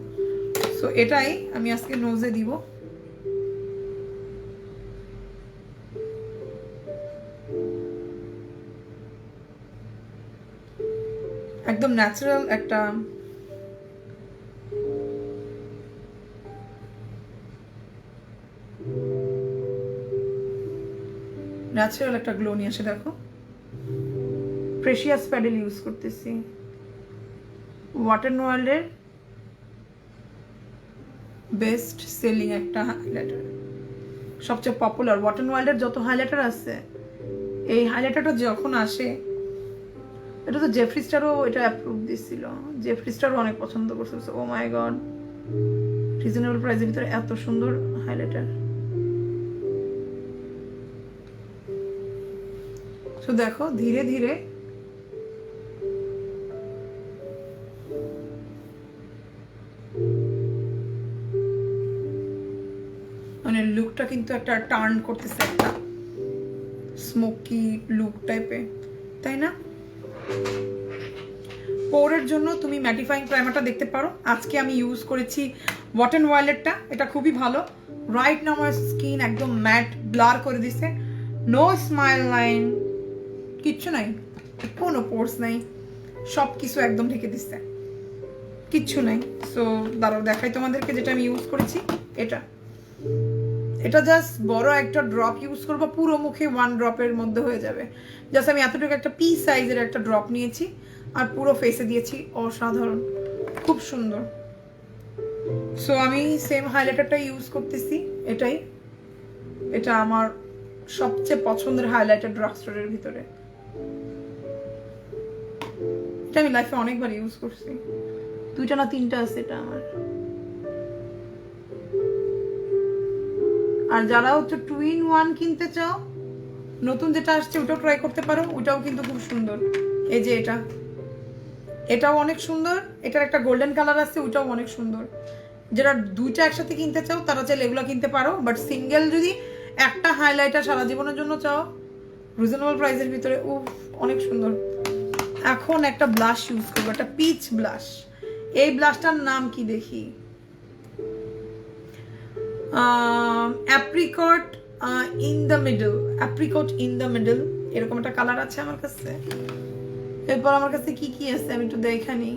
সো এটাই আমি আজকে নোজে দিব। একদম ন্যাচারাল একটা গ্লো নিয়ে আসে। দেখো প্রেশিয়াস প্যাডেল ইউজ করতেছি, ওয়াট এন্ড ওয়াইল্ডের বেস্ট সেলিং একটা হাইলাইটার, সবচেয়ে পপুলার। ওয়াট এন্ড ওয়াইল্ডের যত হাইলাইটার আছে, এই হাইলাইটারটা যখন আসে, এটা তো জেফ্রি স্টারও এটা অ্যাপ্রুভ দিছিল, জেফ্রি স্টারও অনেক পছন্দ করছে। ও মাই গড, রিজনেবল প্রাইসের ভিতরে এত সুন্দর হাইলাইটার। তো দেখো ধীরে ধীরে মানে লুকটা কিন্তু একটা টার্ন করতেছে, একটা স্মোকি লুক টাইপের, তাই না? পোরের জন্য তুমি ম্যাটিফাইং প্রাইমারটা দেখতে পারো। আজকে আমি ইউজ করেছি ওয়াট এন্ড ওয়াইল্ডেরটা, এটা খুবই ভালো। রাইট নাও আমার স্কিন একদম ম্যাট ব্লার করে দিছে, নো স্মাইল লাইন, কিচ্ছু নাই, কোনো পোর্স নাই, সব কিছু একদম ঢেকে দিচ্ছে, কিচ্ছু নাই। সো দাঁড়াও দেখাই তোমাদেরকে যেটা আমি ইউজ করেছি। এটা জাস্ট বড় একটা ড্রপ ইউজ করবো, পুরো মুখে 1 ড্রপের মধ্যে হয়ে যাবে। জাস্ট আমি এতটুকু একটা পি সাইজের একটা ড্রপ নিয়েছি আর পুরো ফেসে দিয়েছি, অসাধারণ, খুব সুন্দর। সো আমি সেম হাইলাইটারটা ইউজ করতেছি, এটাই। এটা আমার সবচেয়ে পছন্দের হাইলাইটার ড্রাগ স্টোরের ভিতরে। এটা আমি লাইফে অনেকবার ইউজ করছি, 2টা না 3টা আছে এটা আমার। আর যারা হচ্ছে 2-in-1 কিনতে চাও, নতুন যেটা আসছে ওটাও ট্রাই করতে পারো, ওটাও কিন্তু খুব সুন্দর। এই যে এটাও অনেক সুন্দর, এটার একটা গোল্ডেন কালার আছে, ওটাও অনেক সুন্দর। যারা 2টা একসাথে কিনতে চাও তারা চাইলে এগুলো কিনতে পারো, বাট সিঙ্গেল যদি একটা হাইলাইটার সারা জীবনের জন্য চাও রিজনেবল প্রাইসের ভিতরে, ও অনেক সুন্দর। এখন একটা ব্লাশ ইউজ করবো, একটা পিচ ব্লাশ। এই ব্লাশটার নাম কি দেখি, apricot in the middle, apricot in the middle, এরকম একটা কালার আছে আমার কাছে। এরপর আমার কাছে কি কি আছে আমি একটু দেখে নিই।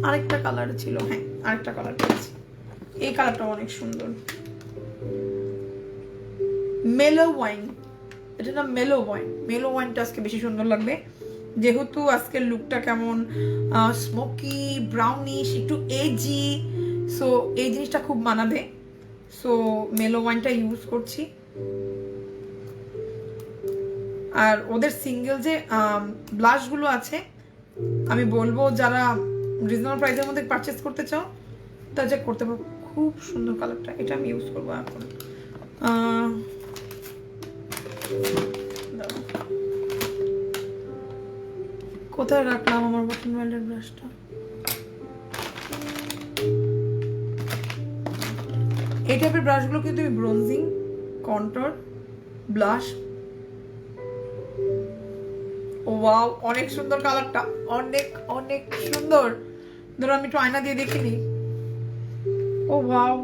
আরেকটা কালার ছিল, হ্যাঁ আরেকটা কালার পেয়েছি, এই কালারটা অনেক সুন্দর, মেলো ওয়াইন। এটা না মেলো ওয়াইন, মেলো ওয়াইনটা আজকে বেশি সুন্দর লাগবে, যেহেতু আজকের লুকটা কেমন স্মোকি ব্রাউনিশ একটু এজি, সো এই জিনিসটা খুব মানাবে। সো মেলো ওয়াইনটা ইউজ করছি। আর ওদের সিঙ্গেল যে ব্লাশগুলো আছে, আমি বলবো যারা রিজনেবল প্রাইসের মধ্যে পারচেস করতে চাও তা চেক করতে পারো, খুব সুন্দর কালারটা। এটা আমি ইউজ করবো এখন। কোথায় রাখলাম আমার বটন ওয়েল্ডের ব্রাশটা? এই টাইপের ব্রাশগুলো কিন্তু আমি ব্রোনজিং, কন্ট্রোল, ব্লাশ। ওয়াও, অনেক সুন্দর কালারটা, অনেক অনেক সুন্দর। ধরো আমি একটু আয়না দিয়ে দেখিনি। ও ওয়াও,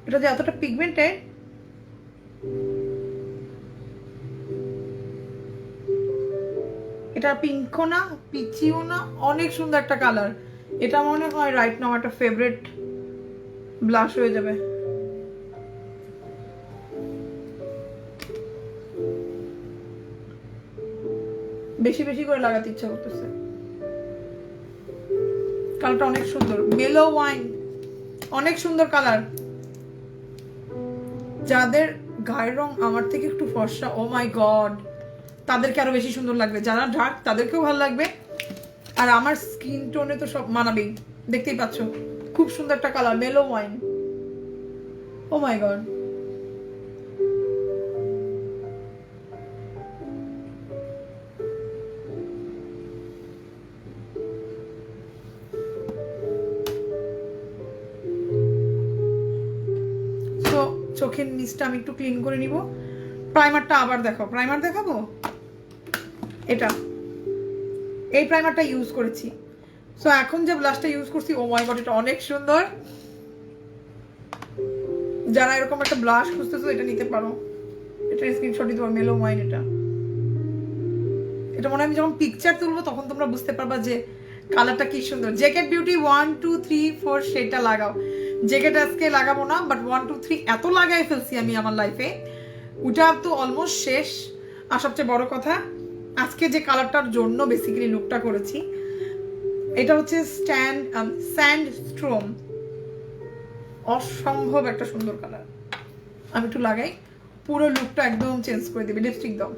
এটা যে এতটা পিগমেন্টেড, এটা পিঙ্কও না পিচিও না, অনেক সুন্দর একটা কালার। এটা মনে হয় রাইট নাও একটা ফেভারিট ব্লাশ হয়ে যাবে। বেশি বেশি করে লাগাতে ইচ্ছা করতেছে। কালারটা অনেক সুন্দর, মেলো ওয়াইন, অনেক সুন্দর কালার। যাদের গায়ের রং আমার থেকে একটু ফর্সা, ও মাই গড, তাদেরকে আরো বেশি সুন্দর লাগবে। যারা ডার্ক তাদেরকেও ভালো লাগবে, আর আমার স্কিন টোনে তো সব মানাবেই। দেখতেই পাচ্ছ খুব সুন্দর একটা কালার, মেলো ওয়াইন। ও মাই গড, চোখের নিচটা আমি একটু ক্লিন করে নিব। প্রাইমারটা আবার দেখো, প্রাইমার দেখাবো। এটা এই প্রাইমারটা ইউজ করেছি। সো এখন যে ব্লাশটা ইউজ করছি, ও মাই গড, এটা অনেক সুন্দর। যারা এরকম একটা ব্লাশ খুঁজতেছো এটা নিতে পারো, এটা স্ক্রিনশট দিতে পারো, মেলো ওয়াইন। এটা মনে হয় আমি যখন পিকচার তুলবো তখন তোমরা বুঝতে পারবা যে কালারটা কি সুন্দর। জ্যাকেট বিউটি 1 2 3 4 সেটা লাগাও। জ্যাকেট আজকে লাগাবো না, বাট 1 2 3 এত লাগাই ফেলছি আমি আমার লাইফে, ওটা তো অলমোস্ট শেষ। আর সবচেয়ে বড় কথা, আজকে যে কালারটার জন্য বেসিক্যালি লুকটা করেছি, এটা হচ্ছে স্যান্ড স্ট্রোম, অসম্ভব একটা সুন্দর কালার। আমি একটু লাগাই, পুরো লুকটা একদম চেঞ্জ করে দেবে। লিপস্টিক দাও।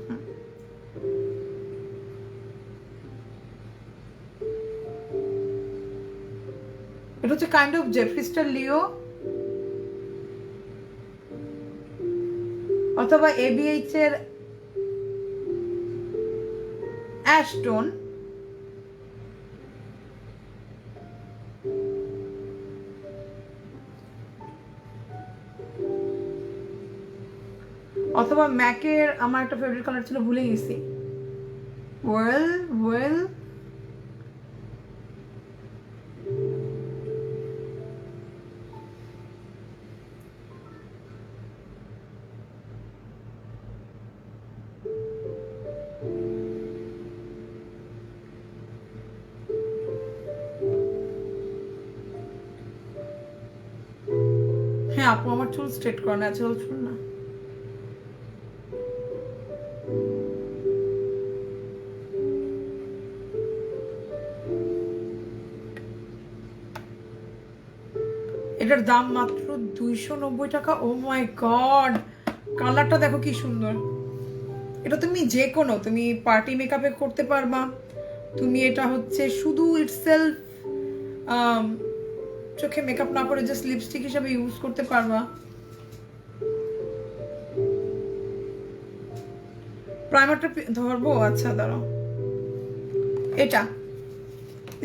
এটা হচ্ছে কাইন্ড অফ জেফ্রি স্টার লিও অথবা ABH এর অ্যাশটোন, অথবা ম্যাকের আমার একটা ফেভারিট কালার ছিল, ভুলে গেছি, ওয়েল হ্যাঁ আপু, আমার চুল স্ট্রেট করা, ন্যাচারাল চুল না। এটার দাম মাত্র 290 টাকা। ও মাই গড, কালারটা দেখো কি সুন্দর। এটা তুমি যে কোনো তুমি পার্টি মেকআপে করতে পারবা। তুমি এটা হচ্ছে শুধু ইটসেলফ চোখে মেকআপ না করে জাস্ট লিপস্টিক হিসেবে ইউজ করতে পারবা। প্রাইমারটা ধরবো, আচ্ছা দাঁড়াও। এটা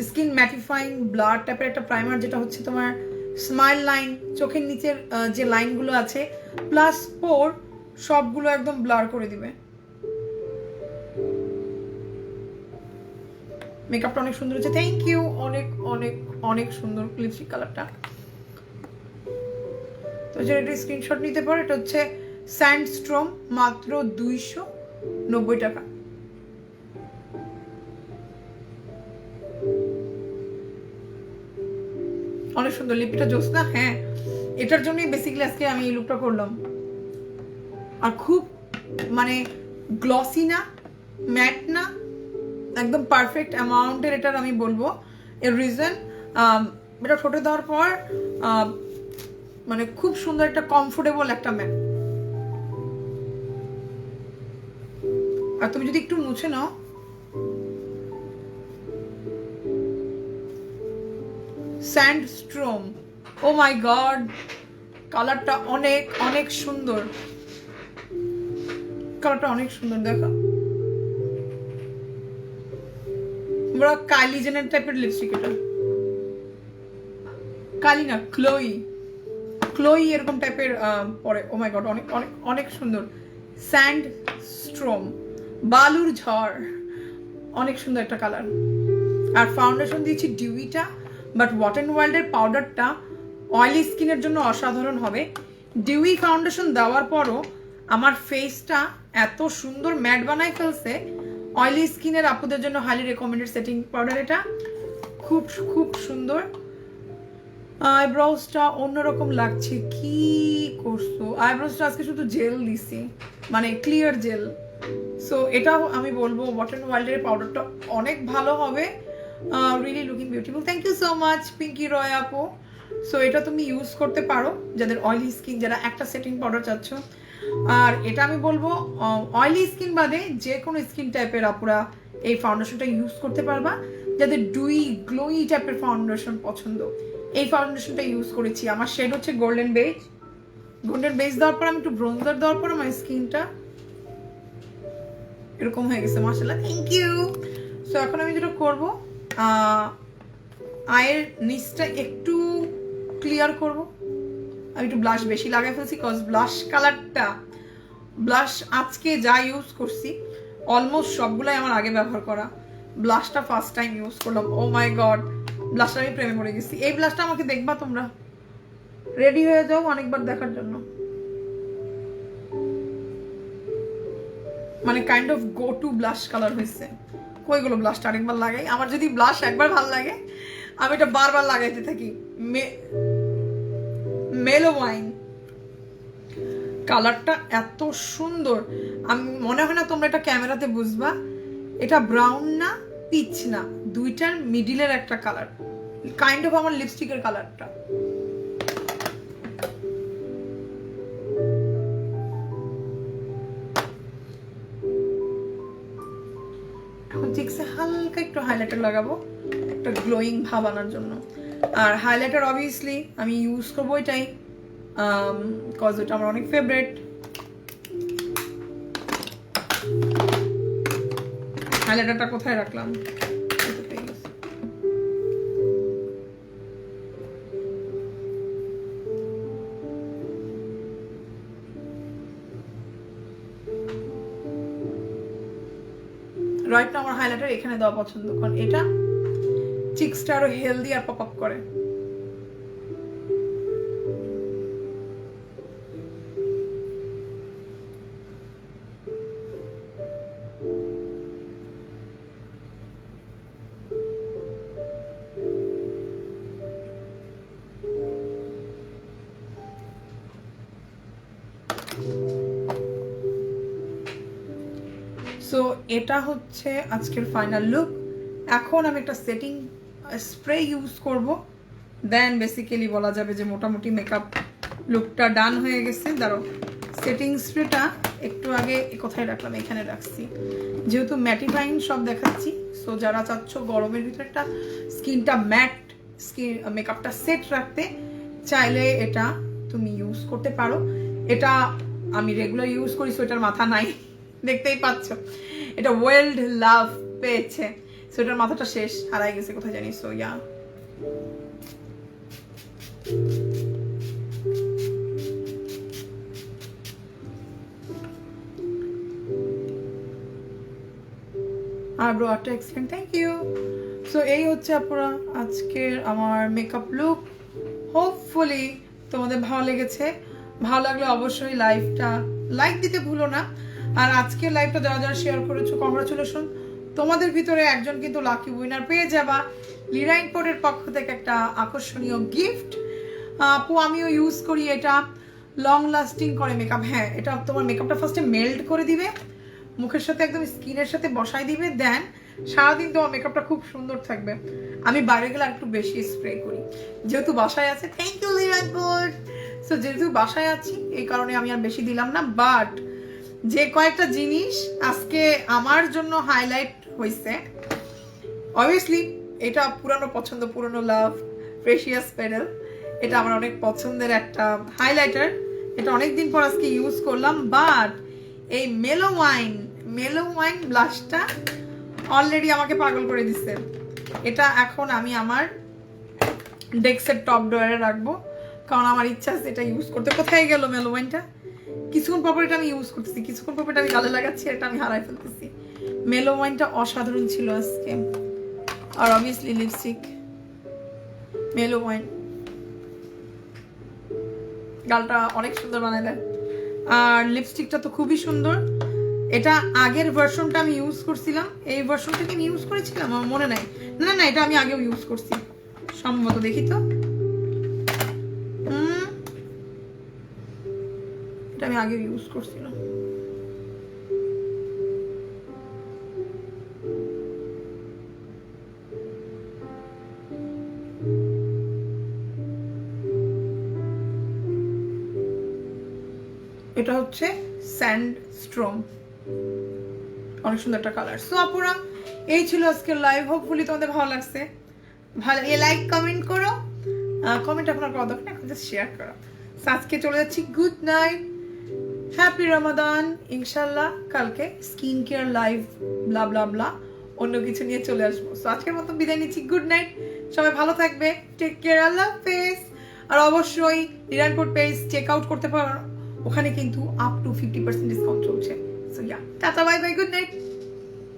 স্কিন ম্যাটিফাইং ব্লার টাইপের একটা প্রাইমার, যেটা হচ্ছে তোমার স্মাইল লাইন, চোখের নিচের যে লাইনগুলো আছে প্লাস পোর সবগুলো একদম ব্লার করে দিবে। মেকআপটা অনেক সুন্দর হচ্ছে, থ্যাংক ইউ। অনেক অনেক অনেক সুন্দর লিপস্টিক কালারটা। তো যে এটা স্ক্রিনশট নিতে পারো। এটা হচ্ছে স্যান্ডস্ট্রম, মাত্র 290 টাকা। অনেক সুন্দর লিপটা জোস না? হ্যাঁ, এটার জন্যই বেসিক্যালি আজকে আমি এই লুকটা করলাম। আর খুব মানে গ্লসি না, ম্যাট না, একদম পারফেক্ট অ্যামাউন্টের এটার আমি বলবো। এর রিজন এটা ঠোঁটে দেওয়ার পর মানে খুব সুন্দর একটা কমফোর্টেবল একটা ম্যাট। আর তুমি যদি একটু মুছে নাও, স্যান্ডস্ট্রম, ও মাই গড, কালারটা অনেক অনেক সুন্দর। কালারটা অনেক সুন্দর, দেখো পুরো কাইলি জেনার টাইপের লিপস্টিক। এটা কালি না, ক্লোই, ক্লোই এরকম টাইপের পরে। ও মাই গড, অনেক অনেক অনেক সুন্দর। স্যান্ডস্ট্রম, বালুর ঝড়, অনেক সুন্দর একটা কালার। আর ফাউন্ডেশন দিয়েছি ডিউইটা, বাট ওয়াট অ্যান্ড ওয়াইল্ডের পাউডারটা অয়েলি স্কিনের জন্য অসাধারণ হবে। ডিউই ফাউন্ডেশন দেওয়ার পরও আমার ফেসটা এত সুন্দর ম্যাট বানাই ফেলছে। অয়েলি স্কিনের আপুদের জন্য হাইলি রেকমেন্ডেড সেটিং পাউডার এটা, খুব খুব সুন্দর। আইব্রোজটা অন্যরকম লাগছে। কি করছো? আইব্রোজটা আজকে শুধু জেল দিছি, মানে ক্লিয়ার জেল। সো এটাও আমি বলবো ওয়াট অ্যান্ড ওয়াইল্ডের পাউডারটা অনেক ভালো হবে। Really looking beautiful, thank you so much Pinky Roy আপু। সো এটা তুমি ইউজ করতে পারো যাদের অয়েলি স্কিন, যারা একটা সেটিং পাউডার চাচ্ছ। আর এটা আমি বলবো অয়েলি স্কিন বাদে যে কোনো স্কিন টাইপের আপুরা এই ফাউন্ডেশনটা ইউজ করতে পারবা। যাদের ডুই গ্লোই টাইপের ফাউন্ডেশন পছন্দ, এই ফাউন্ডেশনটা ইউজ করেছি। আমার শেড হচ্ছে গোল্ডেন বেজ। গোল্ডেন বেজ দেওয়ার পর আমি একটু ব্রোঞ্জার দেওয়ার পর আমার স্কিনটা এরকম হয়ে গেছে, মাশাআল্লাহ, থ্যাংক ইউ। সো এখন আমি যেটা করবো, আয়ের নিচটা একটু ক্লিয়ার করব। আমি একটু ব্লাশ বেশি লাগাই ফেলছি, কজ ব্লাশ কালারটা, ব্লাশ আজকে যা ইউজ করছি অলমোস্ট সবগুলাই আমার আগে ব্যবহার করা। ব্লাশটা ফার্স্ট টাইম ইউজ করলাম। ও মাই গড, ব্লাশটা আমি প্রেমে পড়ে গেছি। এই ব্লাশটা আমাকে দেখবা তোমরা, রেডি হয়ে যাও অনেকবার দেখার জন্য। মানে kind of go to blush colour হয়েছে। কইগুলো ব্লাশটা আরেকবার লাগাই। আমার যদি ব্লাশ একবার ভালো লাগে আমি এটা বারবার লাগাইতে থাকি। মেলো ওয়াইন কালারটা এত সুন্দর, আমি মনে হয় না তোমরা এটা ক্যামেরাতে বুঝবা। এটা ব্রাউন না পিচ না, দুইটার মিডিলের একটা কালার, কাইন্ড অফ আমার লিপস্টিকের কালারটা। এখন চিকসে হালকা একটু হাইলাইটার লাগাবো একটা গ্লোয়িং ভাব আনার জন্য। আর হাইলাইটার অবভিয়াসলি আমি ইউজ করবো এটাই, কজ এটা আমার অনেক ফেভারিট। হাইলাইটারটা কোথায় রাখলাম? রাইট না, আমার হাইলাইটার এখানে দেওয়া পছন্দ, কারণ এটা চিকসটা আরো হেলদি আর পপ আপ করে। সো এটা হচ্ছে আজকের ফাইনাল লুক। এখন আমি একটা সেটিং স্প্রে ইউজ করব, দেন বেসিক্যালি বলা যাবে যে মোটামুটি মেকআপ লুকটা ডান হয়ে গেছে। দাঁড়ো, সেটিং স্প্রেটা একটু আগে কোথায় রাখলাম, এখানে রাখছি, যেহেতু ম্যাটিফাইং সব দেখাচ্ছি। সো যারা চাচ্ছ গরমের ভিতরে একটা স্কিনটা ম্যাট স্কিন মেকআপটা সেট রাখতে, চাইলে এটা তুমি ইউজ করতে পারো। এটা আমি রেগুলার ইউজ করি, সো এটার মাথা নাই, দেখতেই পাচ্ছ। এটা ওয়ার্ল্ড লাভ পেয়েছে, সো এটার মাথাটা শেষ, হারাই গেছে কোথায় জানি। সো ইয়া, আর ব্রো আর্টটা এক্সিলেন্ট, থ্যাংক ইউ। সো এই হচ্ছে আপনারা আজকের আমার মেকআপ লুক। হোপফুলি তোমাদের ভালো লেগেছে। ভালো লাগলে অবশ্যই লাইভটা লাইক দিতে ভুলো না। আর আজকের লাইভটা যারা যারা শেয়ার করেছো, কংগ্রাচুলেশন, তোমাদের ভিতরে একজন কিন্তু লাকি উইনার পেয়ে যাবা লিরা ইম্পোর্টের পক্ষ থেকে একটা আকর্ষণীয় গিফট। আপু আমিও ইউজ করি, এটা লং লাস্টিং করে মেকআপ। হ্যাঁ, এটা তোমার মেকআপটা ফার্স্টে মেল্ট করে দিবে, মুখের সাথে একদম স্কিনের সাথে বসাই দিবে, দেন সারাদিন তোমার মেকআপটা খুব সুন্দর থাকবে। আমি বাইরে গেলে একটু বেশি স্প্রে করি, যেহেতু বাসায় আছে। Thank you Lira Import. So যেহেতু বাসায় আছি এই কারণে আমি আর বেশি দিলাম না, বাট যে কয়েকটা জিনিস আজকে আমার জন্য হাইলাইট হয়েছে, অবভিয়াসলি এটা পুরানো পছন্দ, পুরানো লাভ প্রেশিয়াস পেডেল। এটা আমার অনেক পছন্দের একটা হাইলাইটার, এটা অনেকদিন পর আজকে ইউজ করলাম। বাট এই মেলো ওয়াইন ব্লাশটা অলরেডি আমাকে পাগল করে দিচ্ছে। এটা এখন আমি আমার ডেস্কের টপ ড্রয়ারে রাখবো, কারণ আমার ইচ্ছা আছে এটা ইউজ করতে। কোথায় গেল মেলো ওয়াইনটা? কিছুক্ষণ পর এটা আমি ইউজ করতেছি, কিছুক্ষণ পর এটা আমি গালে লাগাচ্ছি, এটা আমি হারাই ফেলতেছি। মেলো ওয়াইনটা অসাধারণ ছিল আজকে। আর অবভিয়াসলি লিপস্টিক, মেলো ওয়াইন গালটা অনেক সুন্দর বানায় দেয়। আর লিপস্টিকটা তো খুবই সুন্দর। এটা আগের ভার্সনটা আমি ইউজ করছিলাম, এই ভার্সনটাকে আমি ইউজ করেছিলাম আমার মনে নাই। না না, এটা আমি আগেও ইউজ করছি সম্ভবত, দেখি তো। এটা আমি আগেও ইউজ করছিলাম। এটা হচ্ছে স্যান্ডস্ট্রম, অনেক সুন্দর একটা কালার। সো আপুরা এই ছিল আজকের লাইভ। হোপফুলি তোমাদের ভালো লাগছে। ভালো লাগলে লাইক কমেন্ট করো, কমেন্ট এখন আর করা দরকার, এখন জাস্ট শেয়ার করো। আজকে চলে যাচ্ছি, গুড নাইট, হ্যাপি রমাদান। ইনশাল্লাহ কালকে স্কিন কেয়ার লাইভ ব্লা ব্লা ব্লা অন্য কিছু নিয়ে চলে আসবো। সো আজকের মতো বিদায় নিচ্ছি, গুড নাইট, সবাই ভালো থাকবে, টেক কেয়ার, আল্লাহ হাফেজ। আর অবশ্যই লিরানপুর পেজ চেক আউট করতে পারো, ওখানে কিন্তু আপ টু 50% ডিসকাউন্ট চলছে। So yeah, tata, bye bye, good night.